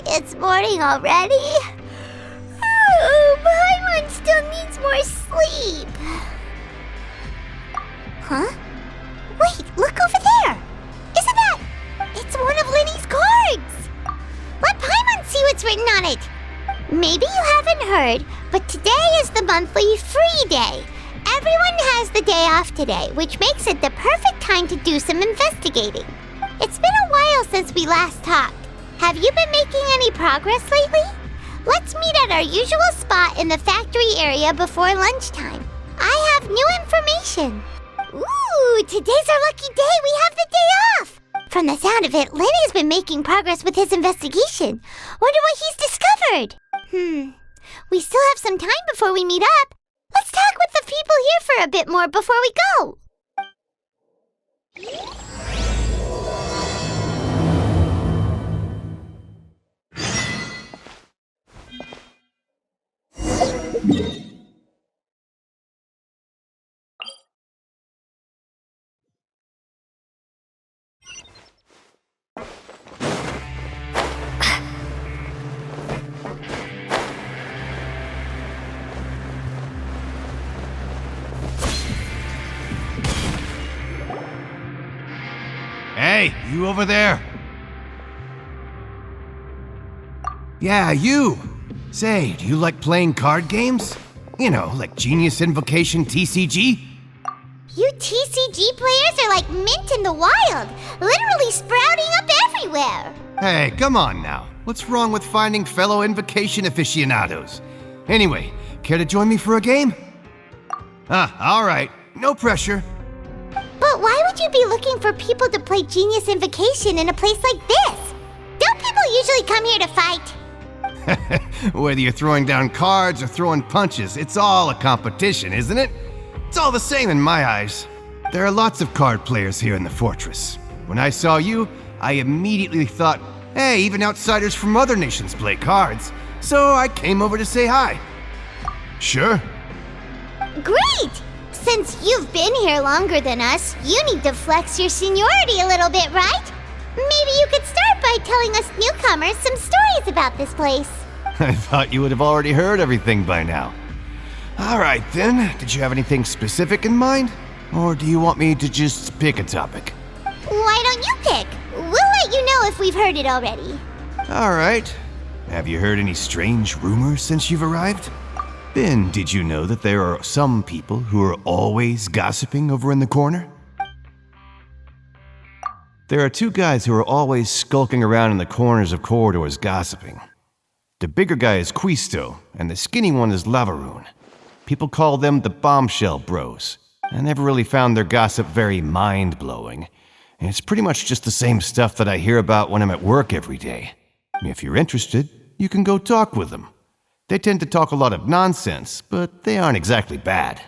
It's morning already. Oh, Paimon still needs more sleep. Huh? Wait, look over there! Isn't that... It's one of Linny's cards! Let Paimon see what's written on it! Maybe you haven't heard, but today is the monthly free day. Everyone has the day off today, which makes it the perfect time to do some investigating. It's been a while since we last talked. Have you been making any progress lately? Let's meet at our usual spot in the factory area before lunchtime. I have new information. Ooh, today's our lucky day. We have the day off. From the sound of it, Lenny's been making progress with his investigation. Wonder what he's discovered. We still have some time before we meet up. Let's talk with the people here for a bit more before we go. Hey, you over there? Yeah, you! Say, do you like playing card games? You know, like Genius Invocation TCG? You TCG players are like mint in the wild, literally sprouting up everywhere. Hey, come on now. What's wrong with finding fellow Invocation aficionados? Anyway, care to join me for a game? Alright. No pressure. But why would you be looking for people to play Genius Invocation in a place like this? Don't people usually come here to fight? Whether you're throwing down cards or throwing punches, it's all a competition, isn't it? It's all the same in my eyes. There are lots of card players here in the fortress. When I saw you, I immediately thought, hey, even outsiders from other nations play cards. So I came over to say hi. Sure. Great! Since you've been here longer than us, you need to flex your seniority a little bit, right? Maybe you could start by telling us newcomers some stories about this place. I thought you would have already heard everything by now. Alright then, did you have anything specific in mind? Or do you want me to just pick a topic? Why don't you pick? We'll let you know if we've heard it already. Alright. Have you heard any strange rumors since you've arrived? Ben, did you know that there are some people who are always gossiping over in the corner? There are two guys who are always skulking around in the corners of corridors gossiping. The bigger guy is Quisto, and the skinny one is Lavaroon. People call them the Bombshell Bros. I never really found their gossip very mind-blowing, and it's pretty much just the same stuff that I hear about when I'm at work every day. If you're interested, you can go talk with them. They tend to talk a lot of nonsense, but they aren't exactly bad.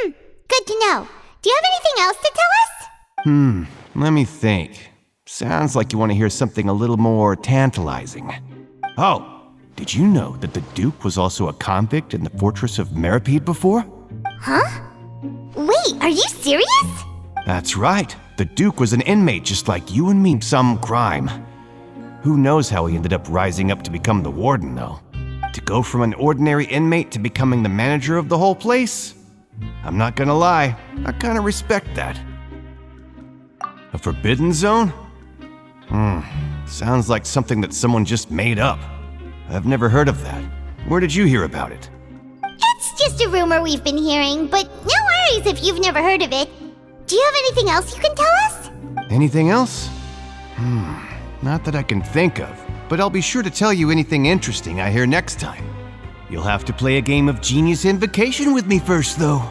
Good to know. Do you have anything else to tell us? Let me think. Sounds like you want to hear something a little more tantalizing. Oh, did you know that the Duke was also a convict in the fortress of Meripede before? Huh? Wait, are you serious? That's right. The Duke was an inmate just like you and me, some crime. Who knows how he ended up rising up to become the warden, though? To go from an ordinary inmate to becoming the manager of the whole place? I'm not gonna lie, I kinda respect that. A forbidden zone? Sounds like something that someone just made up. I've never heard of that. Where did you hear about it? It's just a rumor we've been hearing, but no worries if you've never heard of it. Do you have anything else you can tell us? Anything else? Not that I can think of, but I'll be sure to tell you anything interesting I hear next time. You'll have to play a game of Genius Invocation with me first, though.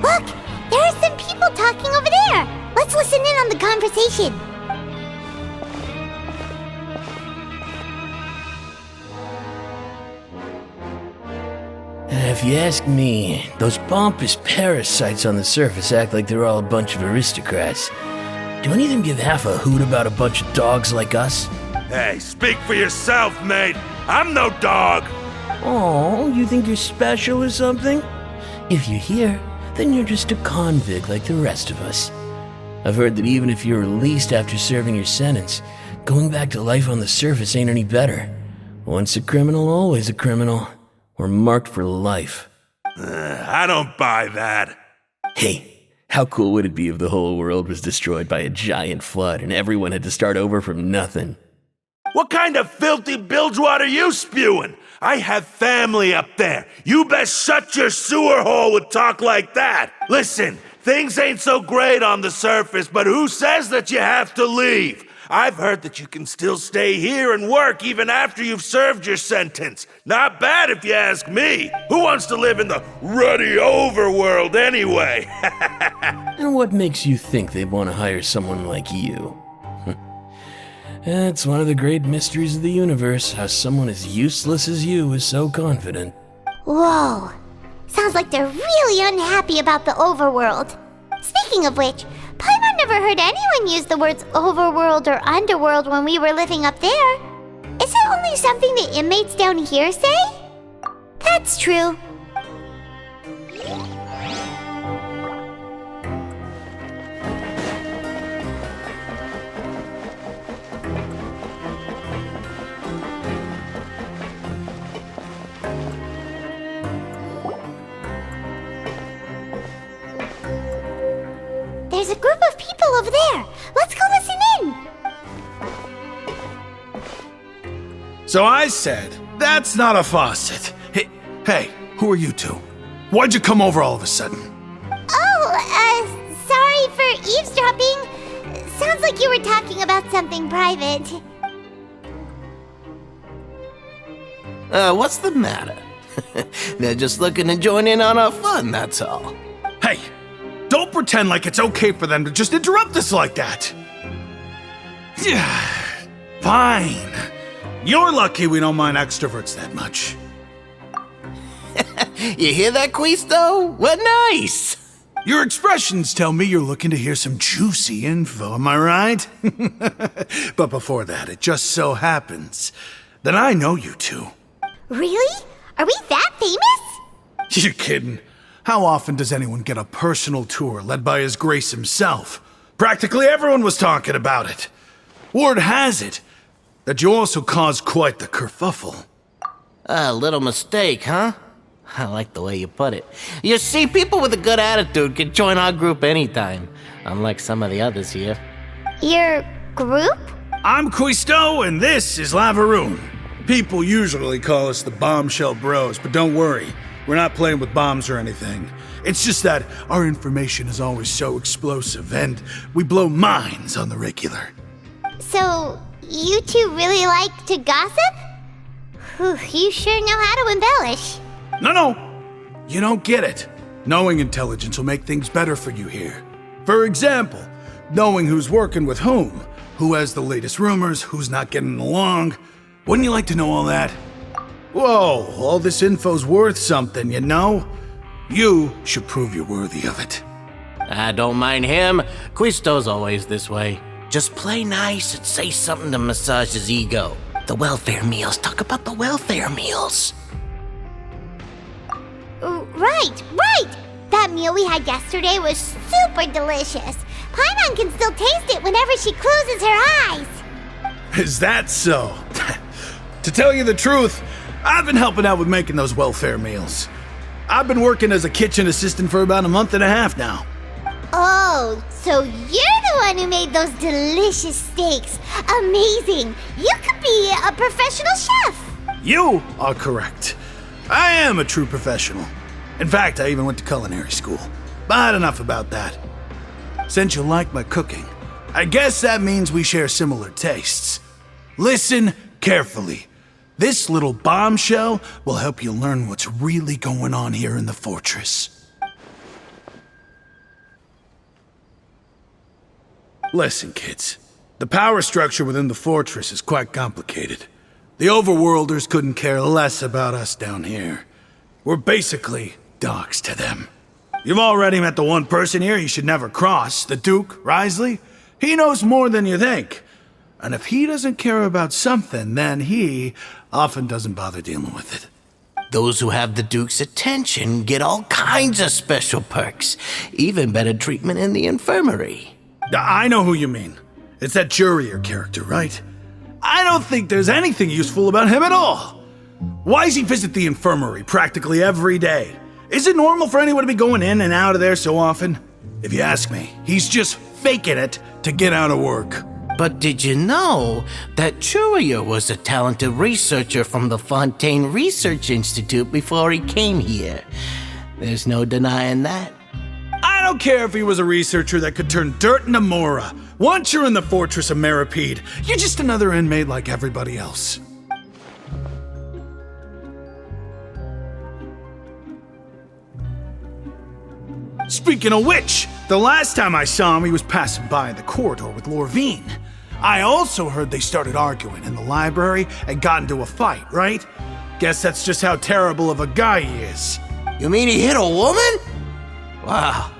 Look, there are some people talking over there. Let's listen in on the conversation. if you ask me, those pompous parasites on the surface act like they're all a bunch of aristocrats. Do any of them give half a hoot about a bunch of dogs like us? Hey, speak for yourself, mate. I'm no dog. Oh, you think you're special or something? If you're here, then you're just a convict like the rest of us. I've heard that even if you're released after serving your sentence, going back to life on the surface ain't any better. Once a criminal, always a criminal. We're marked for life. I don't buy that. Hey, how cool would it be if the whole world was destroyed by a giant flood and everyone had to start over from nothing? What kind of filthy bilgewater you spewing? I have family up there. You best shut your sewer hole with talk like that. Listen, things ain't so great on the surface, but who says that you have to leave? I've heard that you can still stay here and work even after you've served your sentence. Not bad if you ask me. Who wants to live in the ruddy overworld anyway? And what makes you think they'd want to hire someone like you? It's one of the great mysteries of the universe, how someone as useless as you is so confident. Whoa. Sounds like they're really unhappy about the overworld. Speaking of which, Paimon never heard anyone use the words overworld or underworld when we were living up there. Is it only something the inmates down here say? That's true. There's a group of people over there. Let's go listen in. So I said, that's not a faucet. Hey, who are you two? Why'd you come over all of a sudden? Oh, sorry for eavesdropping. Sounds like you were talking about something private. What's the matter? They're just looking to join in on our fun, that's all. Hey, don't pretend like it's okay for them to just interrupt us like that. Yeah, fine. You're lucky we don't mind extroverts that much. You hear that, Quisto? What nice! Your expressions tell me you're looking to hear some juicy info, am I right? But before that, it just so happens that I know you two. Really? Are we that famous? You're kidding. How often does anyone get a personal tour led by His Grace himself? Practically everyone was talking about it. Word has it that you also caused quite the kerfuffle. A little mistake, huh? I like the way you put it. You see, people with a good attitude can join our group anytime, unlike some of the others here. Your group? I'm Quisto, and this is Lavaroon. People usually call us the Bombshell Bros, but don't worry. We're not playing with bombs or anything. It's just that our information is always so explosive, and we blow minds on the regular. So, you two really like to gossip? Whew, you sure know how to embellish. No, you don't get it. Knowing intelligence will make things better for you here. For example, knowing who's working with whom, who has the latest rumors, who's not getting along. Wouldn't you like to know all that? Whoa, all this info's worth something, you know? You should prove you're worthy of it. I don't mind him. Quisto's always this way. Just play nice and say something to massage his ego. The welfare meals. Talk about the welfare meals. Right. That meal we had yesterday was super delicious. Paimon can still taste it whenever she closes her eyes. Is that so? To tell you the truth, I've been helping out with making those welfare meals. I've been working as a kitchen assistant for about a month and a half now. Oh, so you're the one who made those delicious steaks. Amazing. You could be a professional chef. You are correct. I am a true professional. In fact, I even went to culinary school. But enough about that. Since you like my cooking, I guess that means we share similar tastes. Listen carefully. This little bombshell will help you learn what's really going on here in the fortress. Listen, kids. The power structure within the fortress is quite complicated. The overworlders couldn't care less about us down here. We're basically dogs to them. You've already met the one person here you should never cross, the Duke, Risley. He knows more than you think. And if he doesn't care about something, then he often doesn't bother dealing with it. Those who have the Duke's attention get all kinds of special perks, even better treatment in the infirmary. I know who you mean. It's that Jurier character, right? I don't think there's anything useful about him at all. Why does he visit the infirmary practically every day? Is it normal for anyone to be going in and out of there so often? If you ask me, he's just faking it to get out of work. But did you know that Jurier was a talented researcher from the FONTAINE Research Institute before he came here? There's no denying that. I don't care if he was a researcher that could turn dirt into Mora. Once you're in the fortress of Meripede, you're just another inmate like everybody else. Speaking of which, the last time I saw him, he was passing by in the corridor with Lorvine. I also heard they started arguing in the library and got into a fight, right? Guess that's just how terrible of a guy he is. You mean he hit a woman? Wow,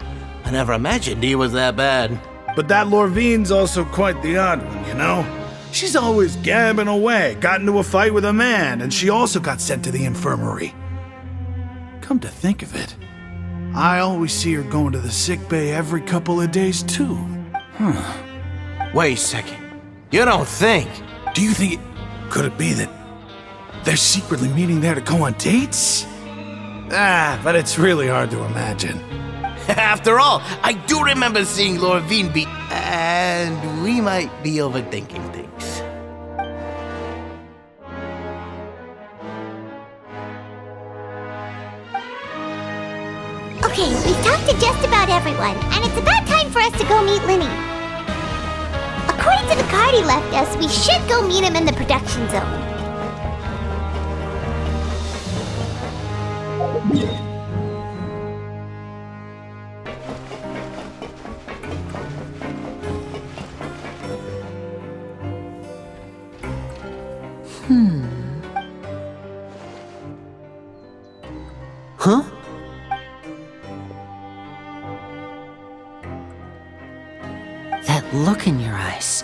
I never imagined he was that bad. But that Lorvine's also quite the odd one, you know? She's always gabbing away, got into a fight with a man, and she also got sent to the infirmary. Come to think of it, I always see her going to the sick bay every couple of days, too. Wait a second. You don't think? Do you think could it be that they're secretly meeting there to go on dates? But it's really hard to imagine. After all, I do remember seeing Lorvine be... And we might be overthinking things. Okay, we've talked to just about everyone, and it's about time for us to go meet Linny. According to the card he left us, we should go meet him in the production zone. Huh? That look in your eyes.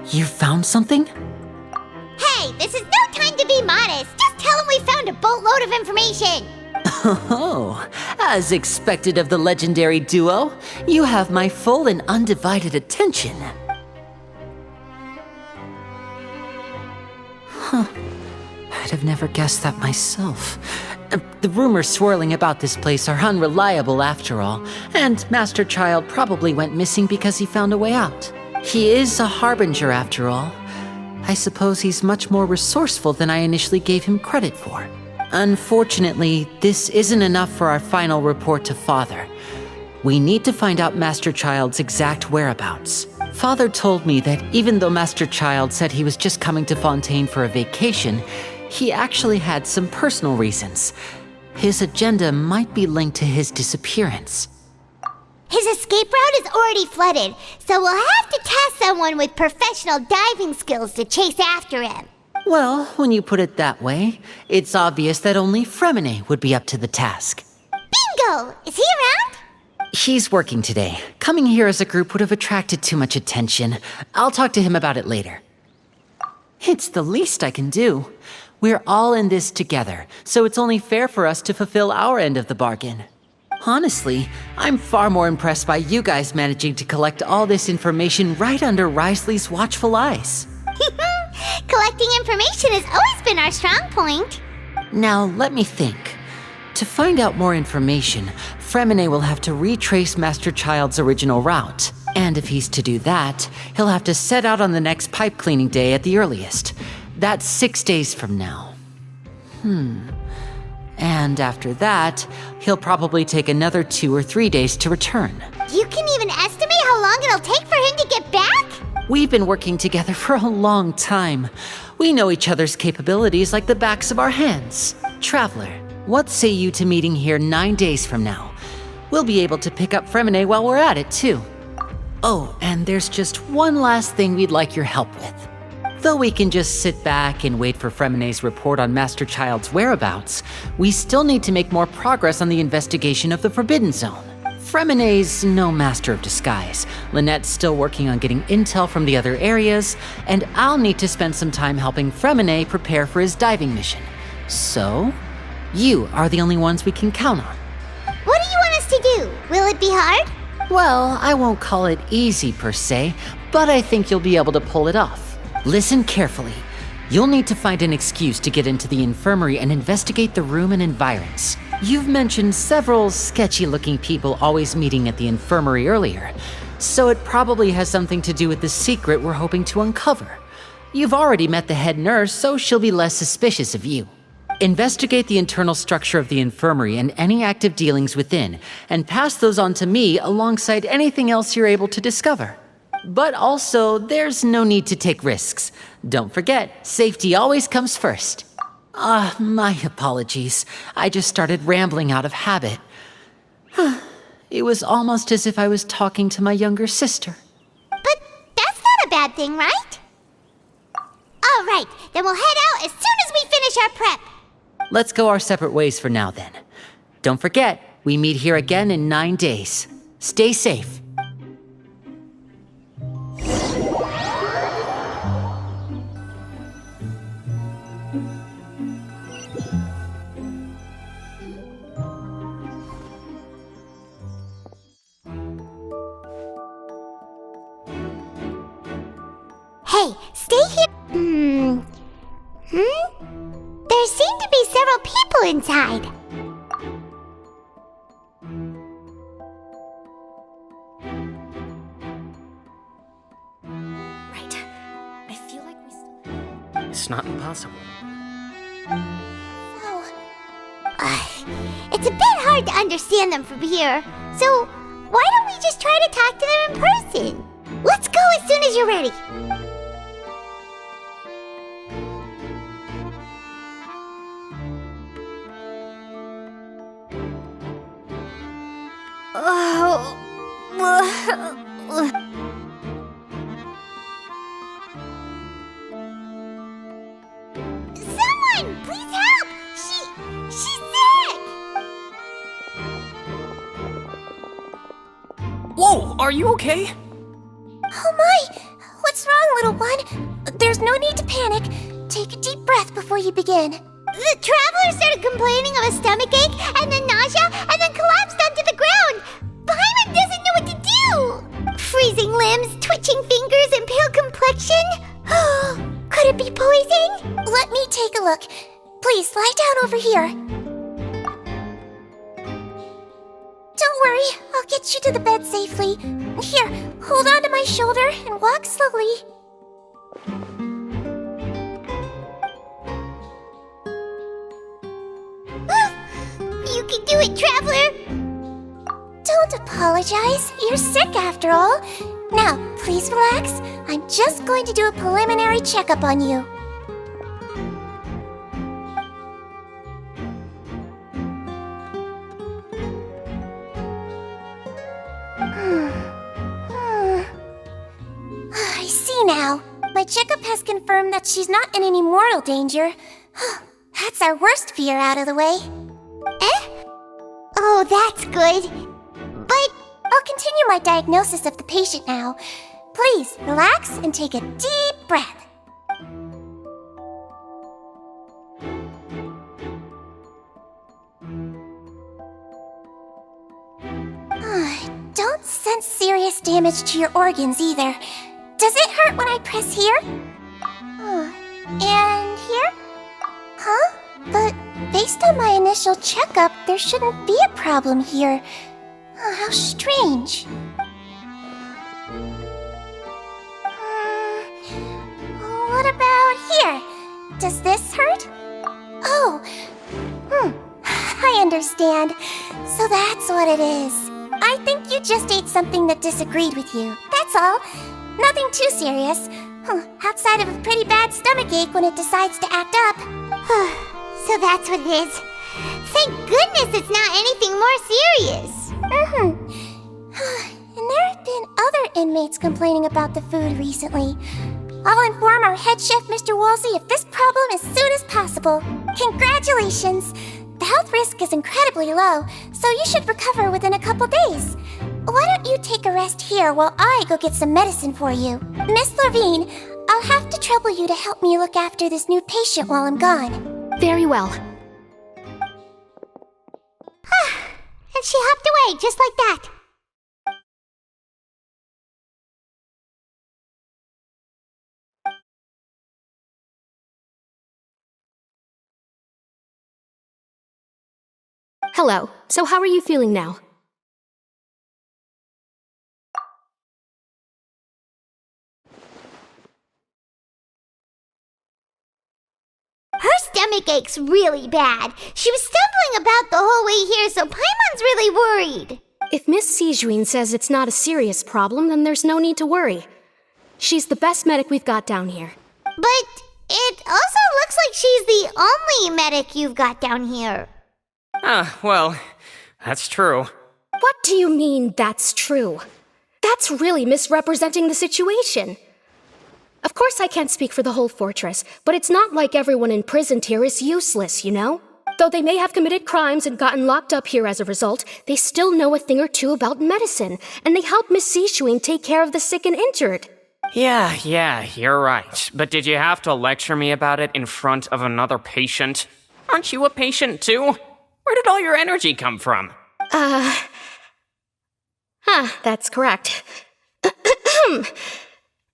You found something? Hey, this is no time to be modest. Just tell him we found a boatload of information. Oh, as expected of the legendary duo, you have my full and undivided attention. Huh. I'd have never guessed that myself. The rumors swirling about this place are unreliable after all, and Master Child probably went missing because he found a way out. He is a harbinger after all. I suppose he's much more resourceful than I initially gave him credit for. Unfortunately, this isn't enough for our final report to Father. We need to find out Master Child's exact whereabouts. Father told me that even though Master Child said he was just coming to Fontaine for a vacation, he actually had some personal reasons. His agenda might be linked to his disappearance. His escape route is already flooded, so we'll have to task someone with professional diving skills to chase after him. Well, when you put it that way, it's obvious that only Fremine would be up to the task. Bingo! Is he around? He's working today. Coming here as a group would have attracted too much attention. I'll talk to him about it later. It's the least I can do. We're all in this together, so it's only fair for us to fulfill our end of the bargain. Honestly, I'm far more impressed by you guys managing to collect all this information right under Risley's watchful eyes. Collecting information has always been our strong point. Now, let me think. To find out more information, Fremine will have to retrace Master Child's original route. And if he's to do that, he'll have to set out on the next pipe cleaning day at the earliest. That's 6 days from now. And after that, he'll probably take another 2 or 3 days to return. You can even estimate how long it'll take for him to get back? We've been working together for a long time. We know each other's capabilities like the backs of our hands. Traveler, what say you to meeting here 9 days from now? We'll be able to pick up Fremine while we're at it, too. Oh, and there's just one last thing we'd like your help with. Though we can just sit back and wait for Fremene's report on Master Child's whereabouts, we still need to make more progress on the investigation of the Forbidden Zone. Fremene's no master of disguise, Lynette's still working on getting intel from the other areas, and I'll need to spend some time helping Fremene prepare for his diving mission. So, you are the only ones we can count on. What do you want us to do? Will it be hard? Well, I won't call it easy per se, but I think you'll be able to pull it off. Listen carefully. You'll need to find an excuse to get into the infirmary and investigate the room and environs. You've mentioned several sketchy-looking people always meeting at the infirmary earlier, so it probably has something to do with the secret we're hoping to uncover. You've already met the head nurse, so she'll be less suspicious of you. Investigate the internal structure of the infirmary and any active dealings within, and pass those on to me alongside anything else you're able to discover. But also, there's no need to take risks. Don't forget, safety always comes first. My apologies. I just started rambling out of habit. It was almost as if I was talking to my younger sister. But that's not a bad thing, right? All right, then we'll head out as soon as we finish our prep. Let's go our separate ways for now then. Don't forget, we meet here again in 9 days. Stay safe. Hey, stay here. There seem to be several people inside. Right. I feel like we still... It's not impossible. It's a bit hard to understand them from here. So, why don't we just try to talk to them in person? Let's go as soon as you're ready. Someone, please help! She's sick! Whoa, are you okay? Oh my! What's wrong, little one? There's no need to panic. Take a deep breath before you begin. The traveler started complaining of a stomachache, and then nausea, and then collapsed onto the ground. Paimon doesn't know what to do. Freezing limbs, twitching fingers, and pale complexion. Could it be poison? Let me take a look. Please, lie down over here. Don't worry, I'll get you to the bed safely. Here, hold on to my shoulder and walk slowly. You can do it, traveler. Don't apologize. You're sick after all. Now, please relax. I'm just going to do a preliminary checkup on you. I see now. My checkup has confirmed that she's not in any mortal danger. That's our worst fear out of the way. Oh, that's good. But I'll continue my diagnosis of the patient now. Please, relax and take a deep breath. Don't sense serious damage to your organs either. Does it hurt when I press here? And here? Huh? But based on my initial checkup, there shouldn't be a problem here. How strange. What about here? Does this hurt? Oh, I understand. So that's what it is. I think you just ate something that disagreed with you. That's all. Nothing too serious. Outside of a pretty bad stomachache when it decides to act up. So that's what it is. Thank goodness it's not anything more serious. And there have been other inmates complaining about the food recently. I'll inform our head chef, Mr. Woolsey, of this problem as soon as possible. Congratulations! The health risk is incredibly low, so you should recover within a couple days. Why don't you take a rest here while I go get some medicine for you? Miss Levine, I'll have to trouble you to help me look after this new patient while I'm gone. Very well. And she hopped away just like that. Hello. So how are you feeling now? Her stomach aches really bad. She was stumbling about the whole way here, so Paimon's really worried. If Miss Sijuin says it's not a serious problem, then there's no need to worry. She's the best medic we've got down here. But it also looks like she's the only medic you've got down here. Well, that's true. What do you mean, that's true? That's really misrepresenting the situation. Of course I can't speak for the whole fortress, but it's not like everyone imprisoned here is useless, you know? Though they may have committed crimes and gotten locked up here as a result, they still know a thing or two about medicine, and they help Miss Sijuin take care of the sick and injured. Yeah, you're right. But did you have to lecture me about it in front of another patient? Aren't you a patient too? Where did all your energy come from? That's correct.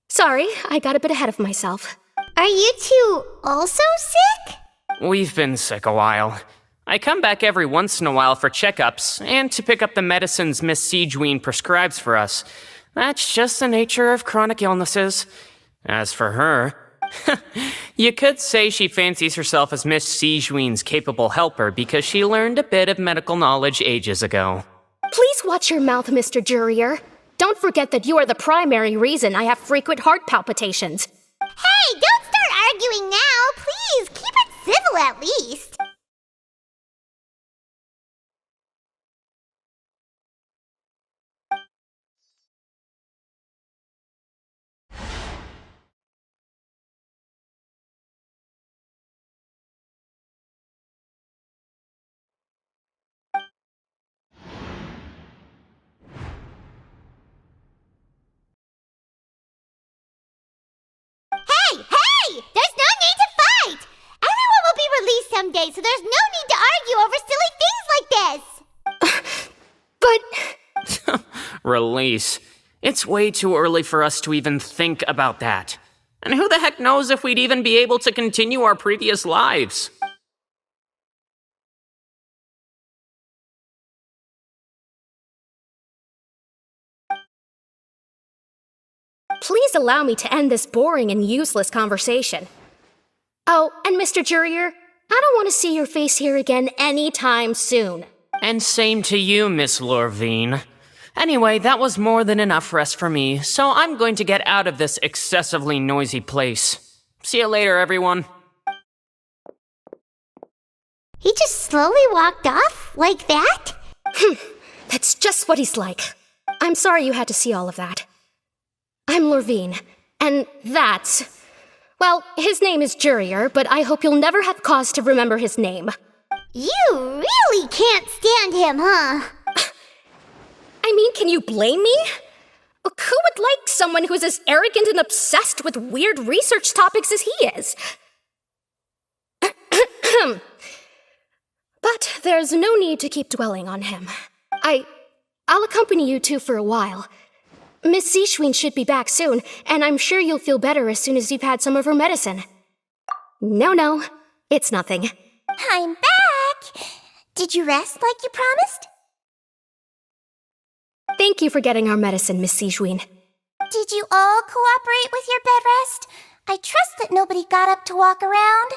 Sorry, I got a bit ahead of myself. Are you two also sick? We've been sick a while. I come back every once in a while for checkups and to pick up the medicines Miss Sijuin prescribes for us. That's just the nature of chronic illnesses. As for her, you could say she fancies herself as Miss Sijuin's capable helper because she learned a bit of medical knowledge ages ago. Please watch your mouth, Mr. Jurier. Don't forget that you are the primary reason I have frequent heart palpitations. Hey, don't start arguing now, please. Keep it civil at least. Hey! There's no need to fight! Everyone will be released someday, so there's no need to argue over silly things like this! Release. It's way too early for us to even think about that. And who the heck knows if we'd even be able to continue our previous lives? Please allow me to end this boring and useless conversation. Oh, and Mr. Jurier, I don't want to see your face here again anytime soon. And same to you, Miss Lorvine. Anyway, that was more than enough rest for me, so I'm going to get out of this excessively noisy place. See you later, everyone. He just slowly walked off like that? That's just what he's like. I'm sorry you had to see all of that. I'm Lorvine, and that's... Well, his name is Jurier, but I hope you'll never have cause to remember his name. You really can't stand him, huh? I mean, can you blame me? Who would like someone who's as arrogant and obsessed with weird research topics as he is? But there's no need to keep dwelling on him. I'll accompany you two for a while. Miss Sijuin should be back soon, and I'm sure you'll feel better as soon as you've had some of her medicine. No, it's nothing. I'm back! Did you rest like you promised? Thank you for getting our medicine, Miss Sijuin. Did you all cooperate with your bed rest? I trust that nobody got up to walk around.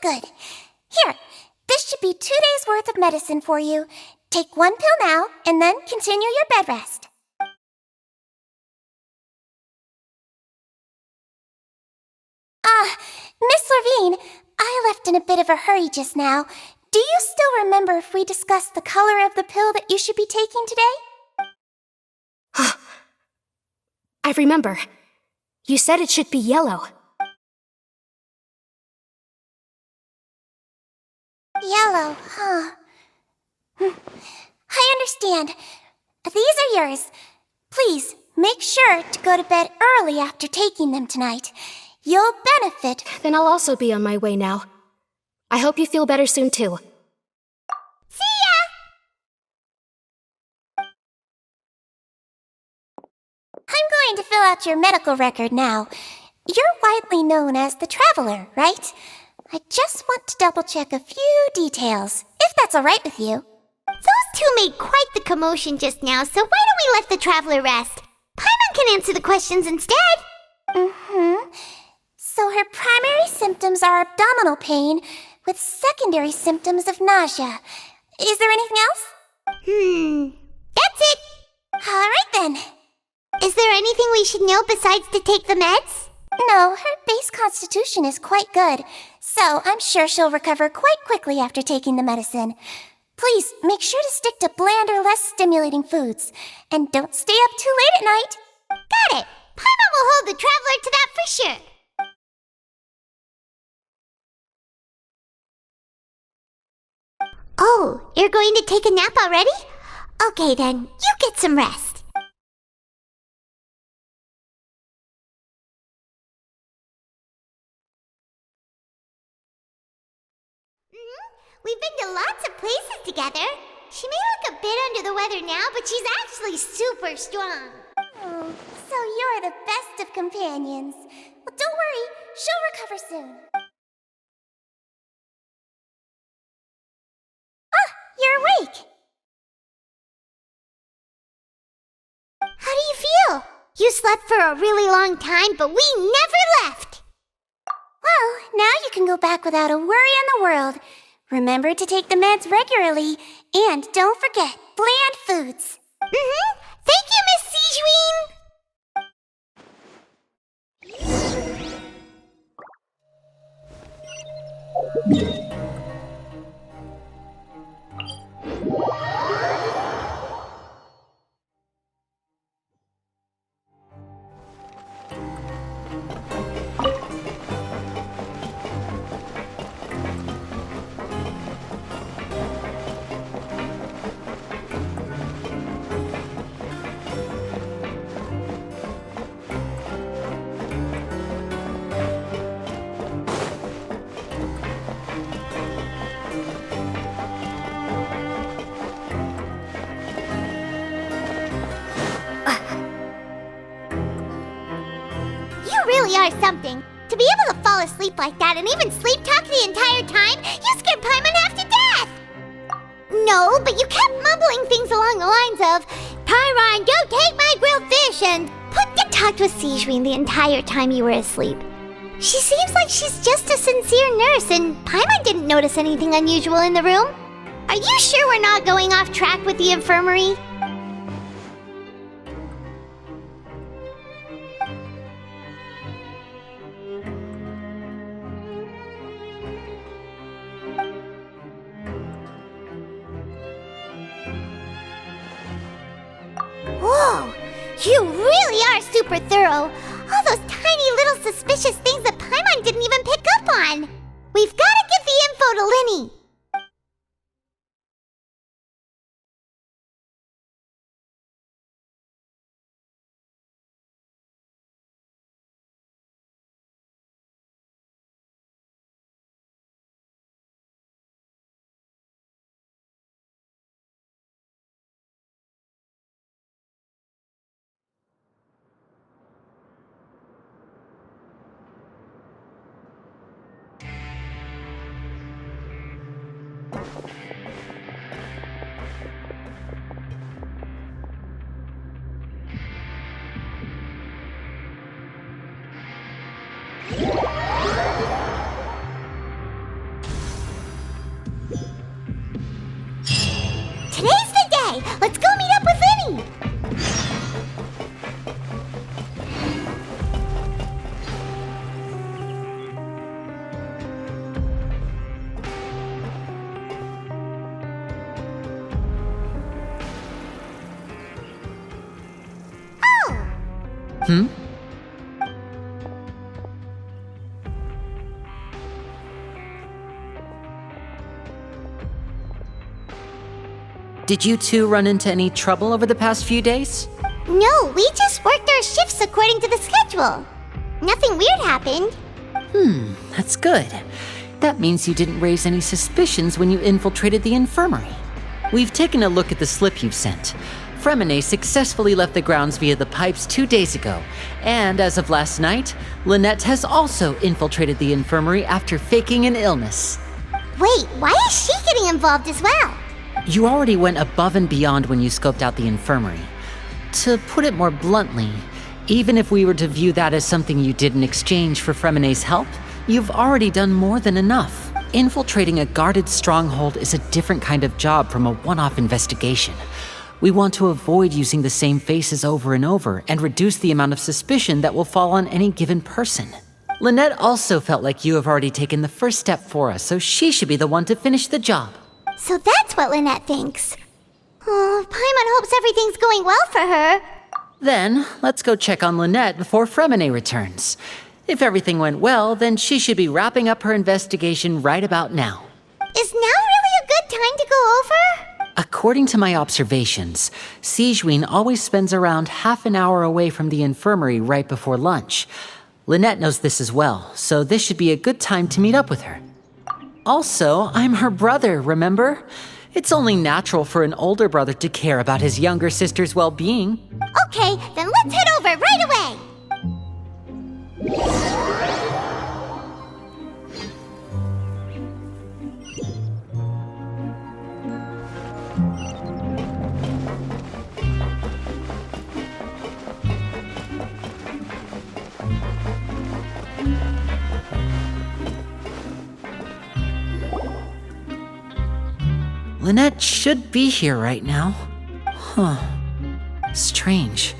Good. Here, this should be 2 days' worth of medicine for you. Take 1 pill now, and then continue your bed rest. Miss Levine, I left in a bit of a hurry just now. Do you still remember if we discussed the color of the pill that you should be taking today? I remember. You said it should be yellow. Yellow, huh? I understand. These are yours. Please, make sure to go to bed early after taking them tonight. You'll benefit. Then I'll also be on my way now. I hope you feel better soon, too. See ya! I'm going to fill out your medical record now. You're widely known as the Traveler, right? I just want to double-check a few details, if that's all right with you. Those two made quite the commotion just now, so why don't we let the traveler rest? Paimon can answer the questions instead. So her primary symptoms are abdominal pain, with secondary symptoms of nausea. Is there anything else? That's it. All right then. Is there anything we should know besides to take the meds? No, her base constitution is quite good, so I'm sure she'll recover quite quickly after taking the medicine. Please, make sure to stick to bland or less stimulating foods, and don't stay up too late at night. Got it. Paimon will hold the traveler to that for sure. Oh, you're going to take a nap already? Okay then, you get some rest. We've been to lots of places together. She may look a bit under the weather now, but she's actually super strong. Oh, so you're the best of companions. Well, don't worry, she'll recover soon. Ah, you're awake. How do you feel? You slept for a really long time, but we never left. Well, now you can go back without a worry in the world. Remember to take the meds regularly, and don't forget bland foods. Thank you, Miss Sijuin. Really are something. To be able to fall asleep like that and even sleep talk the entire time, you scared Paimon half to death! No, but you kept mumbling things along the lines of, Pyron, go take my grilled fish, and you talked with Sijuin the entire time you were asleep. She seems like she's just a sincere nurse, and Paimon didn't notice anything unusual in the room. Are you sure we're not going off track with the infirmary? Whoa! You really are super thorough! All those tiny little suspicious things that Paimon didn't even pick up on! We've gotta give the info to Linny! Today's the day! Let's go meet up with Linny! Did you two run into any trouble over the past few days? No, we just worked our shifts according to the schedule. Nothing weird happened. That's good. That means you didn't raise any suspicions when you infiltrated the infirmary. We've taken a look at the slip you've sent. Fremine successfully left the grounds via the pipes 2 days ago, and as of last night, Lynette has also infiltrated the infirmary after faking an illness. Wait, why is she getting involved as well? You already went above and beyond when you scoped out the infirmary. To put it more bluntly, even if we were to view that as something you did in exchange for Fremine's help, you've already done more than enough. Infiltrating a guarded stronghold is a different kind of job from a one-off investigation. We want to avoid using the same faces over and over and reduce the amount of suspicion that will fall on any given person. Lynette also felt like you have already taken the first step for us, so she should be the one to finish the job. So that's what Lynette thinks. Oh, Paimon hopes everything's going well for her. Then, let's go check on Lynette before Fremine returns. If everything went well, then she should be wrapping up her investigation right about now. Is now really a good time to go over? According to my observations, Sigewinne always spends around half an hour away from the infirmary right before lunch. Lynette knows this as well, so this should be a good time to meet up with her. Also, I'm her brother, remember? It's only natural for an older brother to care about his younger sister's well-being. Okay, then let's head over right away. Lynette should be here right now. Huh. Strange.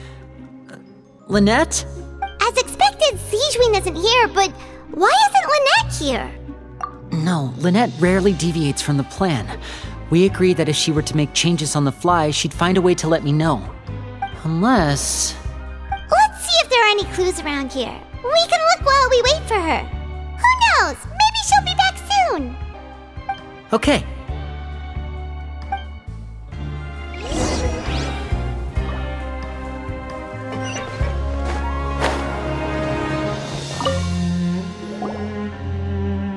Lynette? As expected, Sigewinne isn't here, but why isn't Lynette here? No, Lynette rarely deviates from the plan. We agreed that if she were to make changes on the fly, she'd find a way to let me know. Unless... Let's see if there are any clues around here. We can look while we wait for her. Who knows? Maybe she'll be back soon. Okay.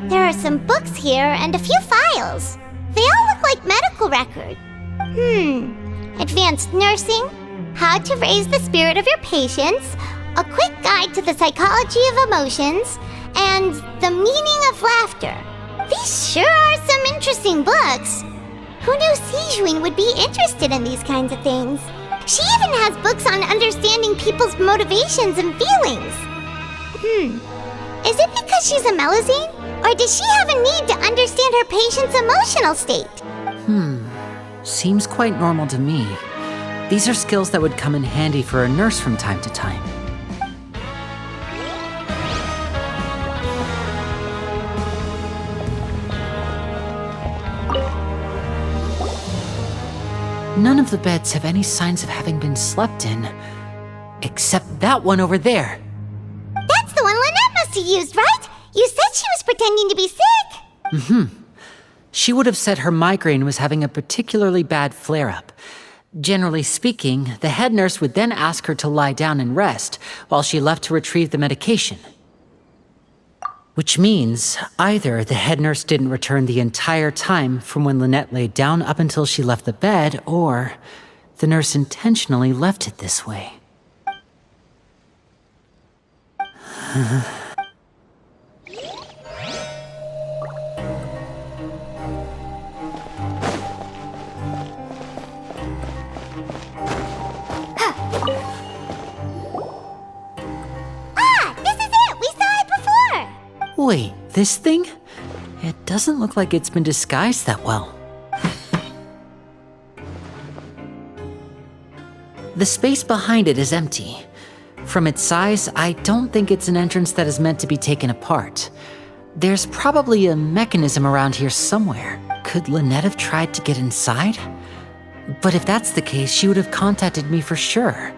There are some books here and a few files. They all look like medical records. Advanced nursing, how to raise the spirit of your patients, a quick guide to the psychology of emotions, and the meaning of laughter. These sure are some interesting books. Who knew Sigewinne would be interested in these kinds of things? She even has books on understanding people's motivations and feelings. Is it because she's a Melusine? Or does she have a need to understand her patient's emotional state? Seems quite normal to me. These are skills that would come in handy for a nurse from time to time. None of the beds have any signs of having been slept in. Except that one over there. That's the one Lynette must have used, right? You said she was pretending to be sick. She would have said her migraine was having a particularly bad flare-up. Generally speaking, the head nurse would then ask her to lie down and rest while she left to retrieve the medication. Which means either the head nurse didn't return the entire time from when Lynette laid down up until she left the bed, or the nurse intentionally left it this way. Wait, this thing? It doesn't look like it's been disguised that well. The space behind it is empty. From its size, I don't think it's an entrance that is meant to be taken apart. There's probably a mechanism around here somewhere. Could Lynette have tried to get inside? But if that's the case, she would have contacted me for sure.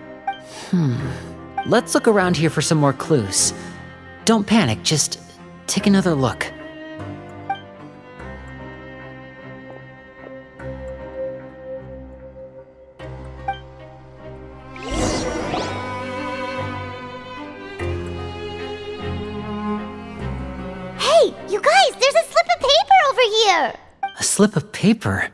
Let's look around here for some more clues. Don't panic, just take another look. Hey, you guys, there's a slip of paper over here. A slip of paper?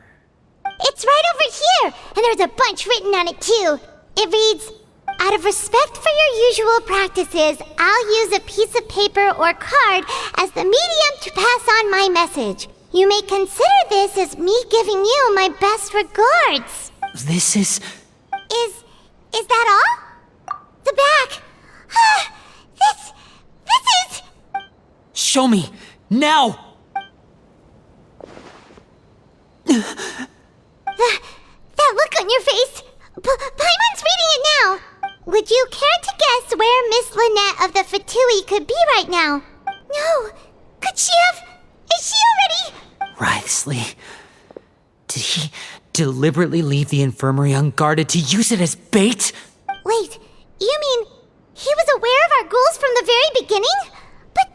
It's right over here, and there's a bunch written on it too. It reads, "Out of respect for your usual practices, I'll use a piece of paper or card as the medium to pass on my message. You may consider this as me giving you my best regards." This is... Is that all? The back. This is... Show me! Now! That look on your face. Paimon's reading it now. Would you care to guess where Miss Lynette of the Fatui could be right now? No. Could she have... Is she already... Wriothesley. Did he deliberately leave the infirmary unguarded to use it as bait? Wait, you mean he was aware of our goals from the very beginning? But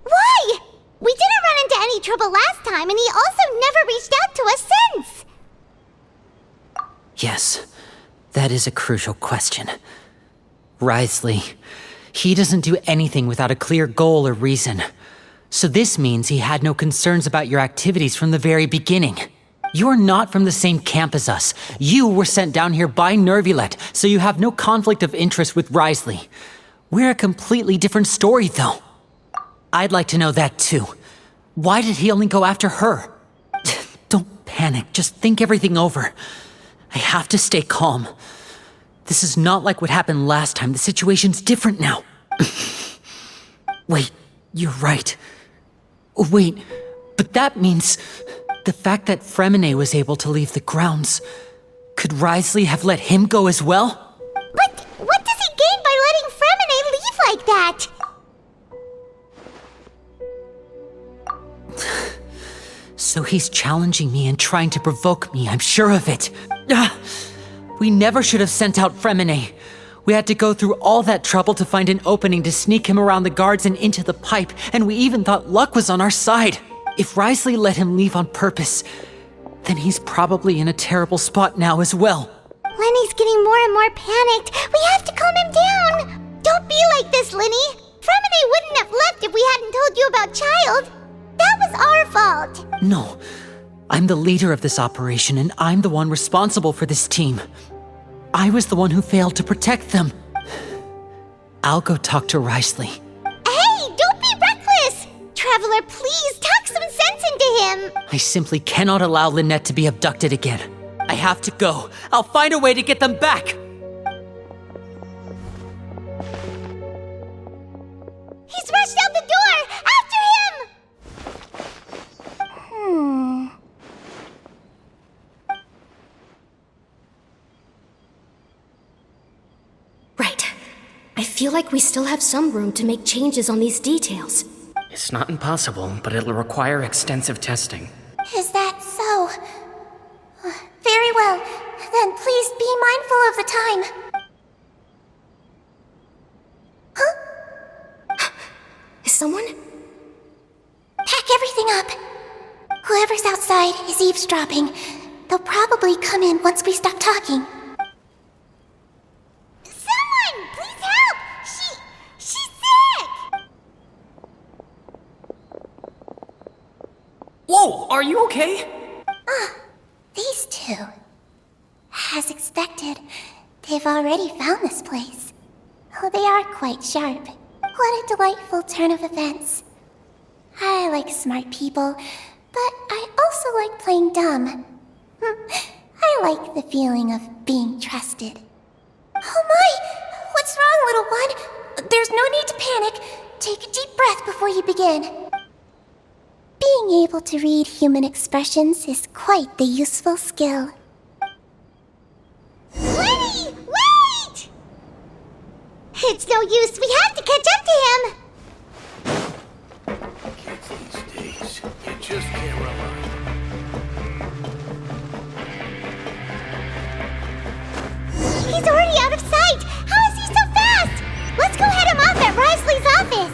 why? We didn't run into any trouble last time, and he also never reached out to us since. Yes, that is a crucial question. Wriothesley, he doesn't do anything without a clear goal or reason. So this means he had no concerns about your activities from the very beginning. You're not from the same camp as us. You were sent down here by Nervulet, so you have no conflict of interest with Wriothesley. We're a completely different story, though. I'd like to know that, too. Why did he only go after her? Don't panic, just think everything over. I have to stay calm. This is not like what happened last time. The situation's different now. Wait, you're right. Wait, but that means the fact that Fremine was able to leave the grounds. Could Wriothesley have let him go as well? But what does he gain by letting Fremine leave like that? So he's challenging me and trying to provoke me, I'm sure of it. We never should have sent out Fremine. We had to go through all that trouble to find an opening to sneak him around the guards and into the pipe, and we even thought luck was on our side. If Wriothesley let him leave on purpose, then he's probably in a terrible spot now as well. Lenny's getting more and more panicked. We have to calm him down. Don't be like this, Lenny. Fremine wouldn't have left if we hadn't told you about Child. That was our fault. No, I'm the leader of this operation, and I'm the one responsible for this team. I was the one who failed to protect them. I'll go talk to Wriothesley. Hey, don't be reckless! Traveler, please talk some sense into him. I simply cannot allow Lynette to be abducted again. I have to go. I'll find a way to get them back. He's rushed out the door! After him! Right. I feel like we still have some room to make changes on these details. It's not impossible, but it'll require extensive testing. Is that so? Very well. Then please be mindful of the time. Huh? Is someone? Pack everything up. Whoever's outside is eavesdropping. They'll probably come in once we stop talking. Someone! Please help! She's sick! Whoa, are you okay? These two. As expected, they've already found this place. Oh, they are quite sharp. What a delightful turn of events. I like smart people, but I also like playing dumb. I like the feeling of being trusted. Oh my! What's wrong, little one? There's no need to panic. Take a deep breath before you begin. Being able to read human expressions is quite the useful skill. Lenny! Wait! It's no use. We have to catch up to him. Kids these days, you just can't rely. He's already out of sight. How is he so fast? Let's go head him off at Wriothesley's office.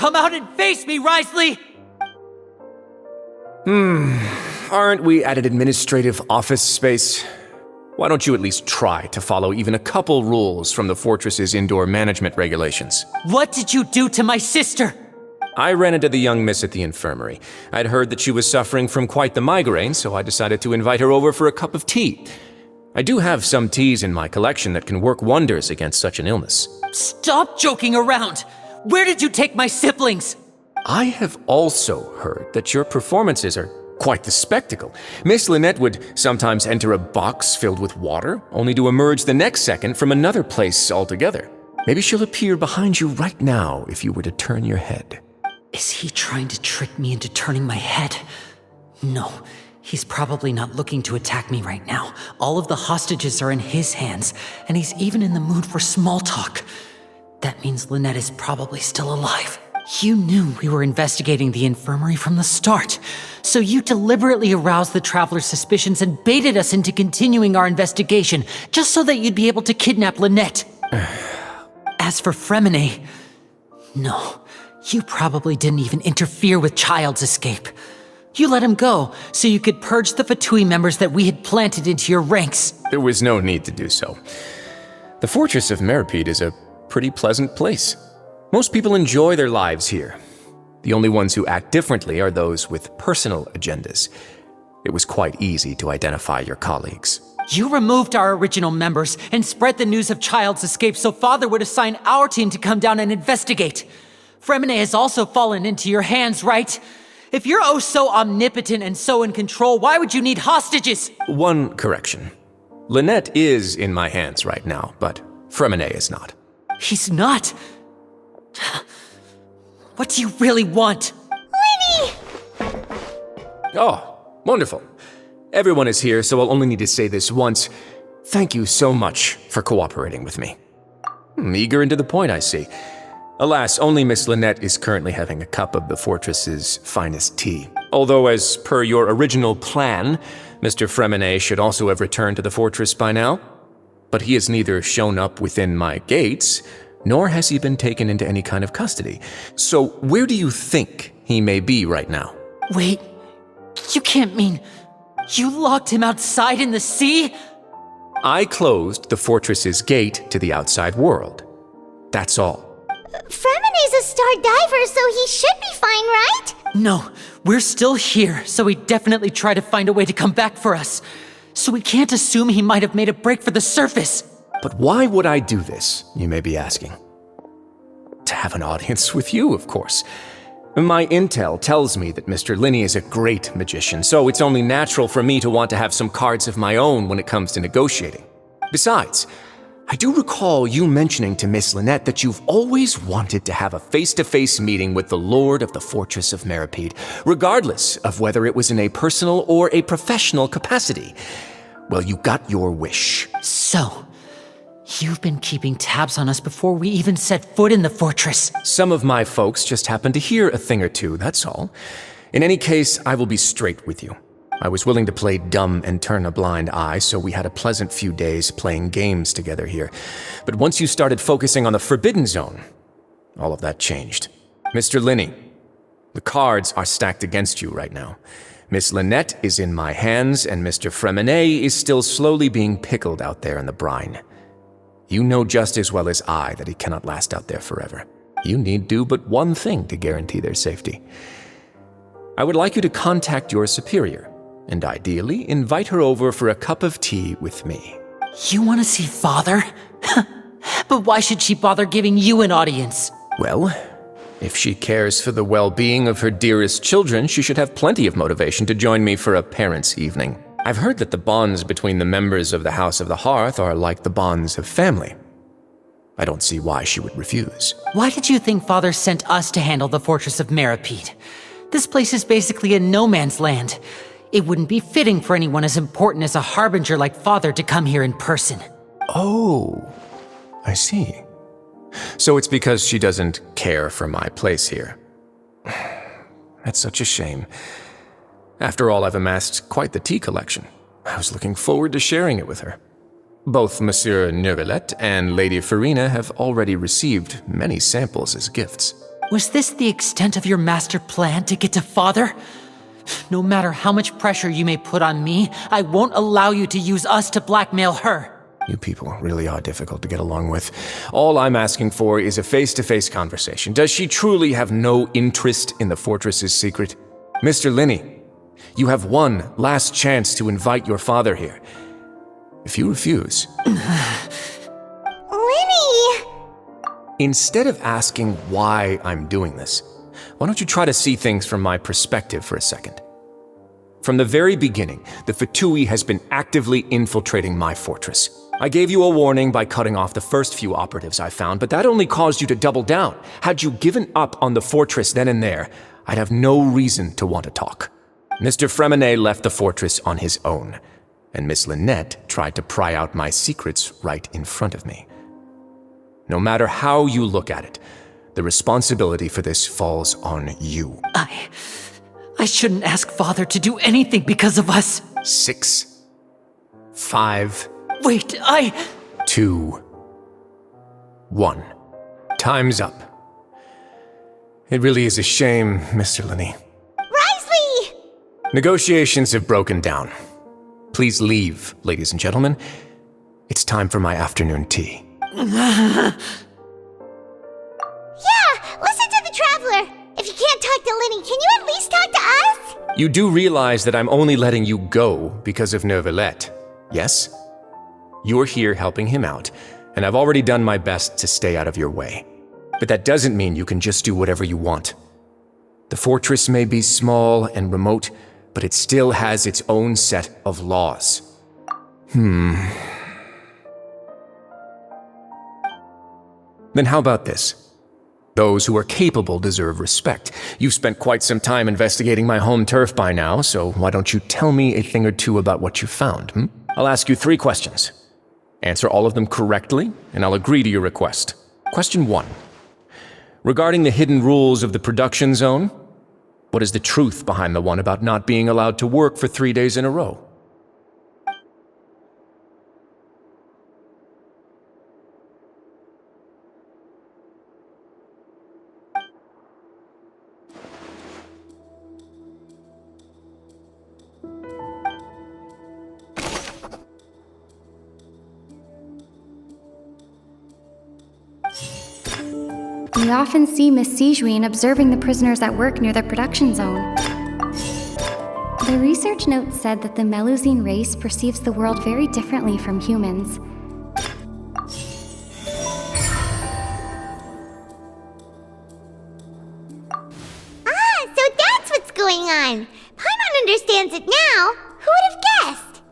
come out and face me, Risley! Aren't we at an administrative office space? Why don't you at least try to follow even a couple rules from the fortress's indoor management regulations? What did you do to my sister? I ran into the young miss at the infirmary. I'd heard that she was suffering from quite the migraine, so I decided to invite her over for a cup of tea. I do have some teas in my collection that can work wonders against such an illness. Stop joking around! Where did you take my siblings? I have also heard that your performances are quite the spectacle. Miss Lynette would sometimes enter a box filled with water, only to emerge the next second from another place altogether. Maybe she'll appear behind you right now if you were to turn your head. Is he trying to trick me into turning my head? No, he's probably not looking to attack me right now. All of the hostages are in his hands, and he's even in the mood for small talk. That means Lynette is probably still alive. You knew we were investigating the infirmary from the start, so you deliberately aroused the traveler's suspicions and baited us into continuing our investigation just so that you'd be able to kidnap Lynette. As for Fremine, no, you probably didn't even interfere with Child's escape. You let him go so you could purge the Fatui members that we had planted into your ranks. There was no need to do so. The fortress of Meripede is a pretty pleasant place. Most people enjoy their lives here. The only ones who act differently are those with personal agendas. It was quite easy to identify your colleagues. You removed our original members and spread the news of Child's escape so Father would assign our team to come down and investigate. Fremine has also fallen into your hands, right? If you're oh so omnipotent and so in control, why would you need hostages? One correction. Lynette is in my hands right now, but Fremine is not. He's not. What do you really want? Lenny! Oh, wonderful. Everyone is here, so I'll only need to say this once. Thank you so much for cooperating with me. Eager and to the point, I see. Alas, only Miss Lynette is currently having a cup of the fortress's finest tea. Although, as per your original plan, Mr. Fremine should also have returned to the fortress by now. But he has neither shown up within my gates, nor has he been taken into any kind of custody. So where do you think he may be right now? Wait, you can't mean you locked him outside in the sea? I closed the fortress's gate to the outside world. That's all. Fremine's a star diver, so he should be fine, right? No, we're still here, so he definitely tried to find a way to come back for us. So we can't assume he might have made a break for the surface. But why would I do this, you may be asking? To have an audience with you, of course. My intel tells me that Mr. Linney is a great magician, so it's only natural for me to want to have some cards of my own when it comes to negotiating. Besides, I do recall you mentioning to Miss Lynette that you've always wanted to have a face-to-face meeting with the Lord of the Fortress of Meripede, regardless of whether it was in a personal or a professional capacity. Well, you got your wish. So, you've been keeping tabs on us before we even set foot in the fortress. Some of my folks just happened to hear a thing or two, that's all. In any case, I will be straight with you. I was willing to play dumb and turn a blind eye, so we had a pleasant few days playing games together here. But once you started focusing on the Forbidden Zone, all of that changed. Mr. Linney, the cards are stacked against you right now. Miss Lynette is in my hands, and Mr. Fremine is still slowly being pickled out there in the brine. You know just as well as I that he cannot last out there forever. You need do but one thing to guarantee their safety. I would like you to contact your superior, and ideally invite her over for a cup of tea with me. You want to see Father? But why should she bother giving you an audience? Well, if she cares for the well-being of her dearest children, she should have plenty of motivation to join me for a parents' evening. I've heard that the bonds between the members of the House of the Hearth are like the bonds of family. I don't see why she would refuse. Why did you think Father sent us to handle the Fortress of Meripede? This place is basically a no man's land. It wouldn't be fitting for anyone as important as a harbinger like Father to come here in person. Oh, I see. So it's because she doesn't care for my place here. That's such a shame. After all, I've amassed quite the tea collection. I was looking forward to sharing it with her. Both Monsieur Neuvillette and Lady Farina have already received many samples as gifts. Was this the extent of your master plan to get to Father? No matter how much pressure you may put on me, I won't allow you to use us to blackmail her. You people really are difficult to get along with. All I'm asking for is a face-to-face conversation. Does she truly have no interest in the fortress's secret? Mr. Linney, you have one last chance to invite your father here. If you refuse... Linny! Instead of asking why I'm doing this, why don't you try to see things from my perspective for a second? From the very beginning, the Fatui has been actively infiltrating my fortress. I gave you a warning by cutting off the first few operatives I found, but that only caused you to double down. Had you given up on the fortress then and there, I'd have no reason to want to talk. Mr. Fremenet left the fortress on his own, and Miss Lynette tried to pry out my secrets right in front of me. No matter how you look at it, the responsibility for this falls on you. I shouldn't ask Father to do anything because of us. 6, 5... Wait, 2, 1. Time's up. It really is a shame, Mr. Linney. Risley! Negotiations have broken down. Please leave, ladies and gentlemen. It's time for my afternoon tea. Yeah, listen to the Traveler. If you can't talk to Linny, can you at least talk to us? You do realize that I'm only letting you go because of Neuvillette, yes? You're here helping him out, and I've already done my best to stay out of your way. But that doesn't mean you can just do whatever you want. The fortress may be small and remote, but it still has its own set of laws. Then how about this? Those who are capable deserve respect. You've spent quite some time investigating my home turf by now, so why don't you tell me a thing or two about what you found, I'll ask you 3 questions. Answer all of them correctly, and I'll agree to your request. Question 1. Regarding the hidden rules of the production zone, what is the truth behind the one about not being allowed to work for 3 days in a row? We often see Miss Sijuin observing the prisoners at work near the production zone. The research note said that the Melusine race perceives the world very differently from humans. So that's what's going on. Paimon understands it now. Who would have guessed?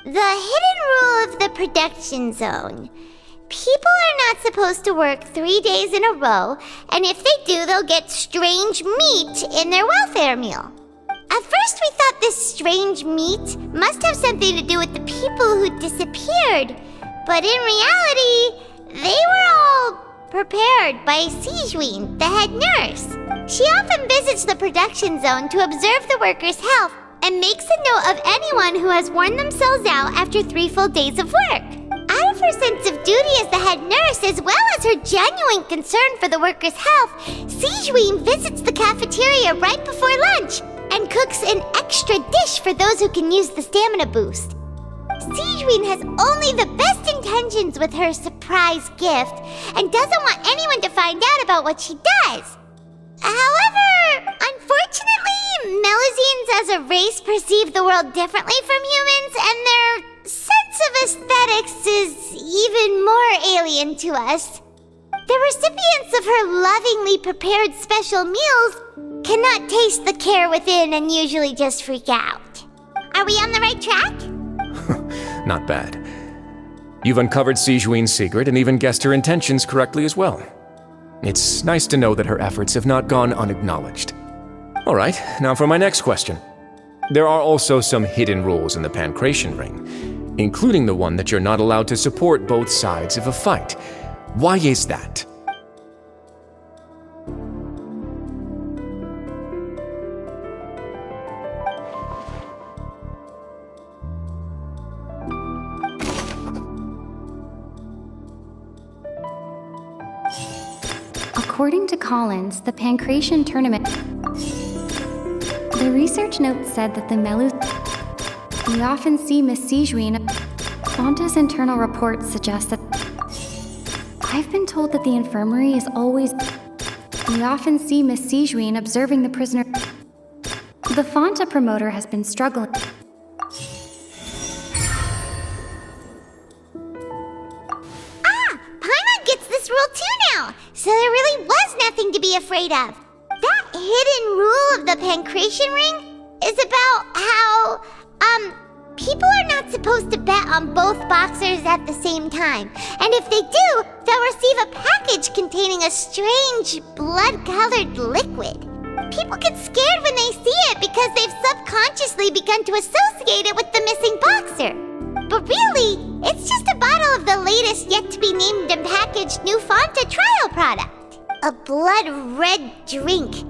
The hidden rule of the production zone. People are not supposed to work 3 days in a row, and if they do, they'll get strange meat in their welfare meal. At first we thought this strange meat must have something to do with the people who disappeared, but in reality, they were all prepared by Sijuin, the head nurse. She often visits the production zone to observe the workers' health and makes a note of anyone who has worn themselves out after 3 full days of work. Out of her sense of duty as the head nurse, as well as her genuine concern for the workers' health, Sijuin visits the cafeteria right before lunch and cooks an extra dish for those who can use the stamina boost. Sijuin has only the best intentions with her surprise gift and doesn't want anyone to find out about what she does. However, unfortunately, Melusines as a race perceive the world differently from humans, and their sense of aesthetics is even more alien to us. The recipients of her lovingly prepared special meals cannot taste the care within and usually just freak out. Are we on the right track? Not bad. You've uncovered Sijuin's secret and even guessed her intentions correctly as well. It's nice to know that her efforts have not gone unacknowledged. All right, now for my next question. There are also some hidden rules in the Pancration Ring, including the one that you're not allowed to support both sides of a fight. Why is that? According to Collins, the Pancration tournament... The research note said that the Melus... We often see Miss Sijuin... Fonta's internal reports suggest that... I've been told that the infirmary is always... We often see Miss Sijuin observing the prisoner... The Fonta promoter has been struggling... Paimon gets this rule too now, so there really was nothing to be afraid of. That hidden rule of the Pancration Ring is about how, people are not supposed to bet on both boxers at the same time. And if they do, they'll receive a package containing a strange, blood-colored liquid. People get scared when they see it because they've subconsciously begun to associate it with the missing boxer. But really, it's just a bottle of the latest yet-to-be-named and packaged new Fonta trial product. A blood-red drink.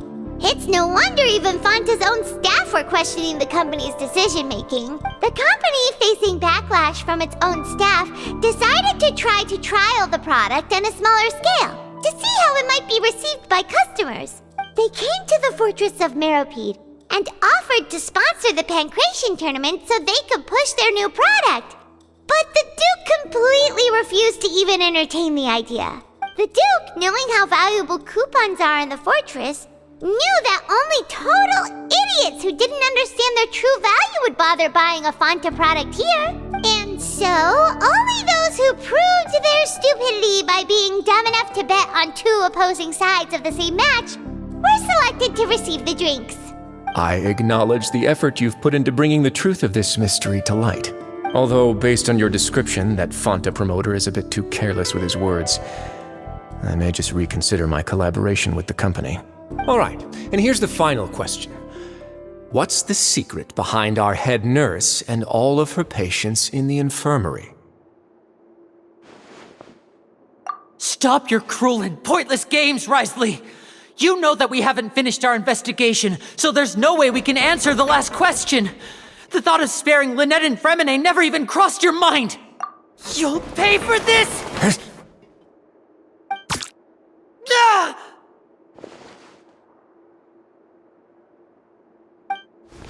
It's no wonder even Fonta's own staff were questioning the company's decision-making. The company, facing backlash from its own staff, decided to try to trial the product on a smaller scale, to see how it might be received by customers. They came to the fortress of Meropide and offered to sponsor the Pancration tournament so they could push their new product. But the Duke completely refused to even entertain the idea. The Duke, knowing how valuable coupons are in the fortress, knew that only total idiots who didn't understand their true value would bother buying a Fonta product here. And so, only those who proved their stupidity by being dumb enough to bet on two opposing sides of the same match were selected to receive the drinks. I acknowledge the effort you've put into bringing the truth of this mystery to light. Although, based on your description, that Fonta promoter is a bit too careless with his words. I may just reconsider my collaboration with the company. All right, and here's the final question. What's the secret behind our head nurse and all of her patients in the infirmary? Stop your cruel and pointless games, Risley! You know that we haven't finished our investigation, so there's no way we can answer the last question! The thought of sparing Lynette and Fremine never even crossed your mind! You'll pay for this! Ah!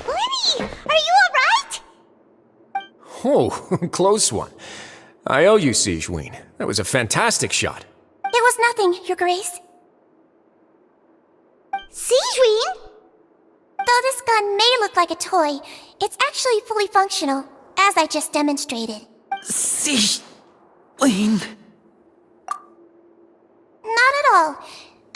Lenny, are you alright? Oh, close one. I owe you, Sijuin. That was a fantastic shot. It was nothing, Your Grace. Sijuin? Though this gun may look like a toy, it's actually fully functional, as I just demonstrated. Sijuin... Not at all.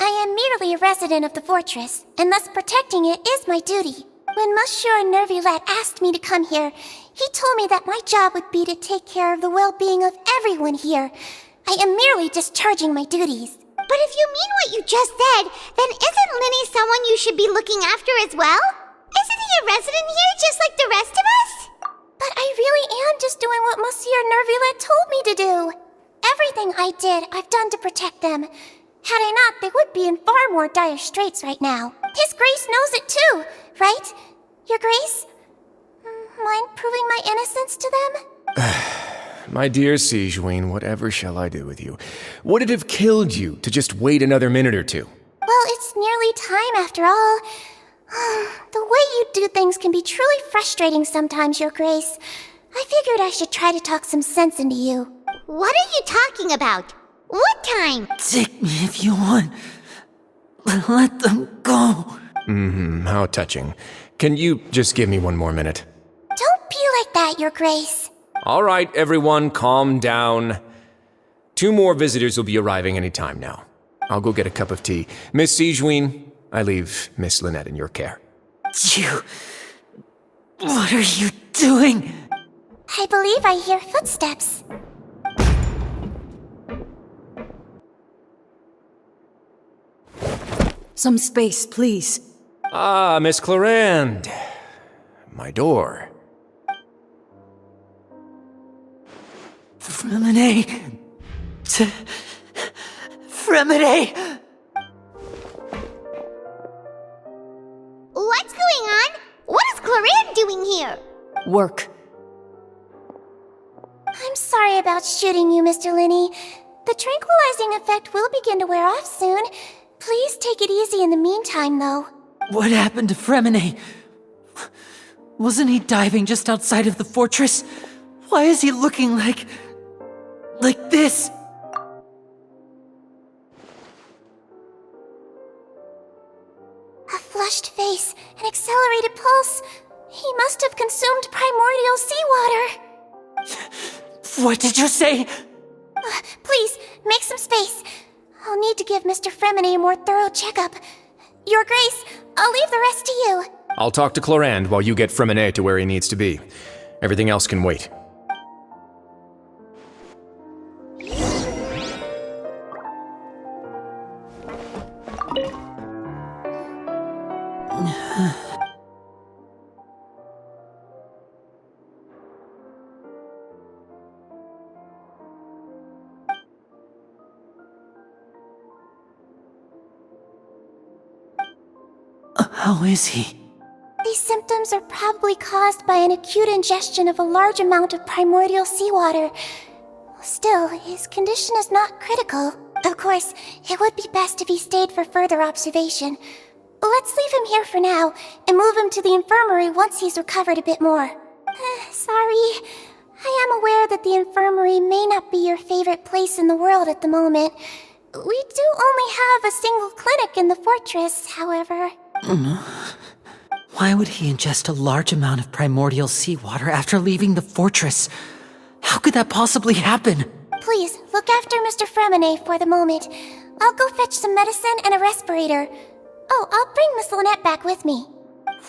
I am merely a resident of the fortress, and thus protecting it is my duty. When Monsieur Nervulette asked me to come here, he told me that my job would be to take care of the well-being of everyone here. I am merely discharging my duties. But if you mean what you just said, then isn't Linny someone you should be looking after as well? Isn't he a resident here just like the rest of us? But I really am just doing what Monsieur Nervulette told me to do. Everything I did, I've done to protect them. Had I not, they would be in far more dire straits right now. His Grace knows it too, right? Your Grace? Mind proving my innocence to them? My dear Sijuin, whatever shall I do with you? Would it have killed you to just wait another minute or two? Well, it's nearly time after all. The way you do things can be truly frustrating sometimes, Your Grace. I figured I should try to talk some sense into you. What are you talking about? What time? Take me if you want. Let them go. How touching. Can you just give me one more minute? Don't be like that, Your Grace. All right, everyone, calm down. 2 more visitors will be arriving any time now. I'll go get a cup of tea. Miss Sijuin, I leave Miss Lynette in your care. You... What are you doing? I believe I hear footsteps. Some space, please. Ah, Miss Clarande. My door. Fremine... Fremine... What's going on? What is Clarande doing here? Work. I'm sorry about shooting you, Mr. Linney. The tranquilizing effect will begin to wear off soon. Please take it easy in the meantime, though. What happened to Fremine? Wasn't he diving just outside of the fortress? Why is he looking like this? A flushed face, an accelerated pulse. He must have consumed primordial seawater. What did you say? Please, make some space. I'll need to give Mr. Fremine a more thorough checkup. Your Grace, I'll leave the rest to you. I'll talk to Clorand while you get Fremine to where he needs to be. Everything else can wait. How is he? These symptoms are probably caused by an acute ingestion of a large amount of primordial seawater. Still, his condition is not critical. Of course, it would be best if he stayed for further observation. Let's leave him here for now, and move him to the infirmary once he's recovered a bit more. Sorry. I am aware that the infirmary may not be your favorite place in the world at the moment. We do only have a single clinic in the fortress, however. Why would he ingest a large amount of primordial seawater after leaving the fortress? How could that possibly happen? Please, look after Mr. Fremine for the moment. I'll go fetch some medicine and a respirator. Oh, I'll bring Miss Lynette back with me.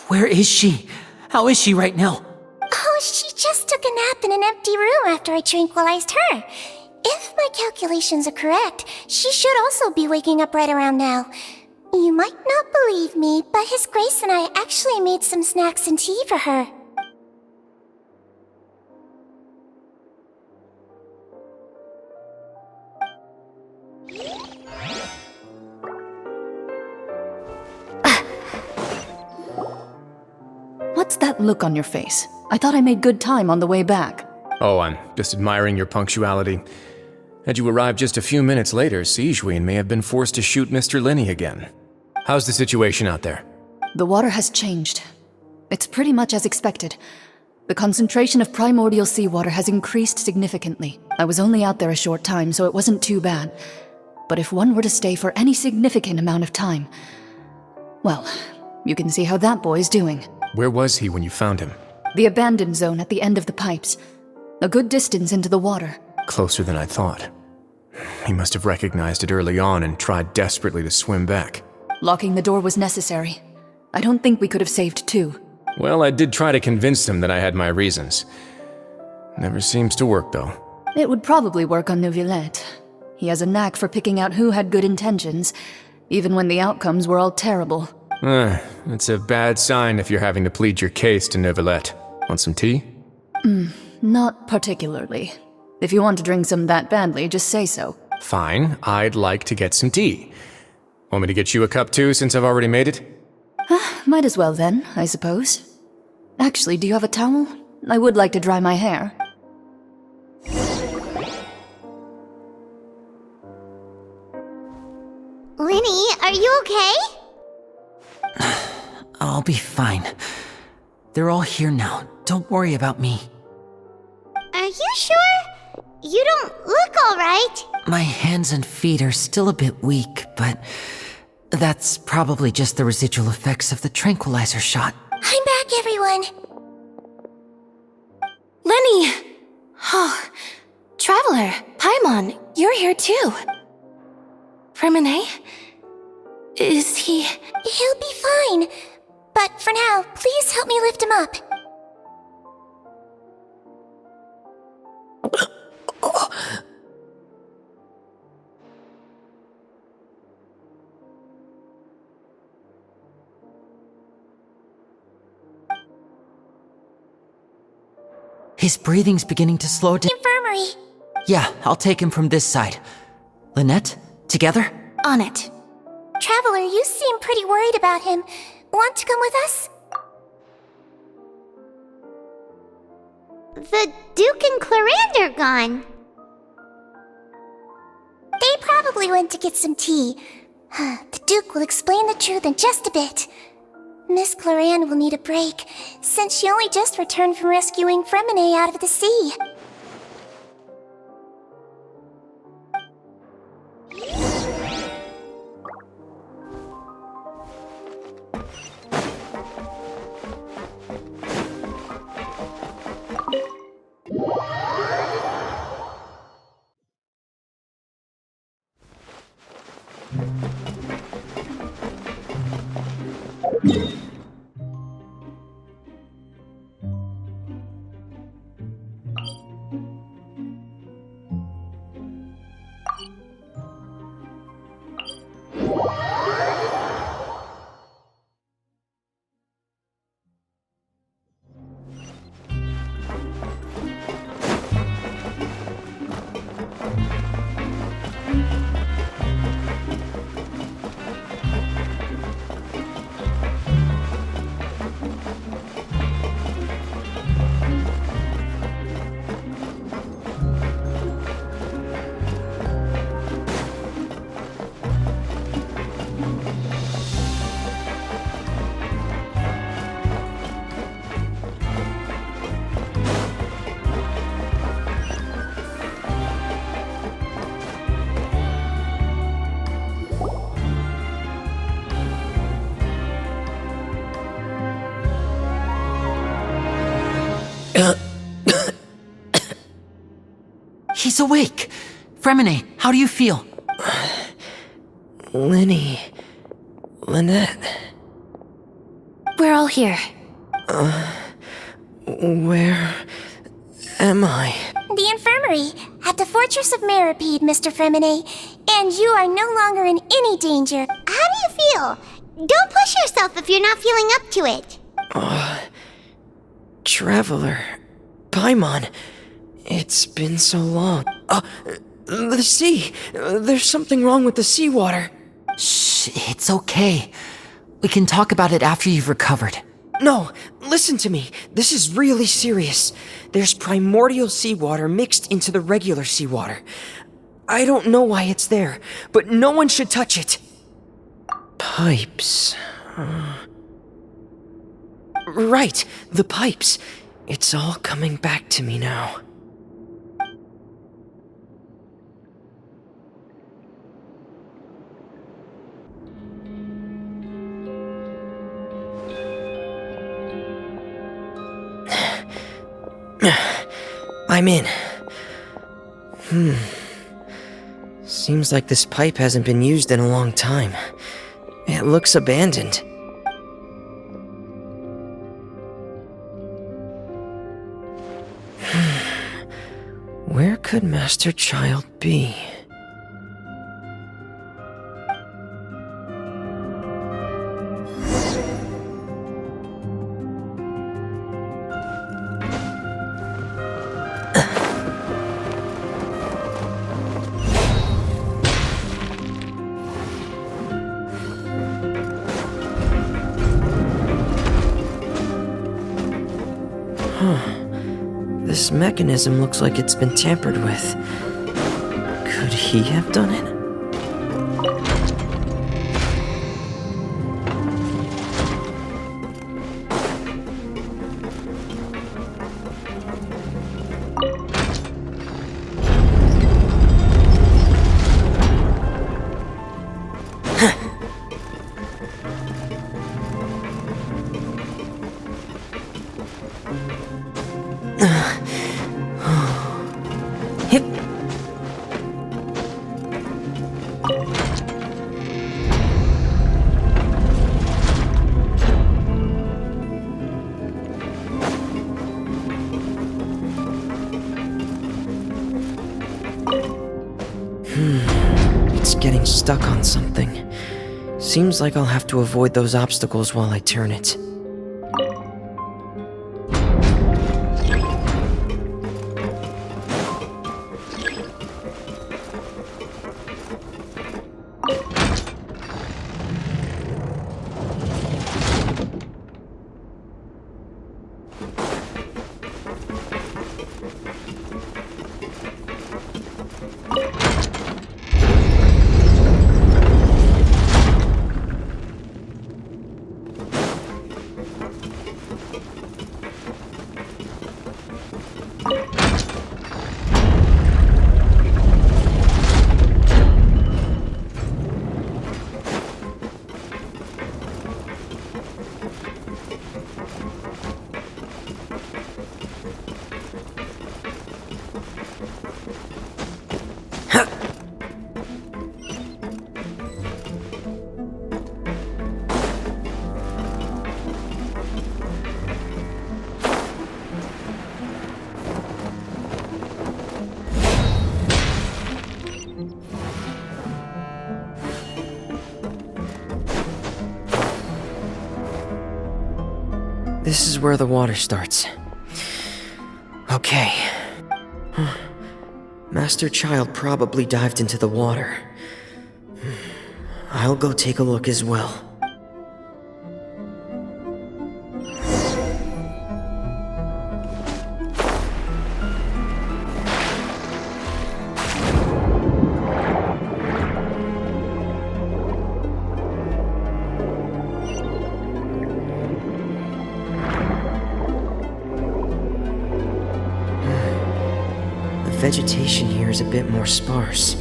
Where is she? How is she right now? Oh, she just took a nap in an empty room after I tranquilized her. If my calculations are correct, she should also be waking up right around now. You might not believe me, but His Grace and I actually made some snacks and tea for her. What's that look on your face? I thought I made good time on the way back. Oh, I'm just admiring your punctuality. Had you arrived just a few minutes later, Sigewinne may have been forced to shoot Mr. Linney again. How's the situation out there? The water has changed. It's pretty much as expected. The concentration of primordial seawater has increased significantly. I was only out there a short time, so it wasn't too bad. But if one were to stay for any significant amount of time, well, you can see how that boy's doing. Where was he when you found him? The abandoned zone at the end of the pipes. A good distance into the water. Closer than I thought. He must have recognized it early on and tried desperately to swim back. Locking the door was necessary. I don't think we could have saved two. Well, I did try to convince him that I had my reasons. Never seems to work, though. It would probably work on Neuvillette. He has a knack for picking out who had good intentions, even when the outcomes were all terrible. It's a bad sign if you're having to plead your case to Neuvillette. Want some tea? Not particularly. If you want to drink some that badly, just say so. Fine, I'd like to get some tea. Want me to get you a cup too, since I've already made it? Might as well then, I suppose. Actually, do you have a towel? I would like to dry my hair. Linny, are you okay? I'll be fine. They're all here now. Don't worry about me. Are you sure? You don't look alright. My hands and feet are still a bit weak, but that's probably just the residual effects of the tranquilizer shot. I'm back, everyone. Lenny! Oh, Traveler, Paimon, you're here too. Fremine? Is he... He'll be fine. But for now, please help me lift him up. His breathing's beginning to slow down. Infirmary. Yeah, I'll take him from this side. Lynette, together? On it. Traveler, you seem pretty worried about him. Want to come with us? The Duke and Clorand are gone. They probably went to get some tea. The Duke will explain the truth in just a bit. Miss Cloran will need a break, since she only just returned from rescuing Fremine out of the sea. He's awake! Fremine, how do you feel? Lynette. We're all here. Where am I? The infirmary, at the Fortress of Meripede, Mr. Fremine. And you are no longer in any danger. How do you feel? Don't push yourself if you're not feeling up to it. Traveler. Paimon. It's been so long. The sea. There's something wrong with the seawater. Shh, it's okay. We can talk about it after you've recovered. No, listen to me. This is really serious. There's primordial seawater mixed into the regular seawater. I don't know why it's there, but no one should touch it. Pipes. Right, the pipes. It's all coming back to me now. I'm in. Seems like this pipe hasn't been used in a long time. It looks abandoned. Where could Master Child be? This mechanism looks like it's been tampered with. Could he have done it? It's getting stuck on something. Seems like I'll have to avoid those obstacles while I turn it. This is where the water starts. Okay. Master Child probably dived into the water. I'll go take a look as well. Vegetation here is a bit more sparse.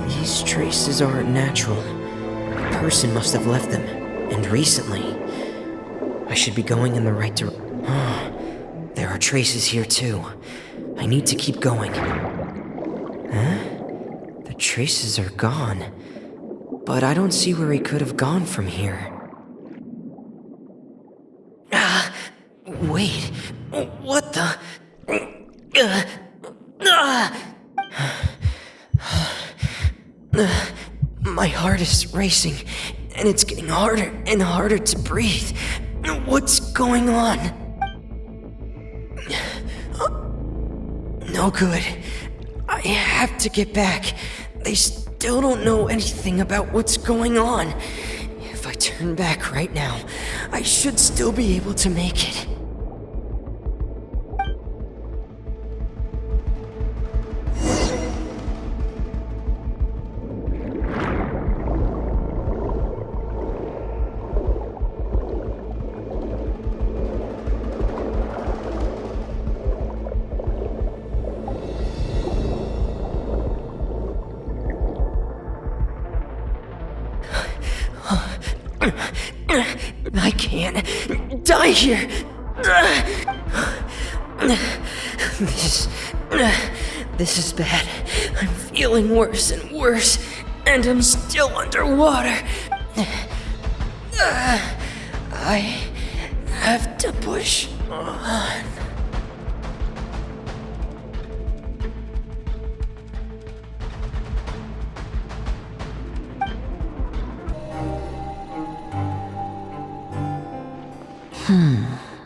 These traces aren't natural. A person must have left them, and recently. I should be going in the right direction. There are traces here too. I need to keep going. Huh? The traces are gone. But I don't see where he could have gone from here. Wait. What the... My heart is racing, and it's getting harder and harder to breathe. What's going on? No good. I have to get back. They still don't know anything about what's going on. If I turn back right now, I should still be able to make it. I can't die here. This is bad. I'm feeling worse and worse, and I'm still underwater. I have to push on.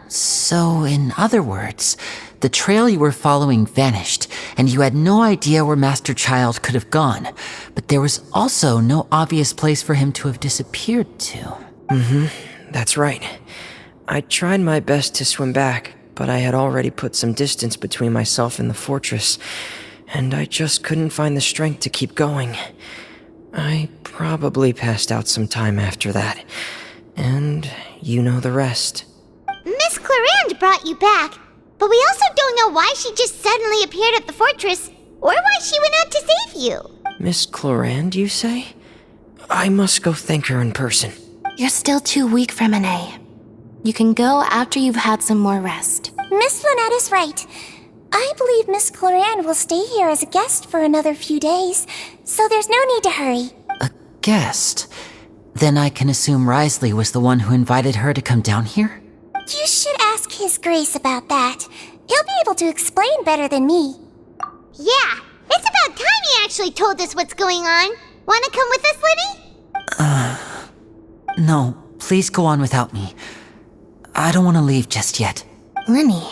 So, in other words, the trail you were following vanished, and you had no idea where Master Child could have gone, but there was also no obvious place for him to have disappeared to. That's right. I tried my best to swim back, but I had already put some distance between myself and the fortress, and I just couldn't find the strength to keep going. I probably passed out some time after that, and you know the rest. Miss Clarande brought you back, but we also don't know why she just suddenly appeared at the fortress, or why she went out to save you. Miss Clarande, you say? I must go thank her in person. You're still too weak for Monet. You can go after you've had some more rest. Miss Lynette is right. I believe Miss Clarande will stay here as a guest for another few days, so there's no need to hurry. A guest? Then I can assume Risley was the one who invited her to come down here? You should ask His Grace about that. He'll be able to explain better than me. Yeah, it's about time he actually told us what's going on. Wanna come with us, Lenny? No, please go on without me. I don't want to leave just yet. Lenny.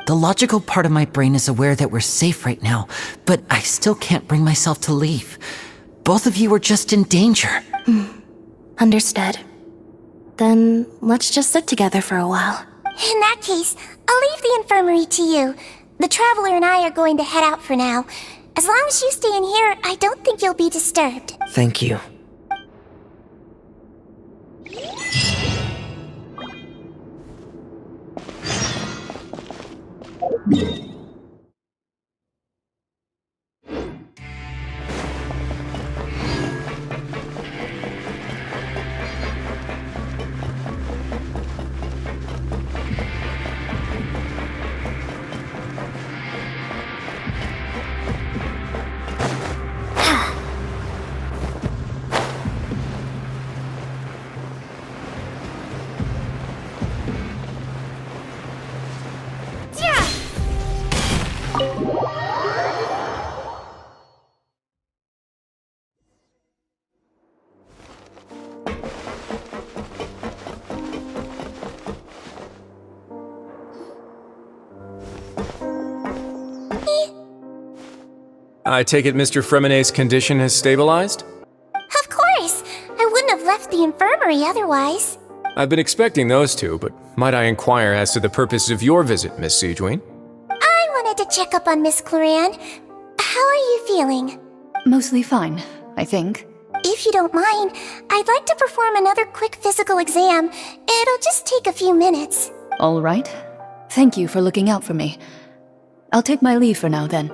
The logical part of my brain is aware that we're safe right now, but I still can't bring myself to leave. Both of you are just in danger. Understood. Then let's just sit together for a while. In that case, I'll leave the infirmary to you. The Traveler and I are going to head out for now. As long as you stay in here, I don't think you'll be disturbed. Thank you. I take it Mr. Fremonet's condition has stabilized? Of course! I wouldn't have left the infirmary otherwise. I've been expecting those two, but might I inquire as to the purpose of your visit, Miss Sidgeween? I wanted to check up on Miss Cloran. How are you feeling? Mostly fine, I think. If you don't mind, I'd like to perform another quick physical exam. It'll just take a few minutes. All right. Thank you for looking out for me. I'll take my leave for now, then.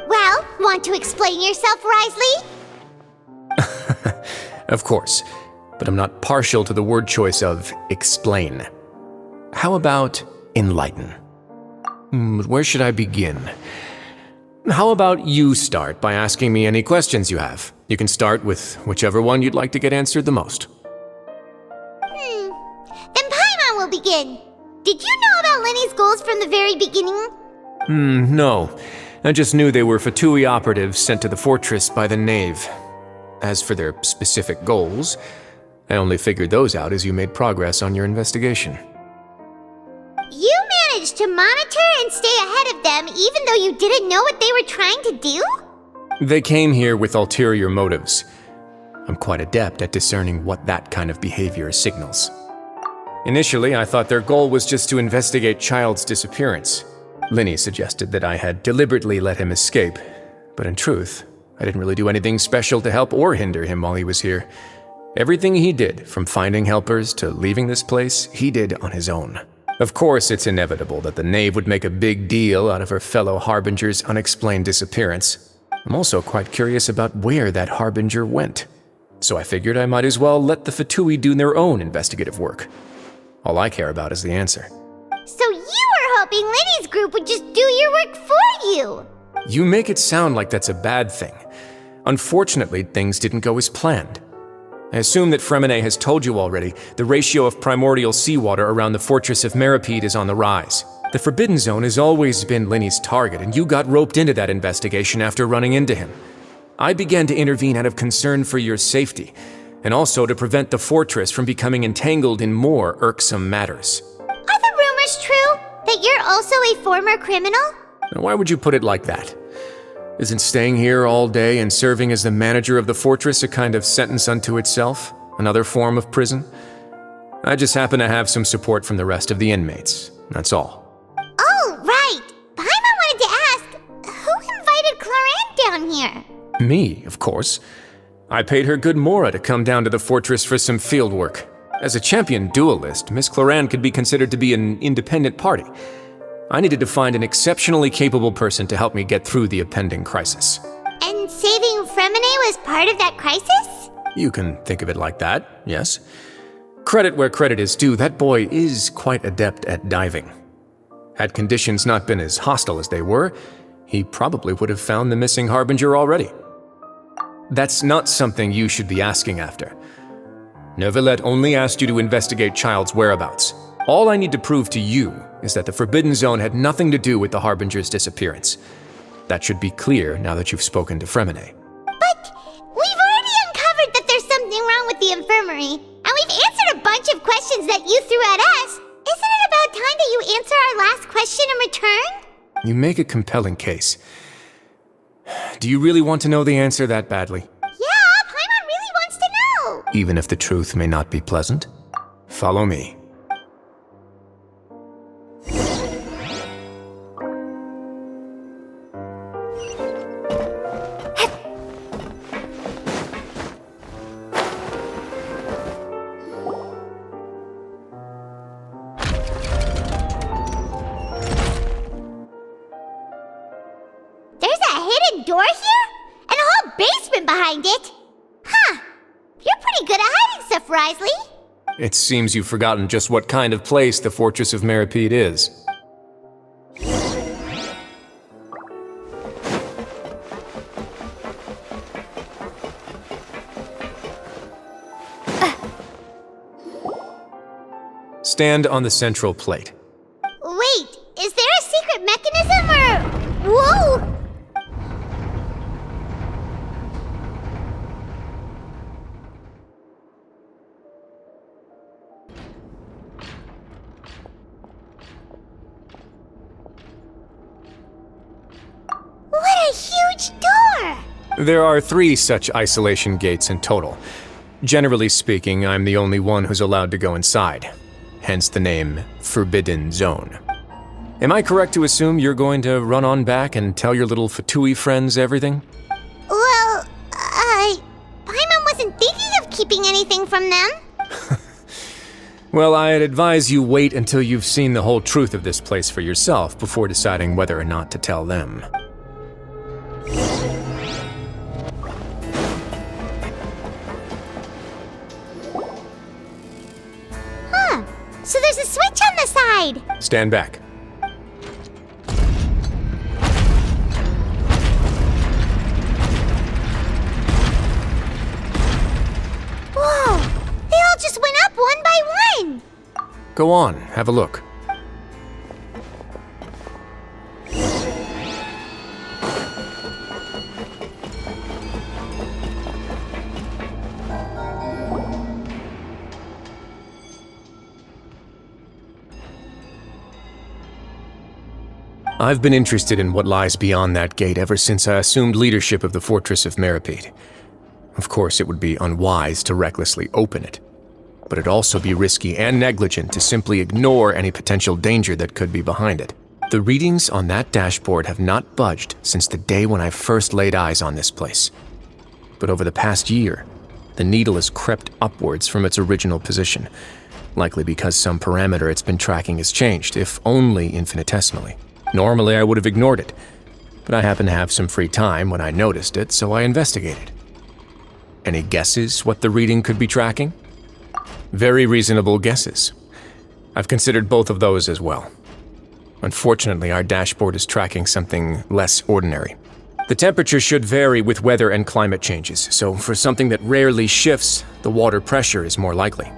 Well, want to explain yourself, Risley? Of course, but I'm not partial to the word choice of explain. How about enlighten? Where should I begin? How about you start by asking me any questions you have? You can start with whichever one you'd like to get answered the most. Then Paimon will begin. Did you know about Lenny's goals from the very beginning? No. I just knew they were Fatui operatives sent to the fortress by the Knave. As for their specific goals, I only figured those out as you made progress on your investigation. You managed to monitor and stay ahead of them even though you didn't know what they were trying to do? They came here with ulterior motives. I'm quite adept at discerning what that kind of behavior signals. Initially, I thought their goal was just to investigate Child's disappearance. Linny suggested that I had deliberately let him escape, but in truth, I didn't really do anything special to help or hinder him while he was here. Everything he did, from finding helpers to leaving this place, he did on his own. Of course, it's inevitable that the Knave would make a big deal out of her fellow Harbinger's unexplained disappearance. I'm also quite curious about where that Harbinger went, so I figured I might as well let the Fatui do their own investigative work. All I care about is the answer. So you were hoping Lenny's group would just do your work for you! You make it sound like that's a bad thing. Unfortunately, things didn't go as planned. I assume that Fremonet has told you already, the ratio of primordial seawater around the fortress of Meripede is on the rise. The Forbidden Zone has always been Lenny's target, and you got roped into that investigation after running into him. I began to intervene out of concern for your safety, and also to prevent the fortress from becoming entangled in more irksome matters. Are the rumors true? That you're also a former criminal? Now, why would you put it like that? Isn't staying here all day and serving as the manager of the fortress a kind of sentence unto itself? Another form of prison? I just happen to have some support from the rest of the inmates. That's all. Oh, right! Paimon wanted to ask, who invited Cloran down here? Me, of course. I paid her good Mora to come down to the fortress for some field work. As a champion duelist, Miss Cloran could be considered to be an independent party. I needed to find an exceptionally capable person to help me get through the impending crisis. And saving Fremonet was part of that crisis? You can think of it like that, yes. Credit where credit is due, that boy is quite adept at diving. Had conditions not been as hostile as they were, he probably would have found the missing Harbinger already. That's not something you should be asking after. Neuvillette only asked you to investigate Child's whereabouts. All I need to prove to you is that the Forbidden Zone had nothing to do with the Harbinger's disappearance. That should be clear now that you've spoken to Fremonet. But we've already uncovered that there's something wrong with the infirmary, and we've answered a bunch of questions that you threw at us. Isn't it about time that you answer our last question in return? You make a compelling case. Do you really want to know the answer that badly? Yeah, Paimon really wants to know! Even if the truth may not be pleasant? Follow me. Door here? And a whole basement behind it? Huh. You're pretty good at hiding stuff, Risley. It seems you've forgotten just what kind of place the Fortress of Meripede is. Stand on the central plate. Wait, is there a secret mechanism or... Whoa! What a huge Which door? There are 3 such isolation gates in total. Generally speaking, I'm the only one who's allowed to go inside. Hence the name Forbidden Zone. Am I correct to assume you're going to run on back and tell your little Fatui friends everything? Well, Paimon wasn't thinking of keeping anything from them. Well, I'd advise you wait until you've seen the whole truth of this place for yourself before deciding whether or not to tell them. Huh. So there's a switch on the side. Stand back. Whoa! They all just went up one by one! Go on, have a look. I've been interested in what lies beyond that gate ever since I assumed leadership of the Fortress of Meripede. Of course, it would be unwise to recklessly open it, but it'd also be risky and negligent to simply ignore any potential danger that could be behind it. The readings on that dashboard have not budged since the day when I first laid eyes on this place. But over the past year, the needle has crept upwards from its original position, likely because some parameter it's been tracking has changed, if only infinitesimally. Normally, I would have ignored it, but I happened to have some free time when I noticed it, so I investigated. Any guesses what the reading could be tracking? Very reasonable guesses. I've considered both of those as well. Unfortunately, our dashboard is tracking something less ordinary. The temperature should vary with weather and climate changes, so for something that rarely shifts, the water pressure is more likely.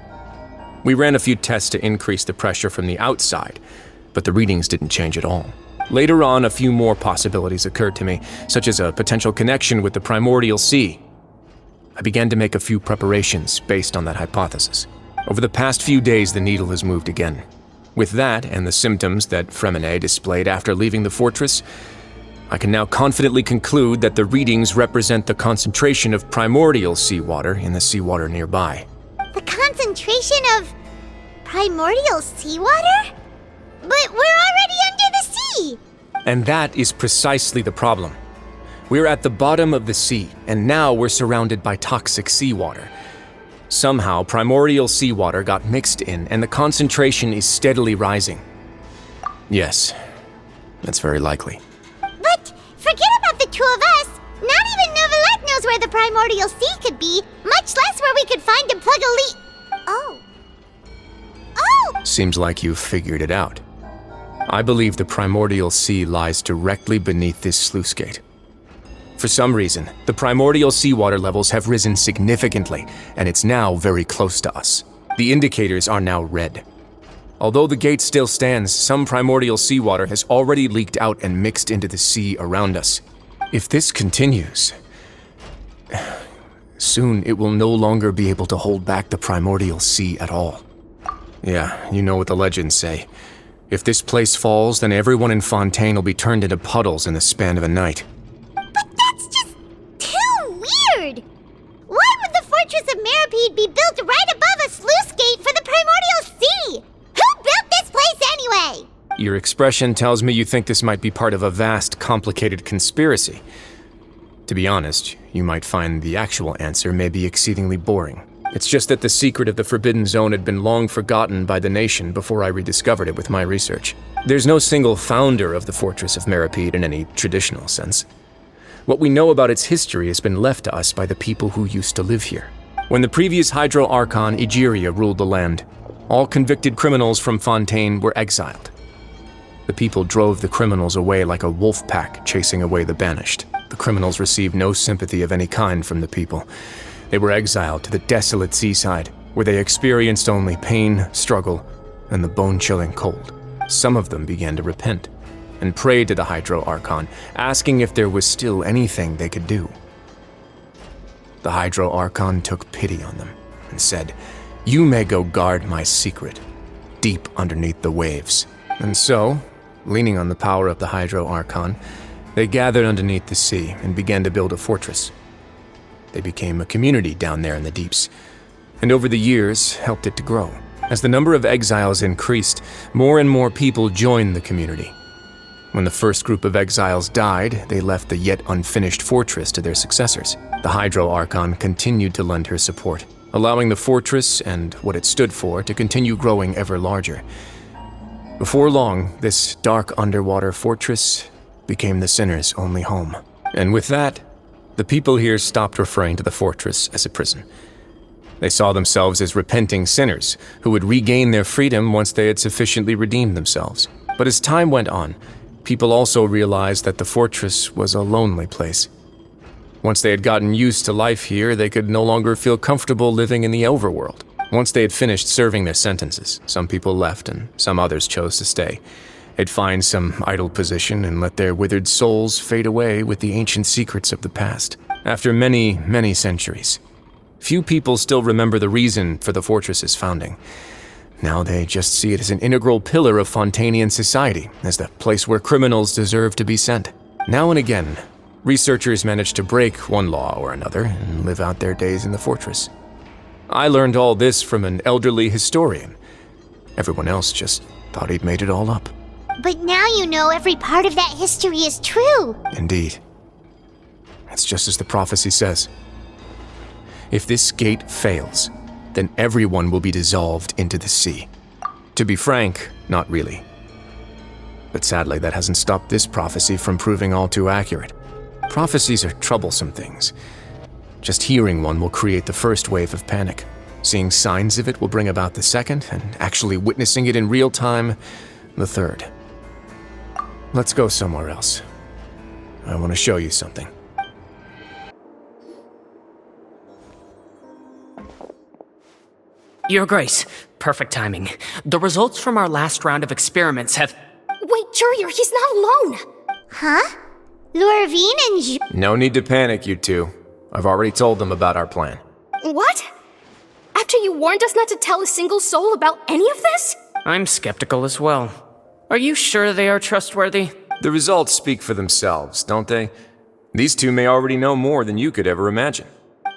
We ran a few tests to increase the pressure from the outside, but the readings didn't change at all. Later on, a few more possibilities occurred to me, such as a potential connection with the primordial sea. I began to make a few preparations based on that hypothesis. Over the past few days, the needle has moved again. With that, and the symptoms that Fremine displayed after leaving the fortress, I can now confidently conclude that the readings represent the concentration of primordial seawater in the seawater nearby. The concentration of primordial seawater? But we're already under the sea! And that is precisely the problem. We're at the bottom of the sea, and now we're surrounded by toxic seawater. Somehow, primordial seawater got mixed in, and the concentration is steadily rising. Yes, that's very likely. But forget about the two of us! Not even Novelette knows where the primordial sea could be, much less where we could find and plug a leak. Oh. Seems like you've figured it out. I believe the primordial sea lies directly beneath this sluice gate. For some reason, the primordial seawater levels have risen significantly, and it's now very close to us. The indicators are now red. Although the gate still stands, some primordial seawater has already leaked out and mixed into the sea around us. If this continues, soon it will no longer be able to hold back the primordial sea at all. Yeah, you know what the legends say. If this place falls, then everyone in Fontaine will be turned into puddles in the span of a night. But that's just too weird! Why would the Fortress of Meripede be built right above a sluice gate for the primordial sea? Who built this place anyway? Your expression tells me you think this might be part of a vast, complicated conspiracy. To be honest, you might find the actual answer may be exceedingly boring. It's just that the secret of the Forbidden Zone had been long forgotten by the nation before I rediscovered it with my research. There's no single founder of the Fortress of Meripede in any traditional sense. What we know about its history has been left to us by the people who used to live here. When the previous Hydro Archon Egeria ruled the land, all convicted criminals from Fontaine were exiled. The people drove the criminals away like a wolf pack chasing away the banished. The criminals received no sympathy of any kind from the people. They were exiled to the desolate seaside, where they experienced only pain, struggle, and the bone-chilling cold. Some of them began to repent, and prayed to the Hydro Archon, asking if there was still anything they could do. The Hydro Archon took pity on them, and said, "You may go guard my secret, deep underneath the waves." And so, leaning on the power of the Hydro Archon, They gathered underneath the sea and began to build a fortress. They became a community down there in the deeps, and over the years helped it to grow. As the number of exiles increased, more and more people joined the community. When the first group of exiles died, they left the yet unfinished fortress to their successors. The Hydro Archon continued to lend her support, allowing the fortress and what it stood for to continue growing ever larger. Before long, this dark underwater fortress became the Sinner's only home. And with that, the people here stopped referring to the fortress as a prison. They saw themselves as repenting sinners who would regain their freedom once they had sufficiently redeemed themselves. But as time went on, people also realized that the fortress was a lonely place. Once they had gotten used to life here, they could no longer feel comfortable living in the overworld. Once they had finished serving their sentences, some people left and some others chose to stay. They'd find some idle position and let their withered souls fade away with the ancient secrets of the past. After many, many centuries, few people still remember the reason for the fortress's founding. Now they just see it as an integral pillar of Fontainian society, as the place where criminals deserve to be sent. Now and again, researchers manage to break one law or another and live out their days in the fortress. I learned all this from an elderly historian. Everyone else just thought he'd made it all up. But now you know every part of that history is true. Indeed. It's just as the prophecy says. If this gate fails, then everyone will be dissolved into the sea. To be frank, not really. But sadly, that hasn't stopped this prophecy from proving all too accurate. Prophecies are troublesome things. Just hearing one will create the first wave of panic. Seeing signs of it will bring about the second, and actually witnessing it in real time, the third. Let's go somewhere else. I want to show you something. Your Grace, perfect timing. The results from our last round of experiments have... Wait, Jurier, he's not alone! Huh? Lorvine and No need to panic, you two. I've already told them about our plan. What? After you warned us not to tell a single soul about any of this? I'm skeptical as well. Are you sure they are trustworthy? The results speak for themselves, don't they? These two may already know more than you could ever imagine.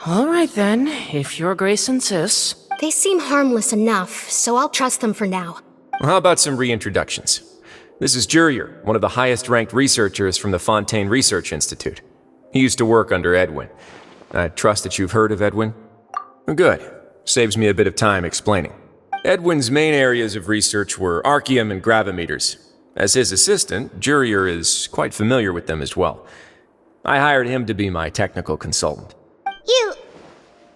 All right then, if Your Grace insists. They seem harmless enough, so I'll trust them for now. Well, how about some reintroductions? This is Jurier, one of the highest-ranked researchers from the FONTAINE Research Institute. He used to work under Edwin. I trust that you've heard of Edwin? Good. Saves me a bit of time explaining. Edwin's main areas of research were archaeum and gravimeters. As his assistant, Jurier is quite familiar with them as well. I hired him to be my technical consultant. You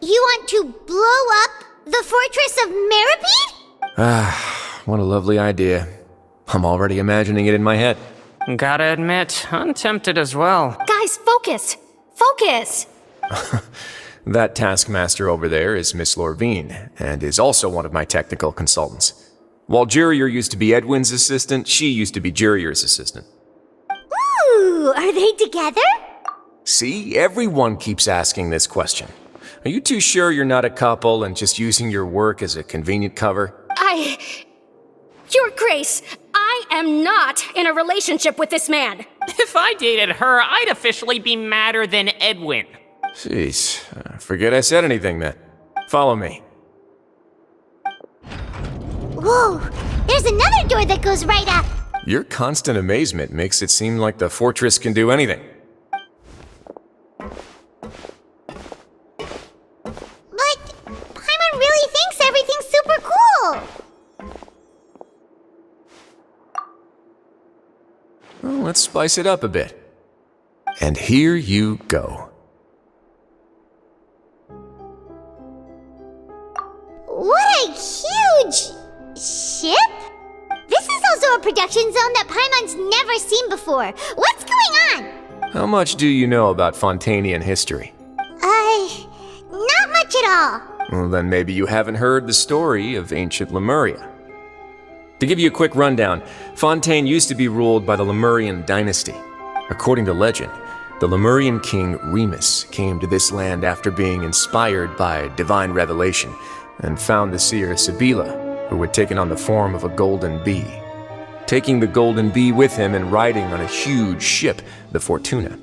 want to blow up the fortress of Meripede? What a lovely idea. I'm already imagining it in my head. Gotta admit, I'm tempted as well. Guys, focus! Focus! That taskmaster over there is Miss Lorvine, and is also one of my technical consultants. While Jurier used to be Edwin's assistant, she used to be Jurier's assistant. Ooh, are they together? See, everyone keeps asking this question. Are you too sure you're not a couple and just using your work as a convenient cover? Your Grace, I am not in a relationship with this man. If I dated her, I'd officially be madder than Edwin. Jeez, forget I said anything then. Follow me. Whoa, there's another door that goes right up. Your constant amazement makes it seem like the fortress can do anything. But Paimon really thinks everything's super cool. Well, let's spice it up a bit. And here you go. What a huge ship? This is also a production zone that Paimon's never seen before. What's going on? How much do you know about Fontainian history? Not much at all. Well, then maybe you haven't heard the story of ancient Lemuria. To give you a quick rundown, Fontaine used to be ruled by the Lemurian dynasty. According to legend, the Lemurian king Remus came to this land after being inspired by divine revelation and found the seer Sibila, who had taken on the form of a golden bee. taking the Golden Bee with him and riding on a huge ship, the Fortuna.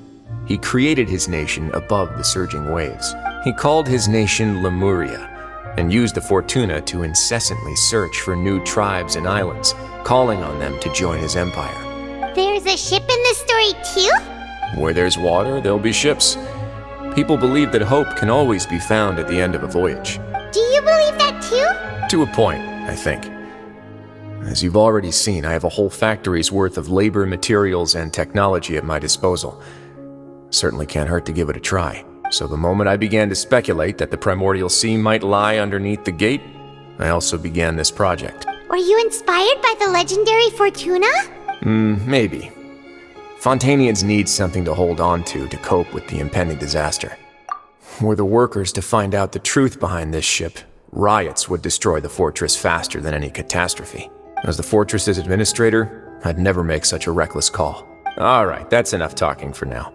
He created his nation above the surging waves. He called his nation Lemuria, and used the Fortuna to incessantly search for new tribes and islands, calling on them to join his empire. There's a ship in this story too? Where there's water, there'll be ships. People believe that hope can always be found at the end of a voyage. Do you believe that too? To a point, I think. As you've already seen, I have a whole factory's worth of labor, materials, and technology at my disposal. Certainly can't hurt to give it a try. So the moment I began to speculate that the primordial sea might lie underneath the gate, I also began this project. Were you inspired by the legendary Fortuna? Maybe. Fontainians need something to hold on to cope with the impending disaster. Were the workers to find out the truth behind this ship, riots would destroy the fortress faster than any catastrophe. As the fortress's administrator, I'd never make such a reckless call. All right, that's enough talking for now.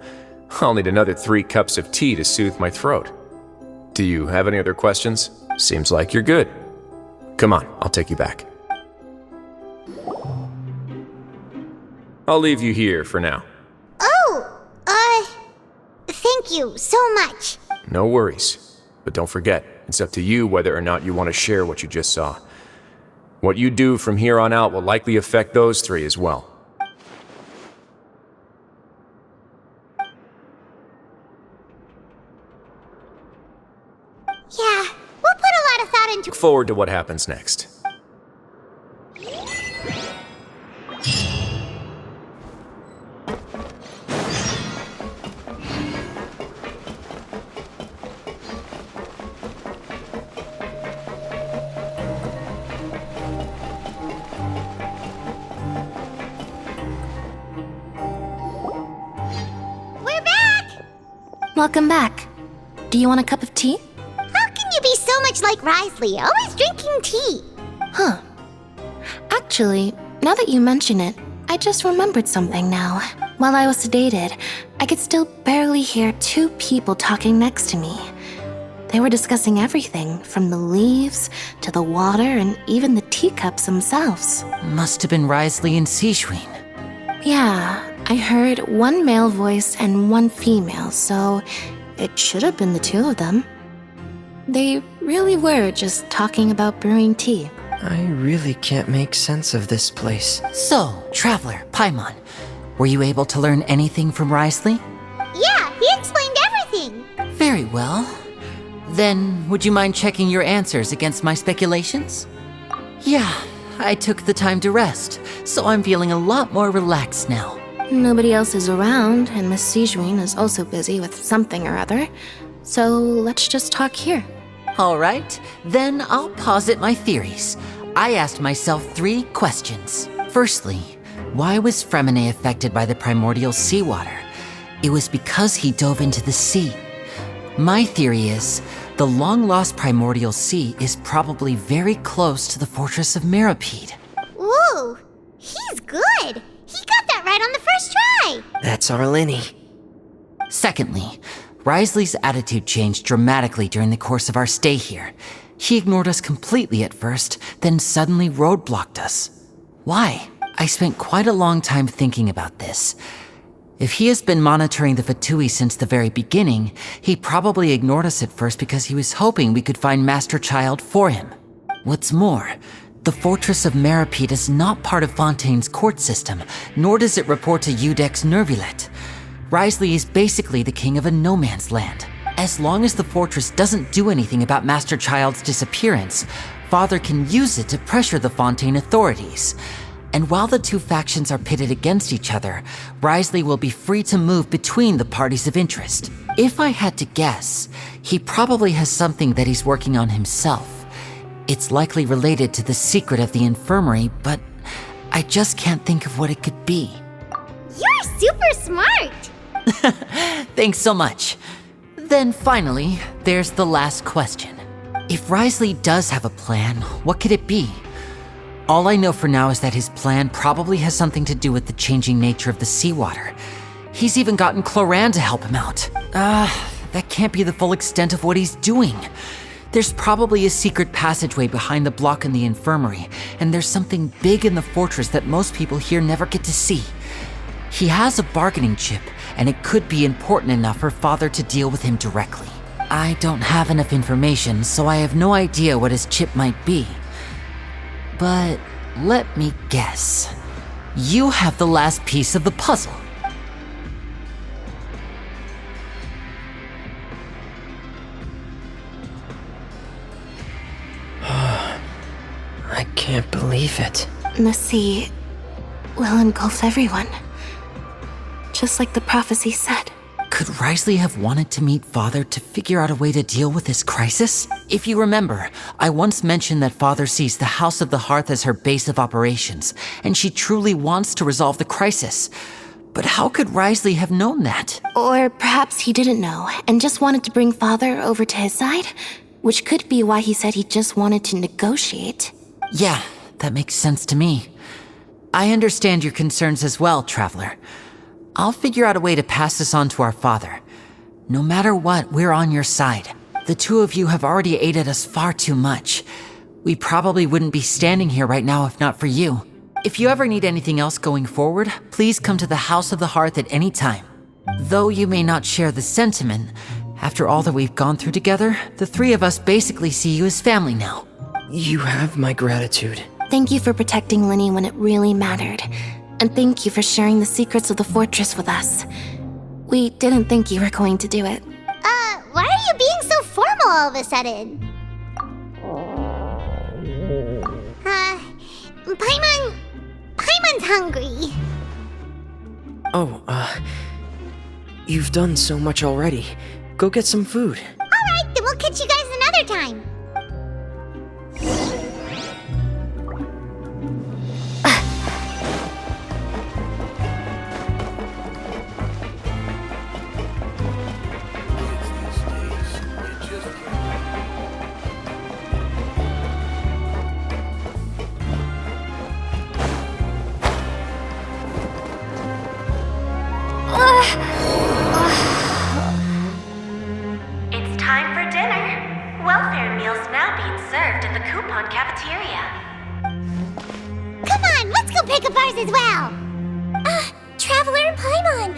I'll need another 3 cups of tea to soothe my throat. Do you have any other questions? Seems like you're good. Come on, I'll take you back. I'll leave you here for now. Thank you so much. No worries. But don't forget, it's up to you whether or not you want to share what you just saw. What you do from here on out will likely affect those 3 as well. Yeah, we'll put a lot of thought into— Look forward to what happens next. We're back! Welcome back. Do you want a cup of tea? How can you be so much like Risley, always drinking tea? Huh. Actually, now that you mention it, I just remembered something now. While I was sedated, I could still barely hear 2 people talking next to me. They were discussing everything, from the leaves to the water and even the teacups themselves. Must have been Risley and Sejuin. Yeah, I heard 1 male voice and 1 female, so it should have been the 2 of them. They really were just talking about brewing tea. I really can't make sense of this place. So, Traveler, Paimon, were you able to learn anything from Risley? Yeah, he explained everything. Very well. Then, would you mind checking your answers against my speculations? Yeah, I took the time to rest, so I'm feeling a lot more relaxed now. Nobody else is around, and Miss Sejuin is also busy with something or other. So let's just talk here. All right, then I'll posit my theories. I asked myself 3 questions. Firstly, why was Fremine affected by the primordial seawater? It was because he dove into the sea. My theory is, the long-lost primordial sea is probably very close to the fortress of Meripede. Ooh, he's good. He got that right on the first try. That's our Lenny. Secondly, Risley's attitude changed dramatically during the course of our stay here. He ignored us completely at first, then suddenly roadblocked us. Why? I spent quite a long time thinking about this. If he has been monitoring the Fatui since the very beginning, he probably ignored us at first because he was hoping we could find Master Child for him. What's more, the Fortress of Meripede is not part of Fontaine's court system, nor does it report to Udex Nervulet. Risley is basically the king of a no-man's land. As long as the fortress doesn't do anything about Master Child's disappearance, Father can use it to pressure the Fontaine authorities. And while the 2 factions are pitted against each other, Risley will be free to move between the parties of interest. If I had to guess, he probably has something that he's working on himself. It's likely related to the secret of the infirmary, but I just can't think of what it could be. You're super smart. Thanks so much. Then finally, there's the last question. If Risley does have a plan, what could it be? All I know for now is that his plan probably has something to do with the changing nature of the seawater. He's even gotten Cloran to help him out. That can't be the full extent of what he's doing. There's probably a secret passageway behind the block in the infirmary, and there's something big in the fortress that most people here never get to see. He has a bargaining chip, and it could be important enough for Father to deal with him directly. I don't have enough information, so I have no idea what his chip might be. But let me guess. You have the last piece of the puzzle. I can't believe it. The sea will engulf everyone. Just like the prophecy said. Could Risley have wanted to meet Father to figure out a way to deal with this crisis? If you remember, I once mentioned that Father sees the House of the Hearth as her base of operations, and she truly wants to resolve the crisis. But how could Risley have known that? Or perhaps he didn't know and just wanted to bring Father over to his side, which could be why he said he just wanted to negotiate. Yeah, that makes sense to me. I understand your concerns as well, Traveler. I'll figure out a way to pass this on to our father. No matter what, we're on your side. The two of you have already aided us far too much. We probably wouldn't be standing here right now if not for you. If you ever need anything else going forward, please come to the House of the Hearth at any time. Though you may not share the sentiment, after all that we've gone through together, the three of us basically see you as family now. You have my gratitude. Thank you for protecting Linny when it really mattered. And thank you for sharing the secrets of the fortress with us. We didn't think you were going to do it. Why are you being so formal all of a sudden? Paimon's hungry. Oh, you've done so much already. Go get some food. Alright, then we'll catch you guys another time. It's time for dinner. Welfare meals now being served in the coupon cafeteria. Come on, let's go pick up ours as well. Traveler and Paimon,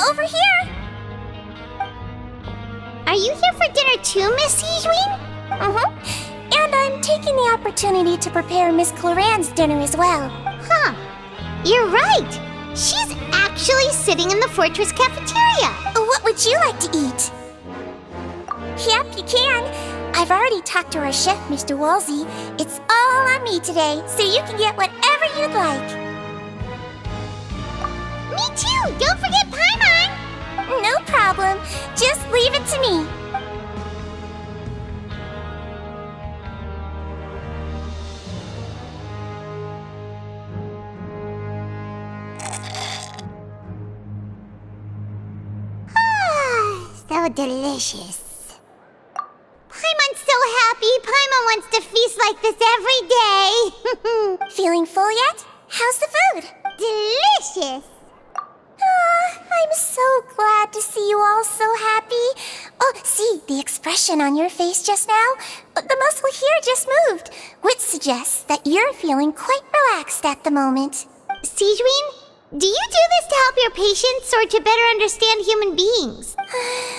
over here. Are you here for dinner too, Miss Sijween? And I'm taking the opportunity to prepare Miss Cloran's dinner as well. Huh. You're right. She's actually sitting in the fortress cafeteria. What would you like to eat? Yep, you can. I've already talked to our chef, Mr. Wolsey. It's all on me today, so you can get whatever you'd like. Me too! Don't forget Paimon! No problem. Just leave it to me. So delicious. Paimon's so happy. Paimon wants to feast like this every day. Feeling full yet? How's the food? Delicious. I'm so glad to see you all so happy. Oh, see, the expression on your face just now? The muscle here just moved, which suggests that you're feeling quite relaxed at the moment. Sijween, do you do this to help your patients or to better understand human beings?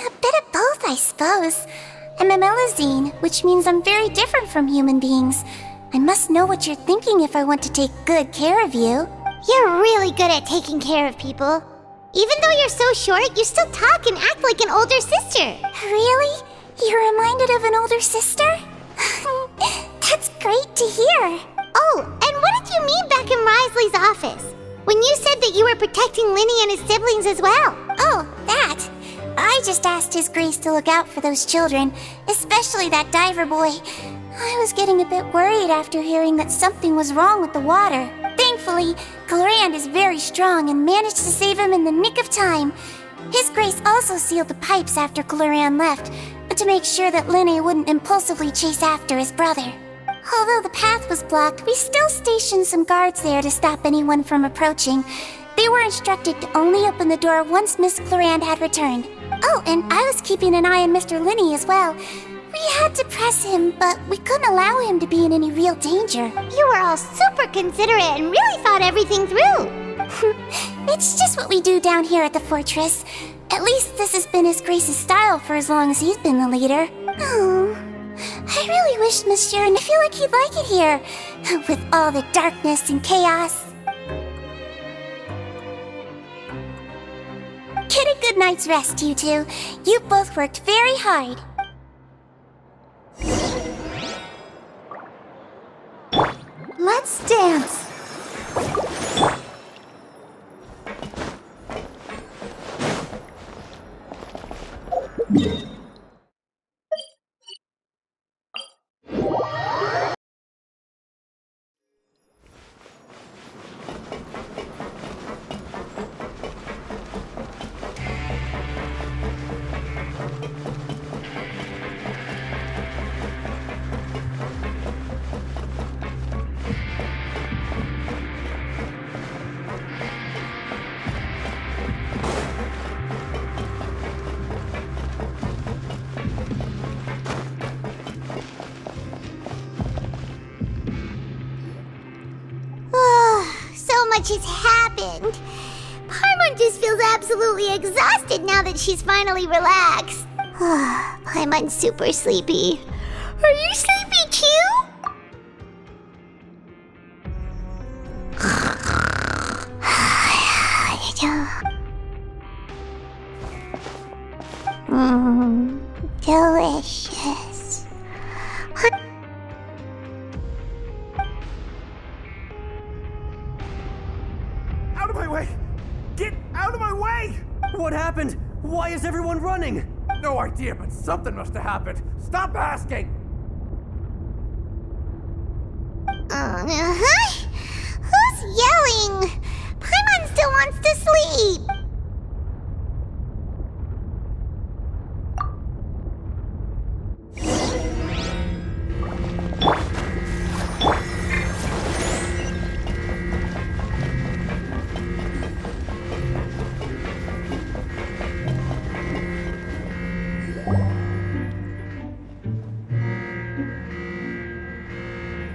A bit of both, I suppose. I'm a Melusine, which means I'm very different from human beings. I must know what you're thinking if I want to take good care of you. You're really good at taking care of people. Even though you're so short, you still talk and act like an older sister. Really? You're reminded of an older sister? That's great to hear. Oh, and what did you mean back in Risley's office? When you said that you were protecting Linny and his siblings as well. Oh, that. I just asked His Grace to look out for those children, especially that diver boy. I was getting a bit worried after hearing that something was wrong with the water. Thankfully, Clorand is very strong and managed to save him in the nick of time. His Grace also sealed the pipes after Clorand left, to make sure that Linny wouldn't impulsively chase after his brother. Although the path was blocked, we still stationed some guards there to stop anyone from approaching. They were instructed to only open the door once Miss Clorand had returned. Oh, and I was keeping an eye on Mr. Linny as well. We We had to press him, but we couldn't allow him to be in any real danger. You were all super considerate and really thought everything through. It's just what we do down here at the fortress. At least this has been His Grace's style for as long as he's been the leader. Oh, I really wish Monsieur, and I feel like he'd like it here, with all the darkness and chaos. Get a good night's rest, you two. You both worked very hard. Let's dance. Much has happened. Paimon just feels absolutely exhausted now that she's finally relaxed. Paimon's super sleepy. Are you sleepy too? Delicious. Out of my way! Get out of my way! What happened? Why is everyone running? No idea, but something must have happened. Stop asking! Who's yelling? Paimon still wants to sleep.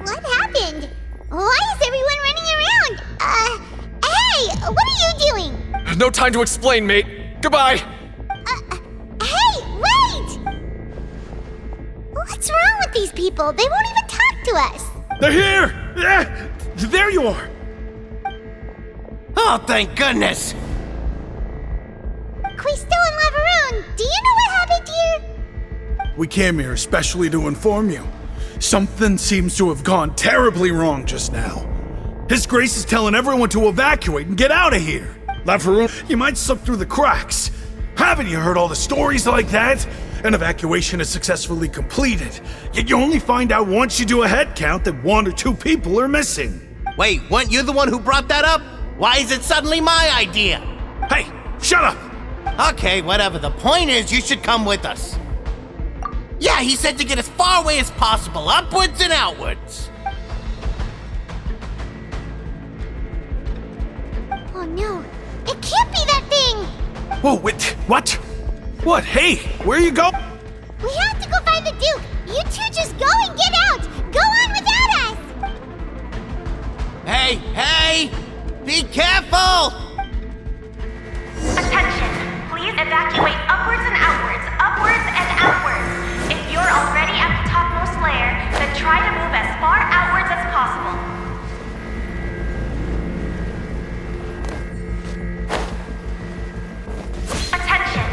What happened? Why is everyone running around? Hey, what are you doing? There's no time to explain, mate. Goodbye. Hey, wait! What's wrong with these people? They won't even talk to us. They're here! Yeah, there you are! Oh, thank goodness! Quisto and Lavaroon, do you know what happened here? We came here especially to inform you. Something seems to have gone terribly wrong just now. His Grace is telling everyone to evacuate and get out of here. Lavaroon, you might slip through the cracks. Haven't you heard all the stories like that? An evacuation is successfully completed, yet you only find out once you do a head count that 1 or 2 people are missing. Wait, weren't you the one who brought that up? Why is it suddenly my idea? Hey, shut up! Okay, whatever. The point is, you should come with us. Yeah, he said to get as far away as possible, upwards and outwards. Oh no, it can't be that thing! Whoa, wait, what? What? Hey, where you go? We have to go find the Duke! You two just go and get out! Go on without us! Hey! Be careful! Attention! Please evacuate upwards and outwards, upwards and outwards. If you're already at the topmost layer, then try to move as far outwards as possible. Attention!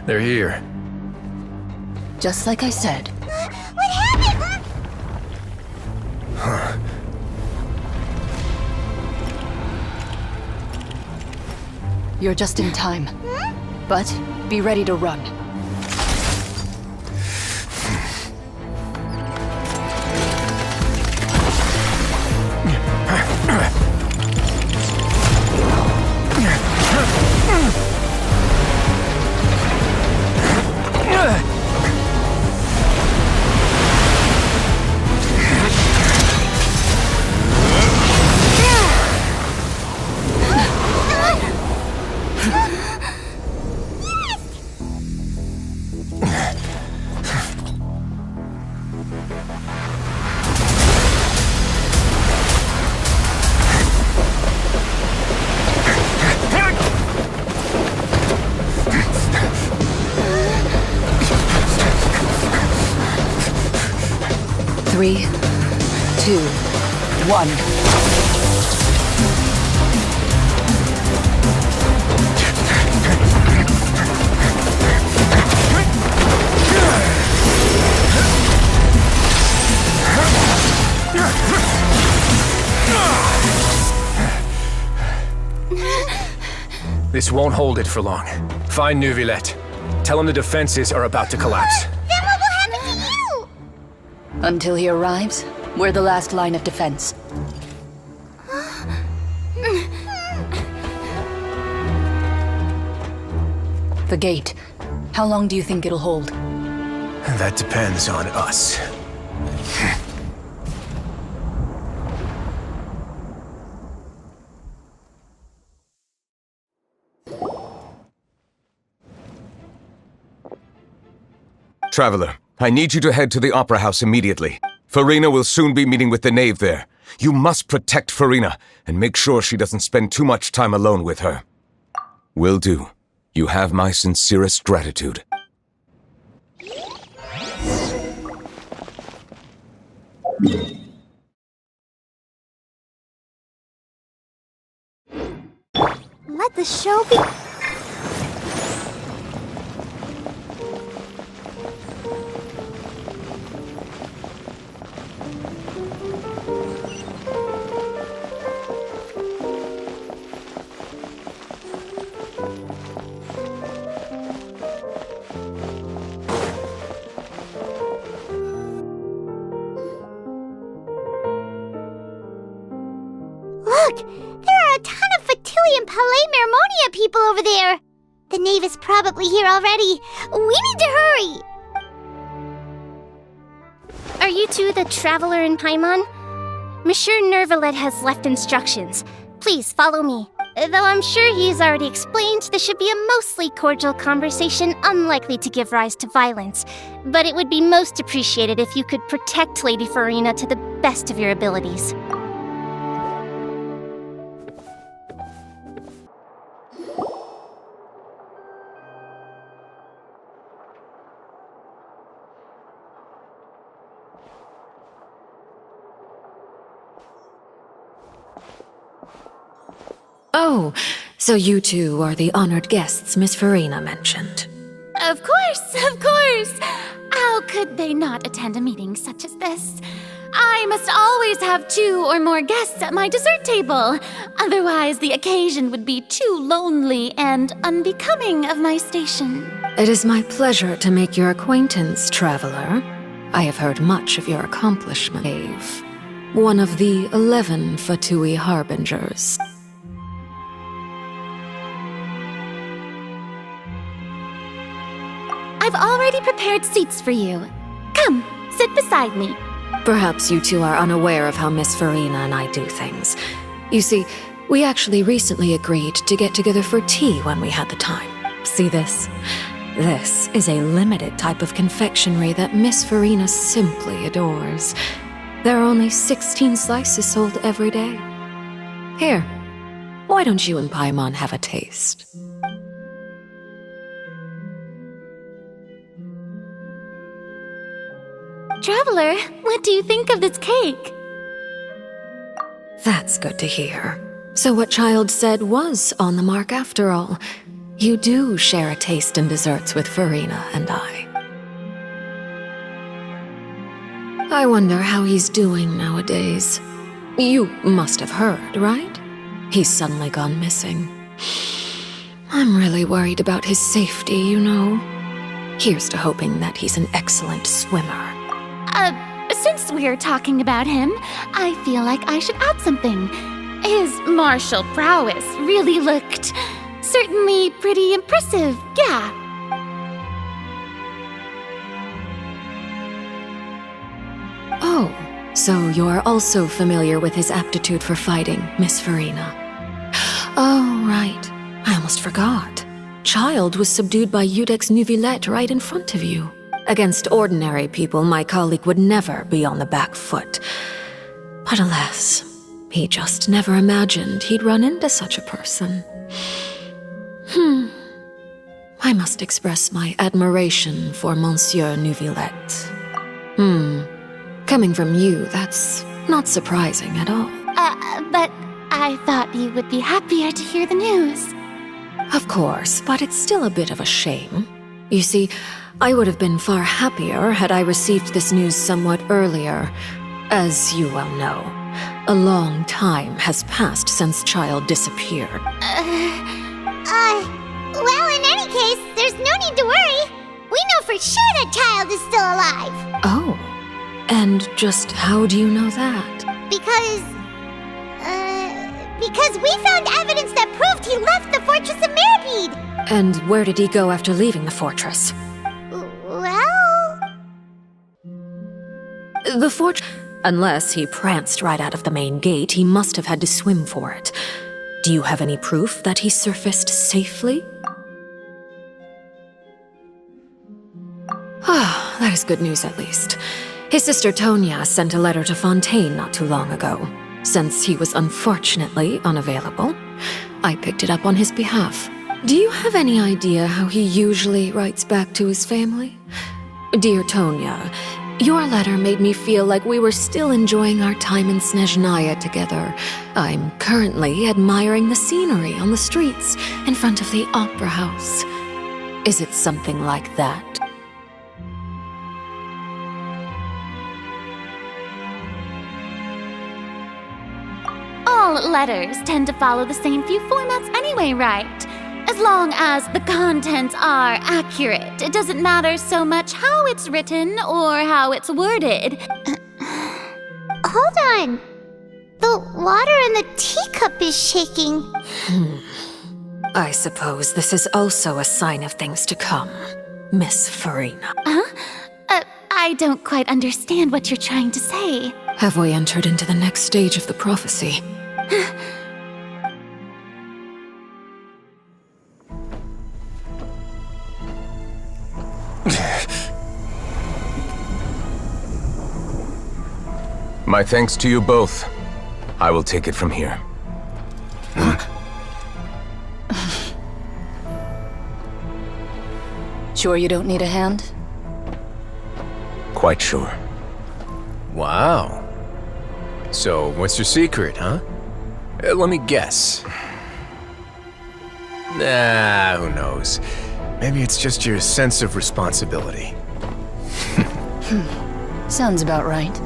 They're here. Just like I said. What happened? Huh. You're just in time. But be ready to run. 3, 2, 1. This won't hold it for long. Find Neuvillette. Tell him the defenses are about to collapse. Then what will happen to you? Until he arrives, we're the last line of defense. The gate. How long do you think it'll hold? That depends on us. Traveler, I need you to head to the Opera House immediately. Farina will soon be meeting with the knave there. You must protect Farina, and make sure she doesn't spend too much time alone with her. Will do. You have my sincerest gratitude. Let the show be... Look! There are a ton of Fatilian Palais Mermonia people over there! The knave is probably here already. We need to hurry! Are you two the traveler in Paimon? Monsieur Neuvillette has left instructions. Please follow me. Though I'm sure he's already explained, this should be a mostly cordial conversation, unlikely to give rise to violence. But it would be most appreciated if you could protect Lady Farina to the best of your abilities. Oh, so you two are the honored guests Miss Farina mentioned. Of course, of course! How could they not attend a meeting such as this? I must always have 2 or more guests at my dessert table. Otherwise, the occasion would be too lonely and unbecoming of my station. It is my pleasure to make your acquaintance, traveler. I have heard much of your accomplishment. Ave, one of the 11 Fatui Harbingers. I've already prepared seats for you. Come, sit beside me. Perhaps you two are unaware of how Miss Farina and I do things. You see, we actually recently agreed to get together for tea when we had the time. See this? This is a limited type of confectionery that Miss Farina simply adores. There are only 16 slices sold every day. Here, why don't you and Paimon have a taste? Traveler, what do you think of this cake? That's good to hear. So what Child said was on the mark after all. You do share a taste in desserts with Farina and I. I wonder how he's doing nowadays. You must have heard, right? He's suddenly gone missing. I'm really worried about his safety, you know. Here's to hoping that he's an excellent swimmer. Since we're talking about him, I feel like I should add something. His martial prowess really looked certainly pretty impressive, yeah. Oh, so you're also familiar with his aptitude for fighting, Miss Farina. Oh, right. I almost forgot. Child was subdued by Iudex Neuvillette right in front of you. Against ordinary people, my colleague would never be on the back foot. But alas, he just never imagined he'd run into such a person. I must express my admiration for Monsieur Neuvillette. Coming from you, that's not surprising at all. But I thought you would be happier to hear the news. Of course, but it's still a bit of a shame. You see, I would have been far happier had I received this news somewhat earlier. As you well know, a long time has passed since Child disappeared. Well, in any case, there's no need to worry. We know for sure that Child is still alive. Oh, and just how do you know that? Because we found evidence that proved he left the Fortress of Mirabede. And where did he go after leaving the fortress? Well... The fortress... Unless he pranced right out of the main gate, he must have had to swim for it. Do you have any proof that he surfaced safely? Ah, that is good news at least. His sister Tonya sent a letter to Fontaine not too long ago. Since he was unfortunately unavailable, I picked it up on his behalf. Do you have any idea how he usually writes back to his family? Dear Tonya, your letter made me feel like we were still enjoying our time in Snezhnaya together. I'm currently admiring the scenery on the streets in front of the opera house. Is it something like that? All letters tend to follow the same few formats anyway, right? As long as the contents are accurate, it doesn't matter so much how it's written or how it's worded. Hold on. The water in the teacup is shaking. I suppose this is also a sign of things to come, Miss Farina. I don't quite understand what you're trying to say. Have we entered into the next stage of the prophecy? My thanks to you both. I will take it from here. Sure you don't need a hand? Quite sure. Wow. So, what's your secret, huh? Let me guess. Nah, who knows? Maybe it's just your sense of responsibility. Sounds about right.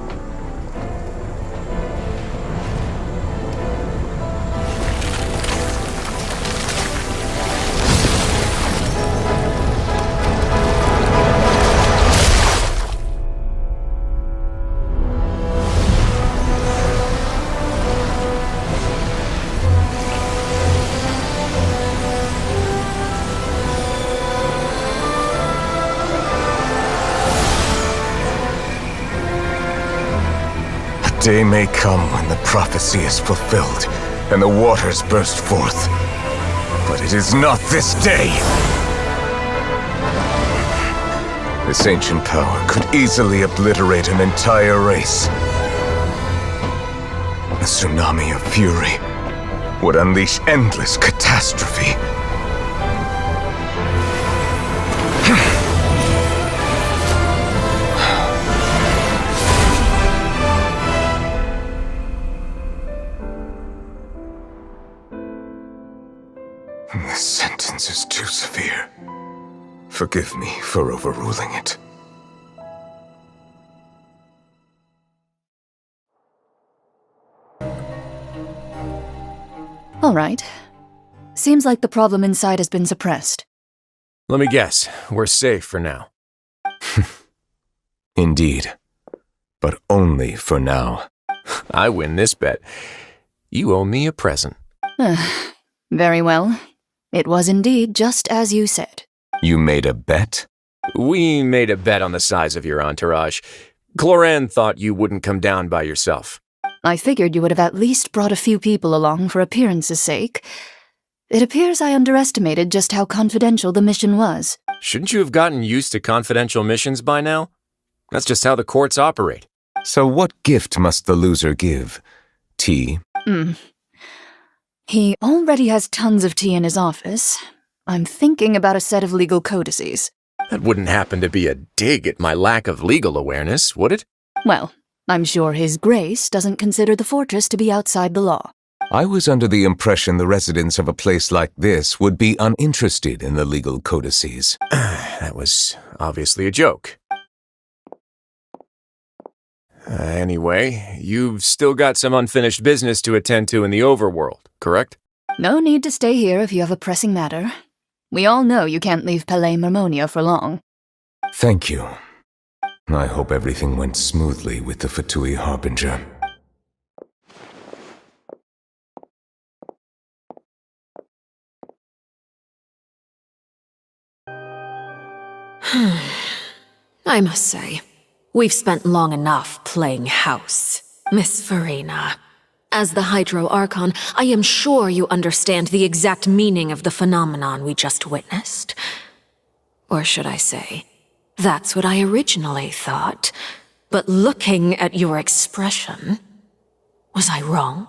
Day may come when the prophecy is fulfilled and the waters burst forth. But it is not this day! This ancient power could easily obliterate an entire race. A tsunami of fury would unleash endless catastrophe. This sentence is too severe. Forgive me for overruling it. All right. Seems like the problem inside has been suppressed. Let me guess, we're safe for now. Indeed. But only for now. I win this bet. You owe me a present. Very well. It was indeed just as you said. You made a bet? We made a bet on the size of your entourage. Cloran thought you wouldn't come down by yourself. I figured you would have at least brought a few people along for appearance's sake. It appears I underestimated just how confidential the mission was. Shouldn't you have gotten used to confidential missions by now? That's just how the courts operate. So what gift must the loser give? Tea? He already has tons of tea in his office. I'm thinking about a set of legal codices. That wouldn't happen to be a dig at my lack of legal awareness, would it? Well, I'm sure His Grace doesn't consider the fortress to be outside the law. I was under the impression the residents of a place like this would be uninterested in the legal codices. That was obviously a joke. Anyway, you've still got some unfinished business to attend to in the overworld, correct? No need to stay here if you have a pressing matter. We all know you can't leave Palais Mermonia for long. Thank you. I hope everything went smoothly with the Fatui Harbinger. I must say, we've spent long enough playing house, Miss Farina. As the Hydro Archon, I am sure you understand the exact meaning of the phenomenon we just witnessed. Or should I say, that's what I originally thought. But looking at your expression, was I wrong?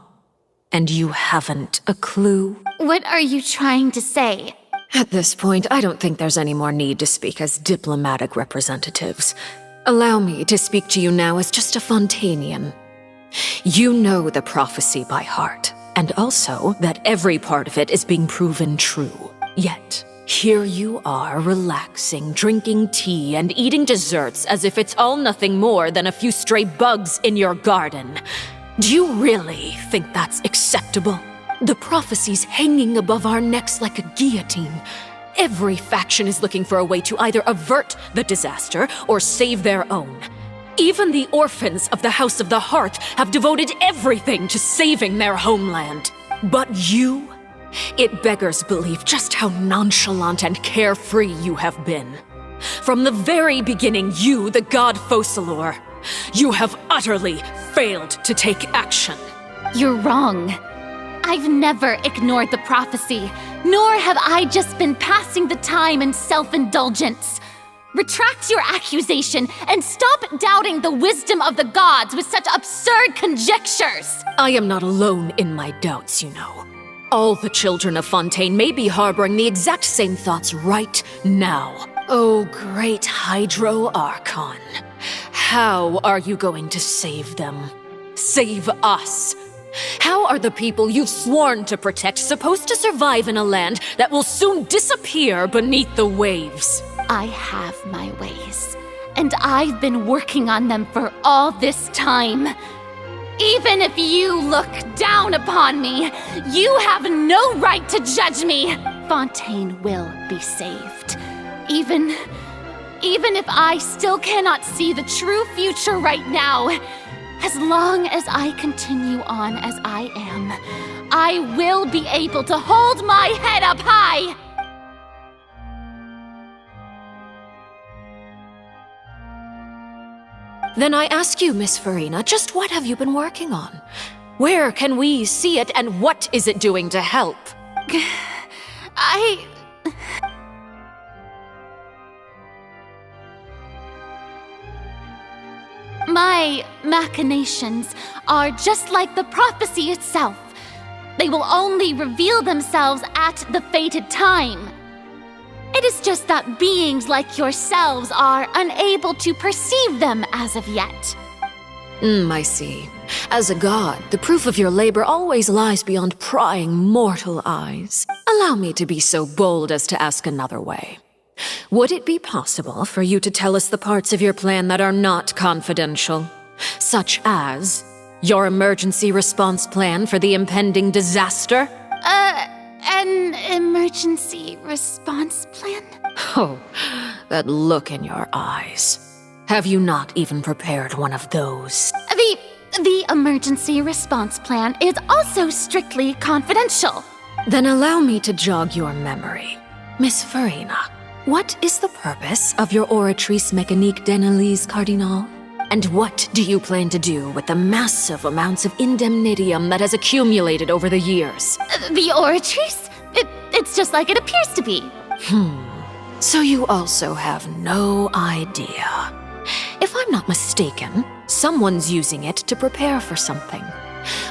And you haven't a clue? What are you trying to say? At this point, I don't think there's any more need to speak as diplomatic representatives. Allow me to speak to you now as just a Fontainian. You know the prophecy by heart, and also that every part of it is being proven true. Yet, here you are relaxing, drinking tea, and eating desserts as if it's all nothing more than a few stray bugs in your garden. Do you really think that's acceptable? The prophecy's hanging above our necks like a guillotine. Every faction is looking for a way to either avert the disaster or save their own. Even the orphans of the House of the Hearth have devoted everything to saving their homeland. But you? It beggars belief just how nonchalant and carefree you have been. From the very beginning, you, the god Focalor, you have utterly failed to take action. You're wrong. I've never ignored the prophecy, nor have I just been passing the time in self-indulgence. Retract your accusation and stop doubting the wisdom of the gods with such absurd conjectures! I am not alone in my doubts, you know. All the children of Fontaine may be harboring the exact same thoughts right now. Oh, great Hydro Archon. How are you going to save them? Save us? How are the people you've sworn to protect supposed to survive in a land that will soon disappear beneath the waves? I have my ways, and I've been working on them for all this time. Even if you look down upon me, you have no right to judge me. Fontaine will be saved. Even if I still cannot see the true future right now, as long as I continue on as I am, I will be able to hold my head up high! Then I ask you, Miss Farina, just what have you been working on? Where can we see it, and what is it doing to help? My machinations are just like the prophecy itself. They will only reveal themselves at the fated time. It is just that beings like yourselves are unable to perceive them as of yet. I see. As a god, the proof of your labor always lies beyond prying mortal eyes. Allow me to be so bold as to ask another way. Would it be possible for you to tell us the parts of your plan that are not confidential? Such as your emergency response plan for the impending disaster? An emergency response plan? Oh, that look in your eyes. Have you not even prepared one of those? The emergency response plan is also strictly confidential. Then allow me to jog your memory. Miss Farina, what is the purpose of your Oratrice Mécanique d'Analyse Cardinal? And what do you plan to do with the massive amounts of indemnitium that has accumulated over the years? The Oratrice? It's just like it appears to be. So you also have no idea. If I'm not mistaken, someone's using it to prepare for something.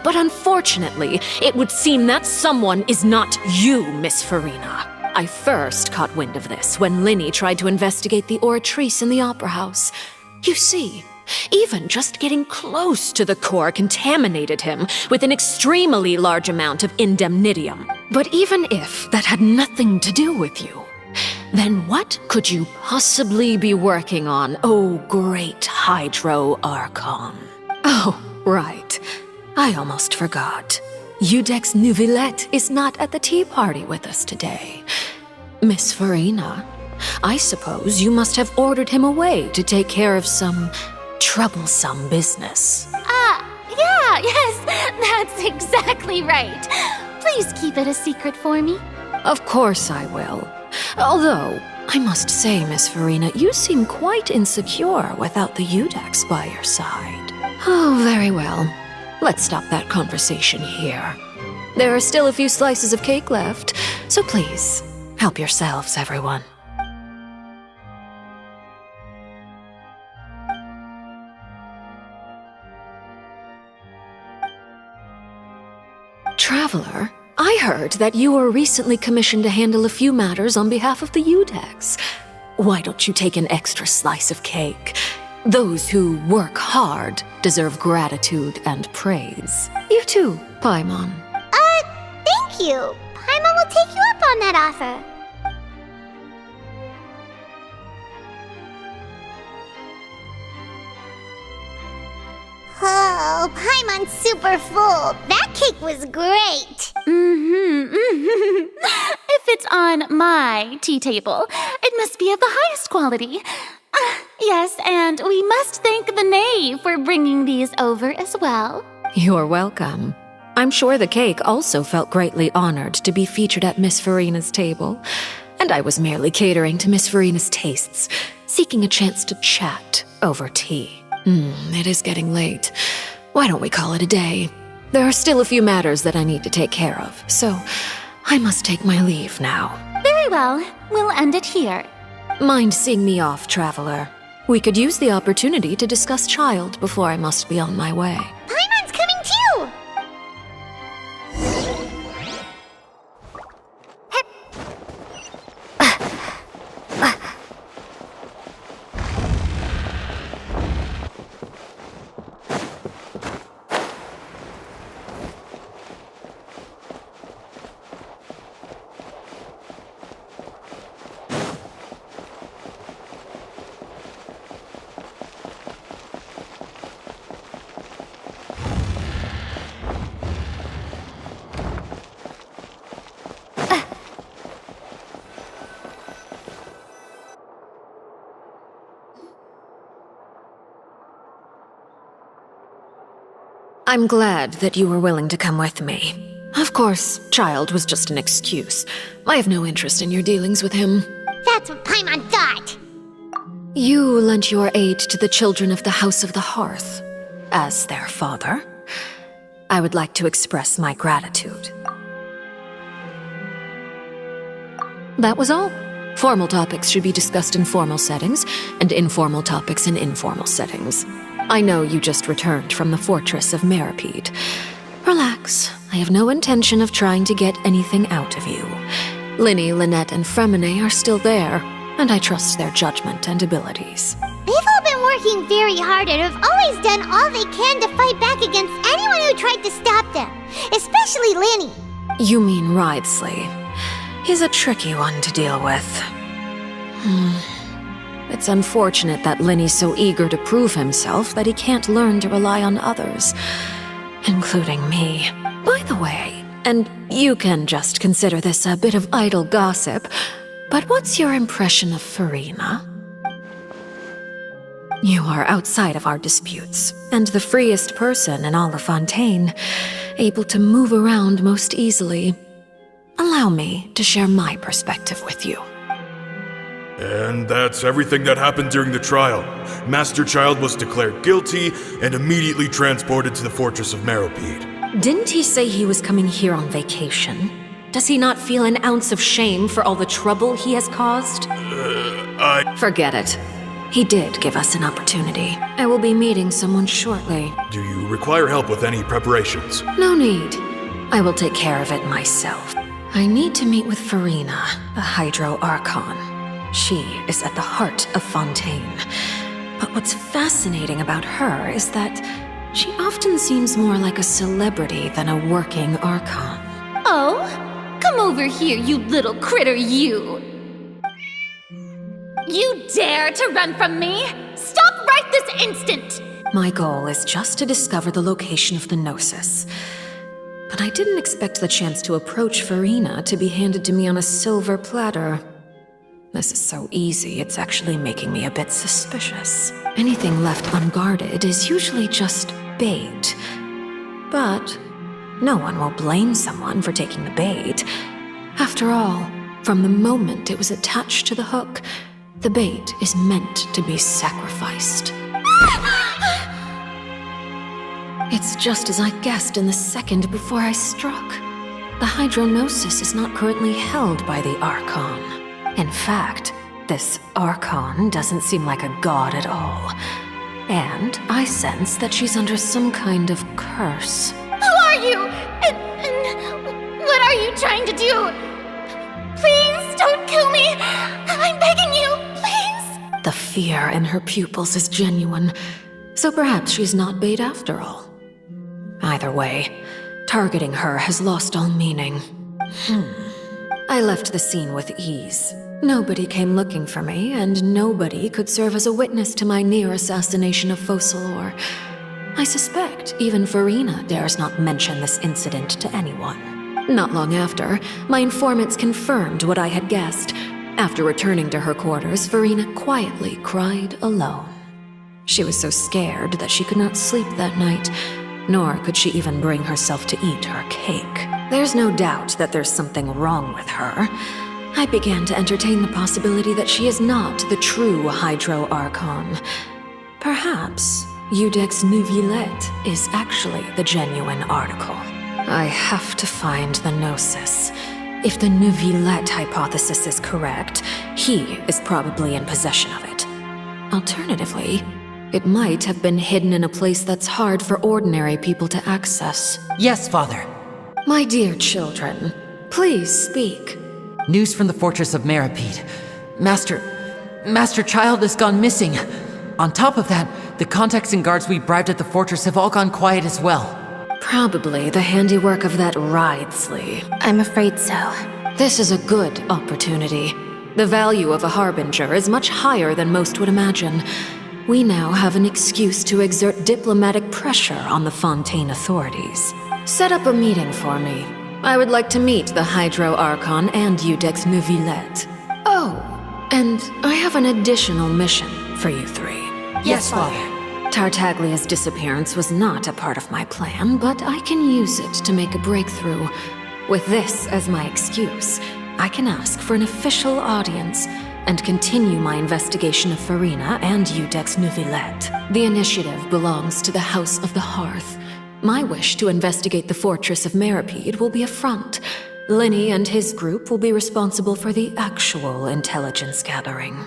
But unfortunately, it would seem that someone is not you, Miss Farina. I first caught wind of this when Linny tried to investigate the Oratrice in the Opera House. You see, Even just getting close to the core contaminated him with an extremely large amount of indemnitium. But even if that had nothing to do with you, then what could you possibly be working on, oh great Hydro Archon? Oh, right. I almost forgot. Eudex Neuvillette is not at the tea party with us today. Miss Farina, I suppose you must have ordered him away to take care of some troublesome business. Yes, that's exactly right. Please keep it a secret for me. Of course I will. Although, I must say, Miss Farina, you seem quite insecure without the Eudex by your side. Oh, very well. Let's stop that conversation here. There are still a few slices of cake left, so please, help yourselves, everyone. Traveler, I heard that you were recently commissioned to handle a few matters on behalf of the Eudex. Why don't you take an extra slice of cake? Those who work hard deserve gratitude and praise. You too, Paimon. Thank you. Paimon will take you up on that offer. Oh, Paimon's super full. That cake was great. If it's on my tea table, it must be of the highest quality. Yes, and we must thank the knave for bringing these over as well. You're welcome. I'm sure the cake also felt greatly honored to be featured at Miss Farina's table, and I was merely catering to Miss Farina's tastes, seeking a chance to chat over tea. It is getting late. Why don't we call it a day? There are still a few matters that I need to take care of, so I must take my leave now. Very well. We'll end it here. Mind seeing me off, Traveler? We could use the opportunity to discuss Child before I must be on my way. Paimon's coming too! I'm glad that you were willing to come with me. Of course, Child was just an excuse. I have no interest in your dealings with him. That's what Paimon thought. You lent your aid to the children of the House of the Hearth. As their father, I would like to express my gratitude. That was all. Formal topics should be discussed in formal settings, and informal topics in informal settings. I know you just returned from the fortress of Meripede. Relax. I have no intention of trying to get anything out of you. Linny, Lynette, and Fremine are still there, and I trust their judgment and abilities. They've all been working very hard and have always done all they can to fight back against anyone who tried to stop them, especially Linny. You mean Wriothesley. He's a tricky one to deal with. It's unfortunate that Linny's so eager to prove himself that he can't learn to rely on others, including me. By the way, and you can just consider this a bit of idle gossip, but what's your impression of Farina? You are outside of our disputes, and the freest person in all of Fontaine, able to move around most easily. Allow me to share my perspective with you. And that's everything that happened during the trial. Master Child was declared guilty and immediately transported to the fortress of Meripede. Didn't he say he was coming here on vacation? Does he not feel an ounce of shame for all the trouble he has caused? Forget it. He did give us an opportunity. I will be meeting someone shortly. Do you require help with any preparations? No need. I will take care of it myself. I need to meet with Farina, the Hydro Archon. She is at the heart of Fontaine. But what's fascinating about her is that she often seems more like a celebrity than a working Archon. Oh? Come over here, you little critter, you! You dare to run from me? Stop right this instant! My goal is just to discover the location of the Gnosis. But I didn't expect the chance to approach Farina to be handed to me on a silver platter. This is so easy, it's actually making me a bit suspicious. Anything left unguarded is usually just bait. But no one will blame someone for taking the bait. After all, from the moment it was attached to the hook, the bait is meant to be sacrificed. It's just as I guessed in the second before I struck. The Hydronosis is not currently held by the Archon. In fact, this Archon doesn't seem like a god at all. And I sense that she's under some kind of curse. Who are you? And what are you trying to do? Please don't kill me! I'm begging you, please! The fear in her pupils is genuine, so perhaps she's not bait after all. Either way, targeting her has lost all meaning. I left the scene with ease. Nobody came looking for me, and nobody could serve as a witness to my near assassination of Focalor. I suspect even Farina dares not mention this incident to anyone. Not long after, my informants confirmed what I had guessed. After returning to her quarters, Farina quietly cried alone. She was so scared that she could not sleep that night, nor could she even bring herself to eat her cake. There's no doubt that there's something wrong with her. I began to entertain the possibility that she is not the true Hydro Archon. Perhaps Iudex Neuvillette is actually the genuine article. I have to find the Gnosis. If the Neuvillette hypothesis is correct, he is probably in possession of it. Alternatively, it might have been hidden in a place that's hard for ordinary people to access. Yes, Father. My dear children, please speak. News from the fortress of Meripede. Master Child has gone missing. On top of that, the contacts and guards we bribed at the fortress have all gone quiet as well. Probably the handiwork of that Ridesley. I'm afraid so. This is a good opportunity. The value of a harbinger is much higher than most would imagine. We now have an excuse to exert diplomatic pressure on the Fontaine authorities. Set up a meeting for me. I would like to meet the Hydro Archon and Iudex Neuvillette. Oh, and I have an additional mission for you three. Yes, Father. Tartaglia's disappearance was not a part of my plan, but I can use it to make a breakthrough. With this as my excuse, I can ask for an official audience and continue my investigation of Farina and Iudex Neuvillette. The initiative belongs to the House of the Hearth. My wish to investigate the fortress of Meripede will be a front. Linny and his group will be responsible for the actual intelligence gathering.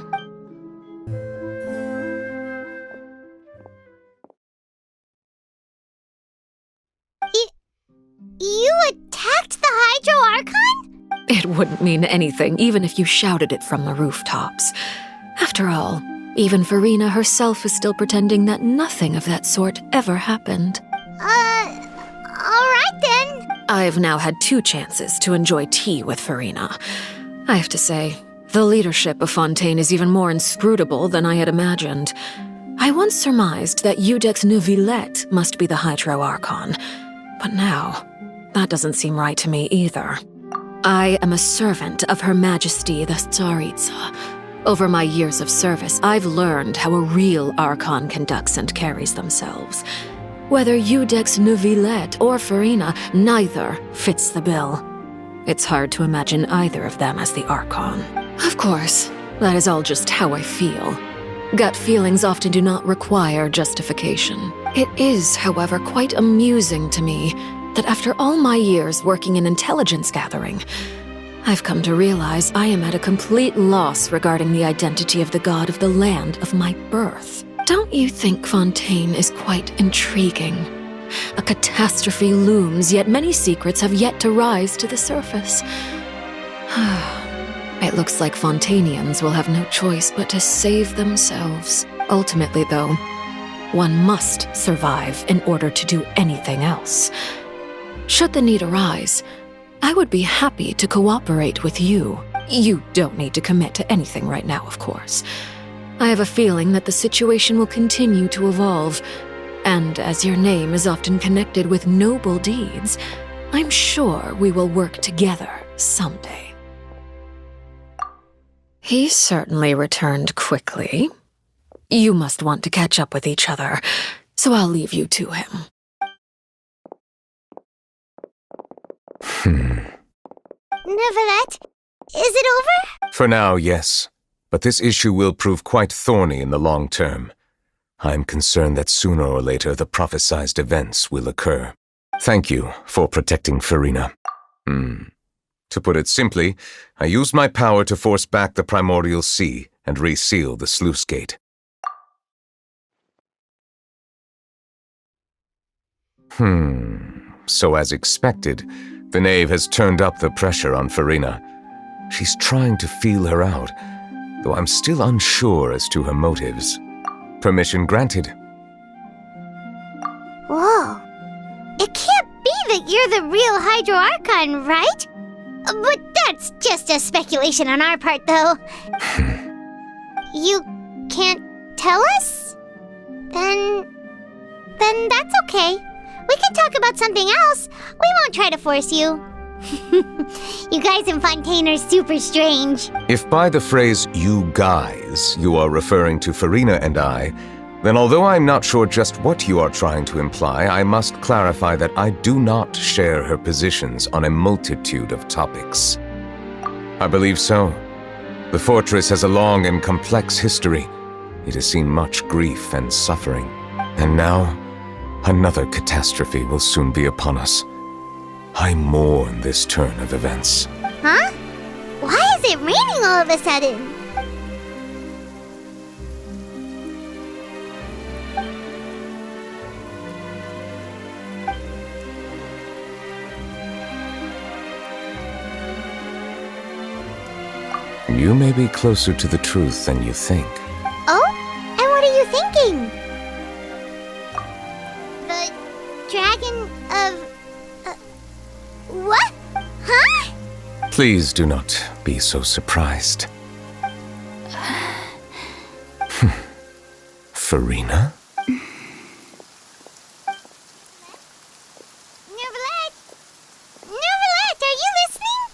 You attacked the Hydro Archon? It wouldn't mean anything, even if you shouted it from the rooftops. After all, even Farina herself is still pretending that nothing of that sort ever happened. Alright then. I've now had 2 chances to enjoy tea with Farina. I have to say, the leadership of Fontaine is even more inscrutable than I had imagined. I once surmised that Iudex Neuvillette must be the Hydro Archon, but now, that doesn't seem right to me either. I am a servant of Her Majesty the Tsaritsa. Over my years of service, I've learned how a real Archon conducts and carries themselves. Whether Iudex Neuvillette or Farina, neither fits the bill. It's hard to imagine either of them as the Archon. Of course, that is all just how I feel. Gut feelings often do not require justification. It is, however, quite amusing to me that after all my years working in intelligence gathering, I've come to realize I am at a complete loss regarding the identity of the god of the land of my birth. Don't you think Fontaine is quite intriguing? A catastrophe looms, yet many secrets have yet to rise to the surface. It looks like Fontainians will have no choice but to save themselves. Ultimately, though, one must survive in order to do anything else. Should the need arise, I would be happy to cooperate with you. You don't need to commit to anything right now, of course. I have a feeling that the situation will continue to evolve, and as your name is often connected with noble deeds, I'm sure we will work together someday. He certainly returned quickly. You must want to catch up with each other, so I'll leave you to him. Neverlet, is it over? For now, yes. But this issue will prove quite thorny in the long term. I'm concerned that sooner or later the prophesized events will occur. Thank you for protecting Farina. To put it simply, I used my power to force back the primordial sea and reseal the sluice gate. So as expected, the knave has turned up the pressure on Farina. She's trying to feel her out, though I'm still unsure as to her motives. Permission granted. Whoa. It can't be that you're the real Hydro Archon, right? But that's just a speculation on our part, though. You can't tell us? Then that's okay. We can talk about something else. We won't try to force you. You guys in Fontaine are super strange. If by the phrase, you guys, you are referring to Farina and I, then although I'm not sure just what you are trying to imply, I must clarify that I do not share her positions on a multitude of topics. I believe so. The fortress has a long and complex history. It has seen much grief and suffering. And now, another catastrophe will soon be upon us. I mourn this turn of events. Huh? Why is it raining all of a sudden? You may be closer to the truth than you think. Oh? And what are you thinking? The dragon of... what? Huh? Please do not be so surprised. Farina? Neverlet! Neverlet, are you listening?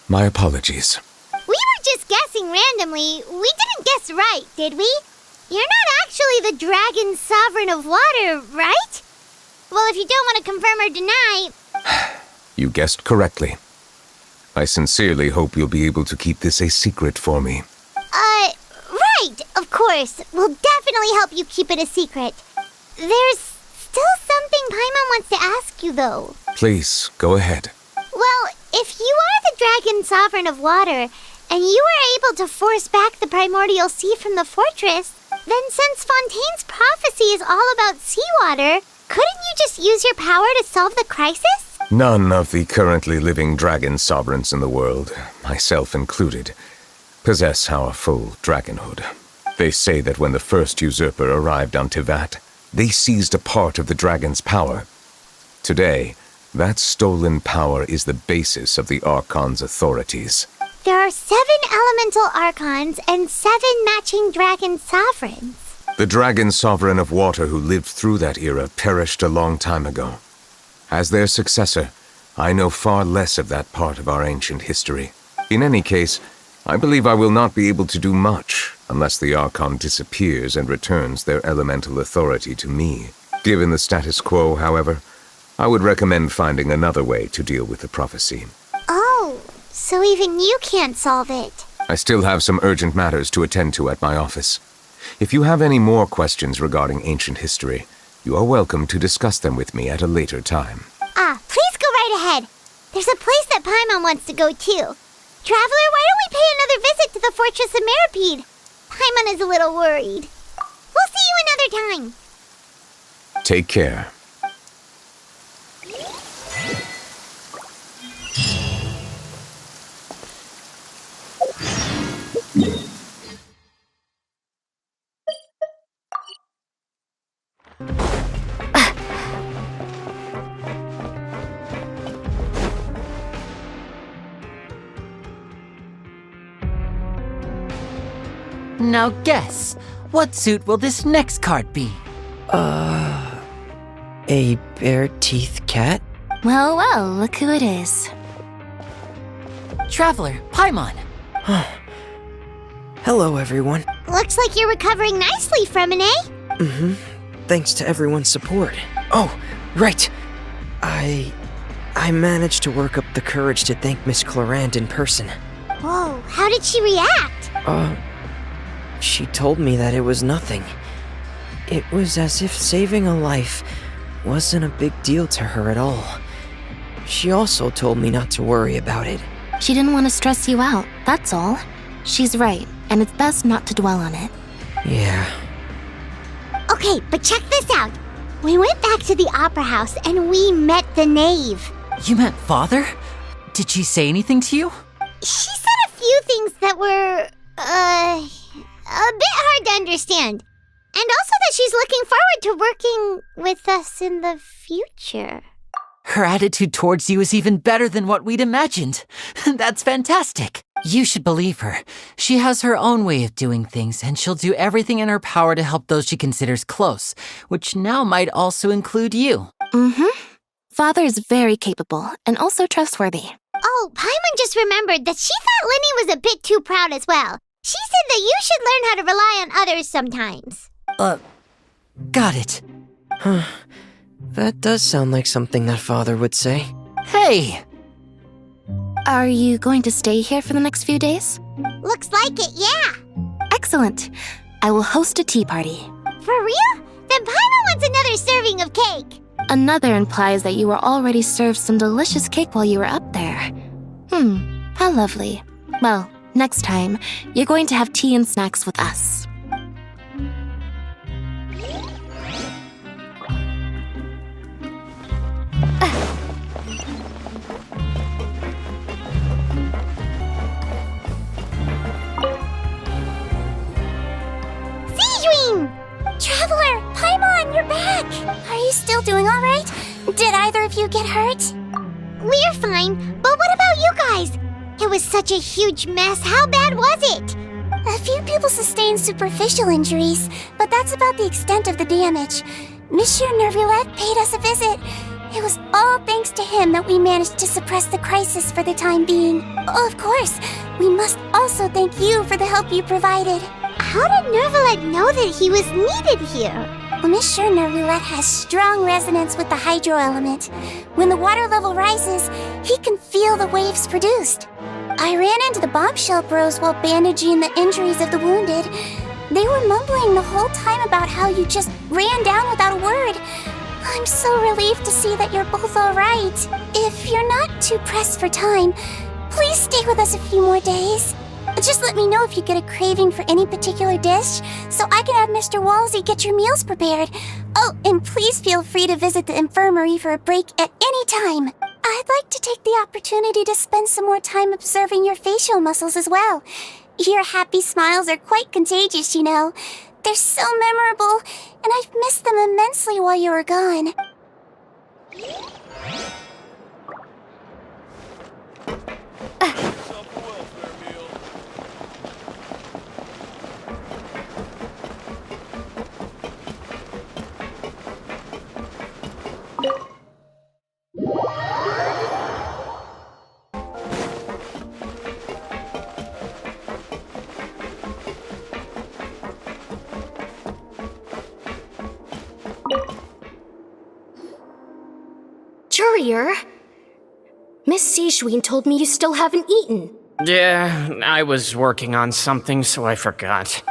My apologies. We were just guessing randomly. We didn't guess right, did we? You're not actually the dragon sovereign of water, right? Well, if you don't want to confirm or deny... You guessed correctly. I sincerely hope you'll be able to keep this a secret for me. Right, of course. We'll definitely help you keep it a secret. There's still something Paimon wants to ask you, though. Please, go ahead. Well, if you are the dragon sovereign of water, and you were able to force back the primordial sea from the fortress, then since Fontaine's prophecy is all about seawater, couldn't you just use your power to solve the crisis? None of the currently living dragon sovereigns in the world, myself included, possess our full dragonhood. They say that when the first usurper arrived on Teyvat, they seized a part of the dragon's power. Today, that stolen power is the basis of the Archon's authorities. There are 7 elemental archons and 7 matching dragon sovereigns. The dragon sovereign of water who lived through that era perished a long time ago. As their successor, I know far less of that part of our ancient history. In any case, I believe I will not be able to do much unless the Archon disappears and returns their elemental authority to me. Given the status quo, however, I would recommend finding another way to deal with the prophecy. Oh, so even you can't solve it. I still have some urgent matters to attend to at my office. If you have any more questions regarding ancient history, you are welcome to discuss them with me at a later time. Please go right ahead. There's a place that Paimon wants to go too. Traveler, why don't we pay another visit to the Fortress of Meripede? Paimon is a little worried. We'll see you another time. Take care. Now guess, what suit will this next card be? A bare-teeth cat? Well, well, look who it is. Traveler, Paimon. Hello, everyone. Looks like you're recovering nicely from it, eh? Mm-hmm. Thanks to everyone's support. Oh, right. I managed to work up the courage to thank Miss Clarant in person. Whoa, how did she react? She told me that it was nothing. It was as if saving a life wasn't a big deal to her at all. She also told me not to worry about it. She didn't want to stress you out, that's all. She's right, and it's best not to dwell on it. Yeah. Okay, but check this out. We went back to the opera house and we met the knave. You met Father? Did she say anything to you? She said a few things that were, a bit hard to understand. And also that she's looking forward to working with us in the future. Her attitude towards you is even better than what we'd imagined. That's fantastic. You should believe her. She has her own way of doing things, and she'll do everything in her power to help those she considers close, which now might also include you. Mm-hmm. Father is very capable, and also trustworthy. Oh, Paimon just remembered that she thought Lenny was a bit too proud as well. She said that you should learn how to rely on others sometimes. Got it. Huh. That does sound like something that Father would say. Hey! Are you going to stay here for the next few days? Looks like it, yeah. Excellent. I will host a tea party. For real? Then Paimon wants another serving of cake. Another implies that you were already served some delicious cake while you were up there. How lovely. Well, next time, you're going to have tea and snacks with us. Traveler, Paimon, you're back! Are you still doing alright? Did either of you get hurt? We're fine, but what about you guys? It was such a huge mess. How bad was it? A few people sustained superficial injuries, but that's about the extent of the damage. Monsieur Nervulette paid us a visit. It was all thanks to him that we managed to suppress the crisis for the time being. Of course, we must also thank you for the help you provided. How did Nervulette know that he was needed here? Well, Monsieur Nervulette has strong resonance with the hydro element. When the water level rises, he can feel the waves produced. I ran into the bombshell bros while bandaging the injuries of the wounded. They were mumbling the whole time about how you just ran down without a word. I'm so relieved to see that you're both alright. If you're not too pressed for time, please stay with us a few more days. Just let me know if you get a craving for any particular dish, so I can have Mr. Walsey get your meals prepared. Oh, and please feel free to visit the infirmary for a break at any time. I'd like to take the opportunity to spend some more time observing your facial muscles as well. Your happy smiles are quite contagious, you know. They're so memorable, and I've missed them immensely while you were gone. Courier? Miss Sijween told me you still haven't eaten. Yeah, I was working on something, so I forgot.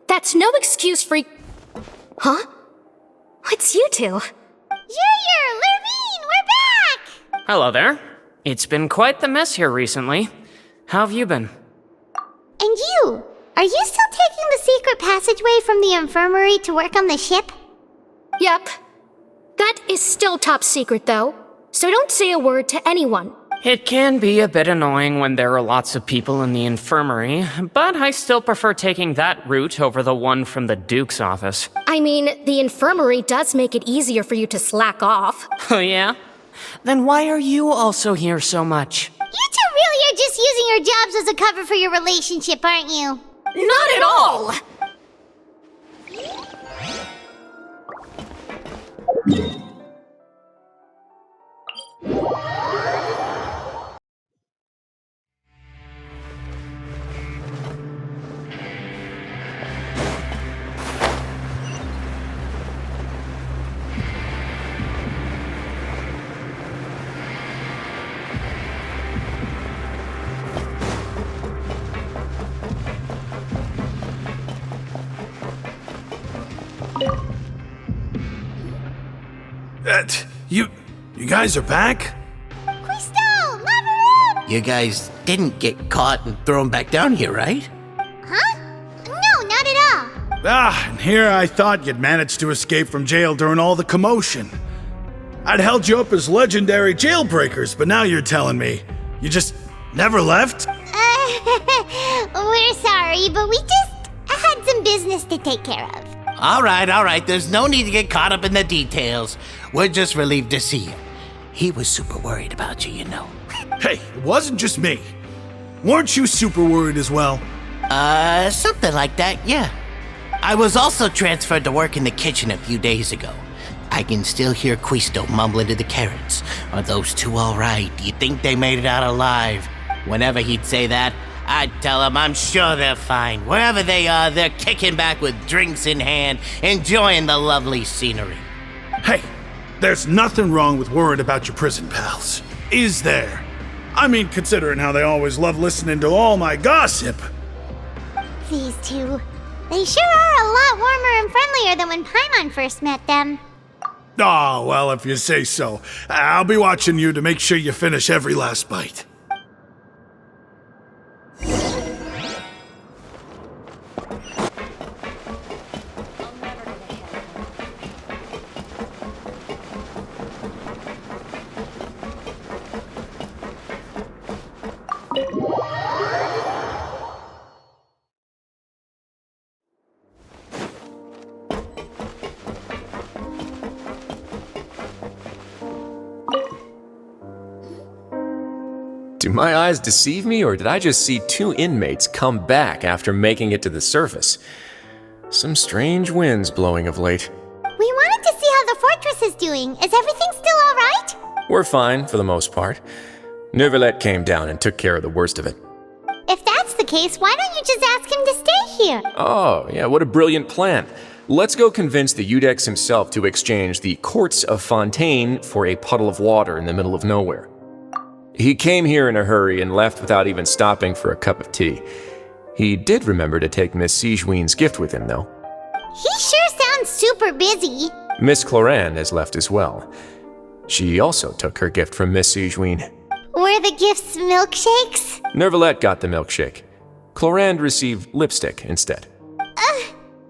That's no excuse for... Huh? It's you two. Yur, Lurvine, we're back! Hello there. It's been quite the mess here recently. How have you been? And you? Are you still taking the secret passageway from the infirmary to work on the ship? Yep. That is still top secret, though. So don't say a word to anyone. It can be a bit annoying when there are lots of people in the infirmary, but I still prefer taking that route over the one from the Duke's office. I mean, the infirmary does make it easier for you to slack off. Oh yeah? Then why are you also here so much? You two really are just using your jobs as a cover for your relationship, aren't you? Not at all! You guys are back? You guys didn't get caught and thrown back down here, right? Huh? No, not at all. And here I thought you'd managed to escape from jail during all the commotion. I'd held you up as legendary jailbreakers, but now you're telling me you just never left? We're sorry, but we just had some business to take care of. All right. There's no need to get caught up in the details. We're just relieved to see you. He was super worried about you, you know. Hey, it wasn't just me. Weren't you super worried as well? Something like that, yeah. I was also transferred to work in the kitchen a few days ago. I can still hear Quisto mumbling to the Karens. Are those two all right? Do you think they made it out alive? Whenever he'd say that, I'd tell him I'm sure they're fine. Wherever they are, they're kicking back with drinks in hand, enjoying the lovely scenery. Hey, there's nothing wrong with worrying about your prison pals, is there? I mean, considering how they always love listening to all my gossip. These two, they sure are a lot warmer and friendlier than when Paimon first met them. Oh, well, if you say so. I'll be watching you to make sure you finish every last bite. Do my eyes deceive me, or did I just see two inmates come back after making it to the surface? Some strange winds blowing of late. We wanted to see how the fortress is doing. Is everything still all right? We're fine, for the most part. Neuvillette came down and took care of the worst of it. If that's the case, why don't you just ask him to stay here? Oh, yeah, what a brilliant plan. Let's go convince the Udex himself to exchange the courts of Fontaine for a puddle of water in the middle of nowhere. He came here in a hurry and left without even stopping for a cup of tea. He did remember to take Miss Sigewinne's gift with him, though. He sure sounds super busy. Miss Cloran has left as well. She also took her gift from Miss Sigewinne. Were the gifts milkshakes? Neuvillette got the milkshake. Cloran received lipstick instead.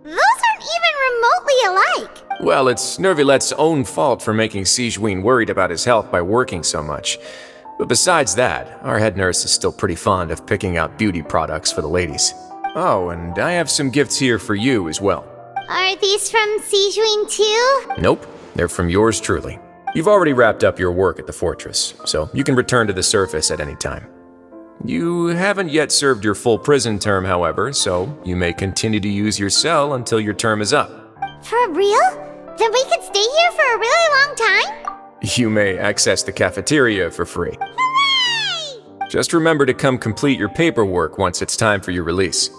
Those aren't even remotely alike. Well, it's Neuvillette's own fault for making Sigewinne worried about his health by working so much. But besides that, our head nurse is still pretty fond of picking out beauty products for the ladies. Oh, and I have some gifts here for you as well. Are these from Sigewinne too? Nope, they're from yours truly. You've already wrapped up your work at the fortress, so you can return to the surface at any time. You haven't yet served your full prison term, however, so you may continue to use your cell until your term is up. For real? Then we could stay here for a really long time? You may access the cafeteria for free. Hooray! Just remember to come complete your paperwork once it's time for your release.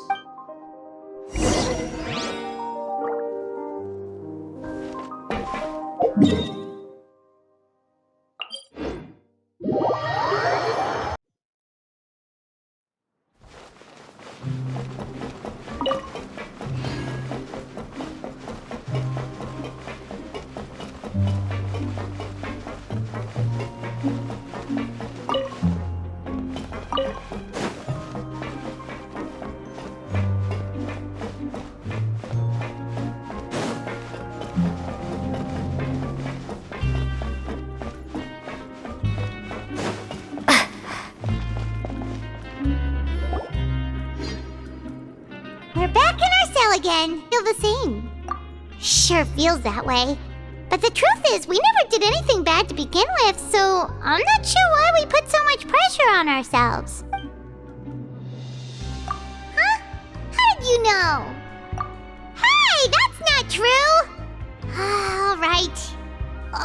We're back in our cell again. Feel the same. Sure feels that way. But the truth is, we never did anything bad to begin with, so I'm not sure why we put so much pressure on ourselves. Huh? How did you know. Hey, that's not true. All right.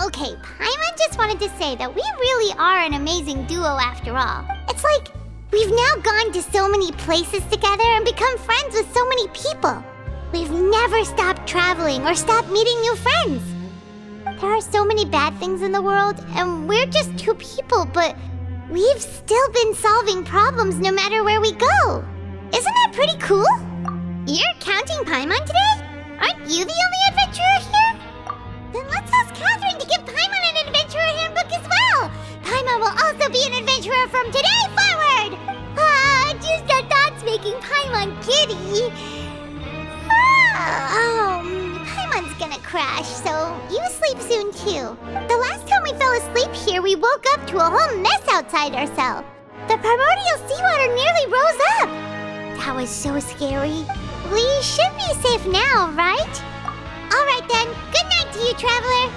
Okay, Paimon just wanted to say that we really are an amazing duo after all. It's like we've now gone to so many places together and become friends with so many people. We've never stopped traveling or stopped meeting new friends. There are so many bad things in the world, and we're just two people, but we've still been solving problems no matter where we go. Isn't that pretty cool? You're counting Paimon today? Aren't you the only adventurer here? Then let's ask Catherine to give Paimon an adventurer handbook as well. Paimon will also be an adventurer from today forward. Just the thoughts making Paimon giddy. Paimon's gonna crash, so you sleep soon too. The last time we fell asleep here, we woke up to a whole mess outside our cell. The primordial seawater nearly rose up. That was so scary. We should be safe now, right? All right then, good night to you, traveler.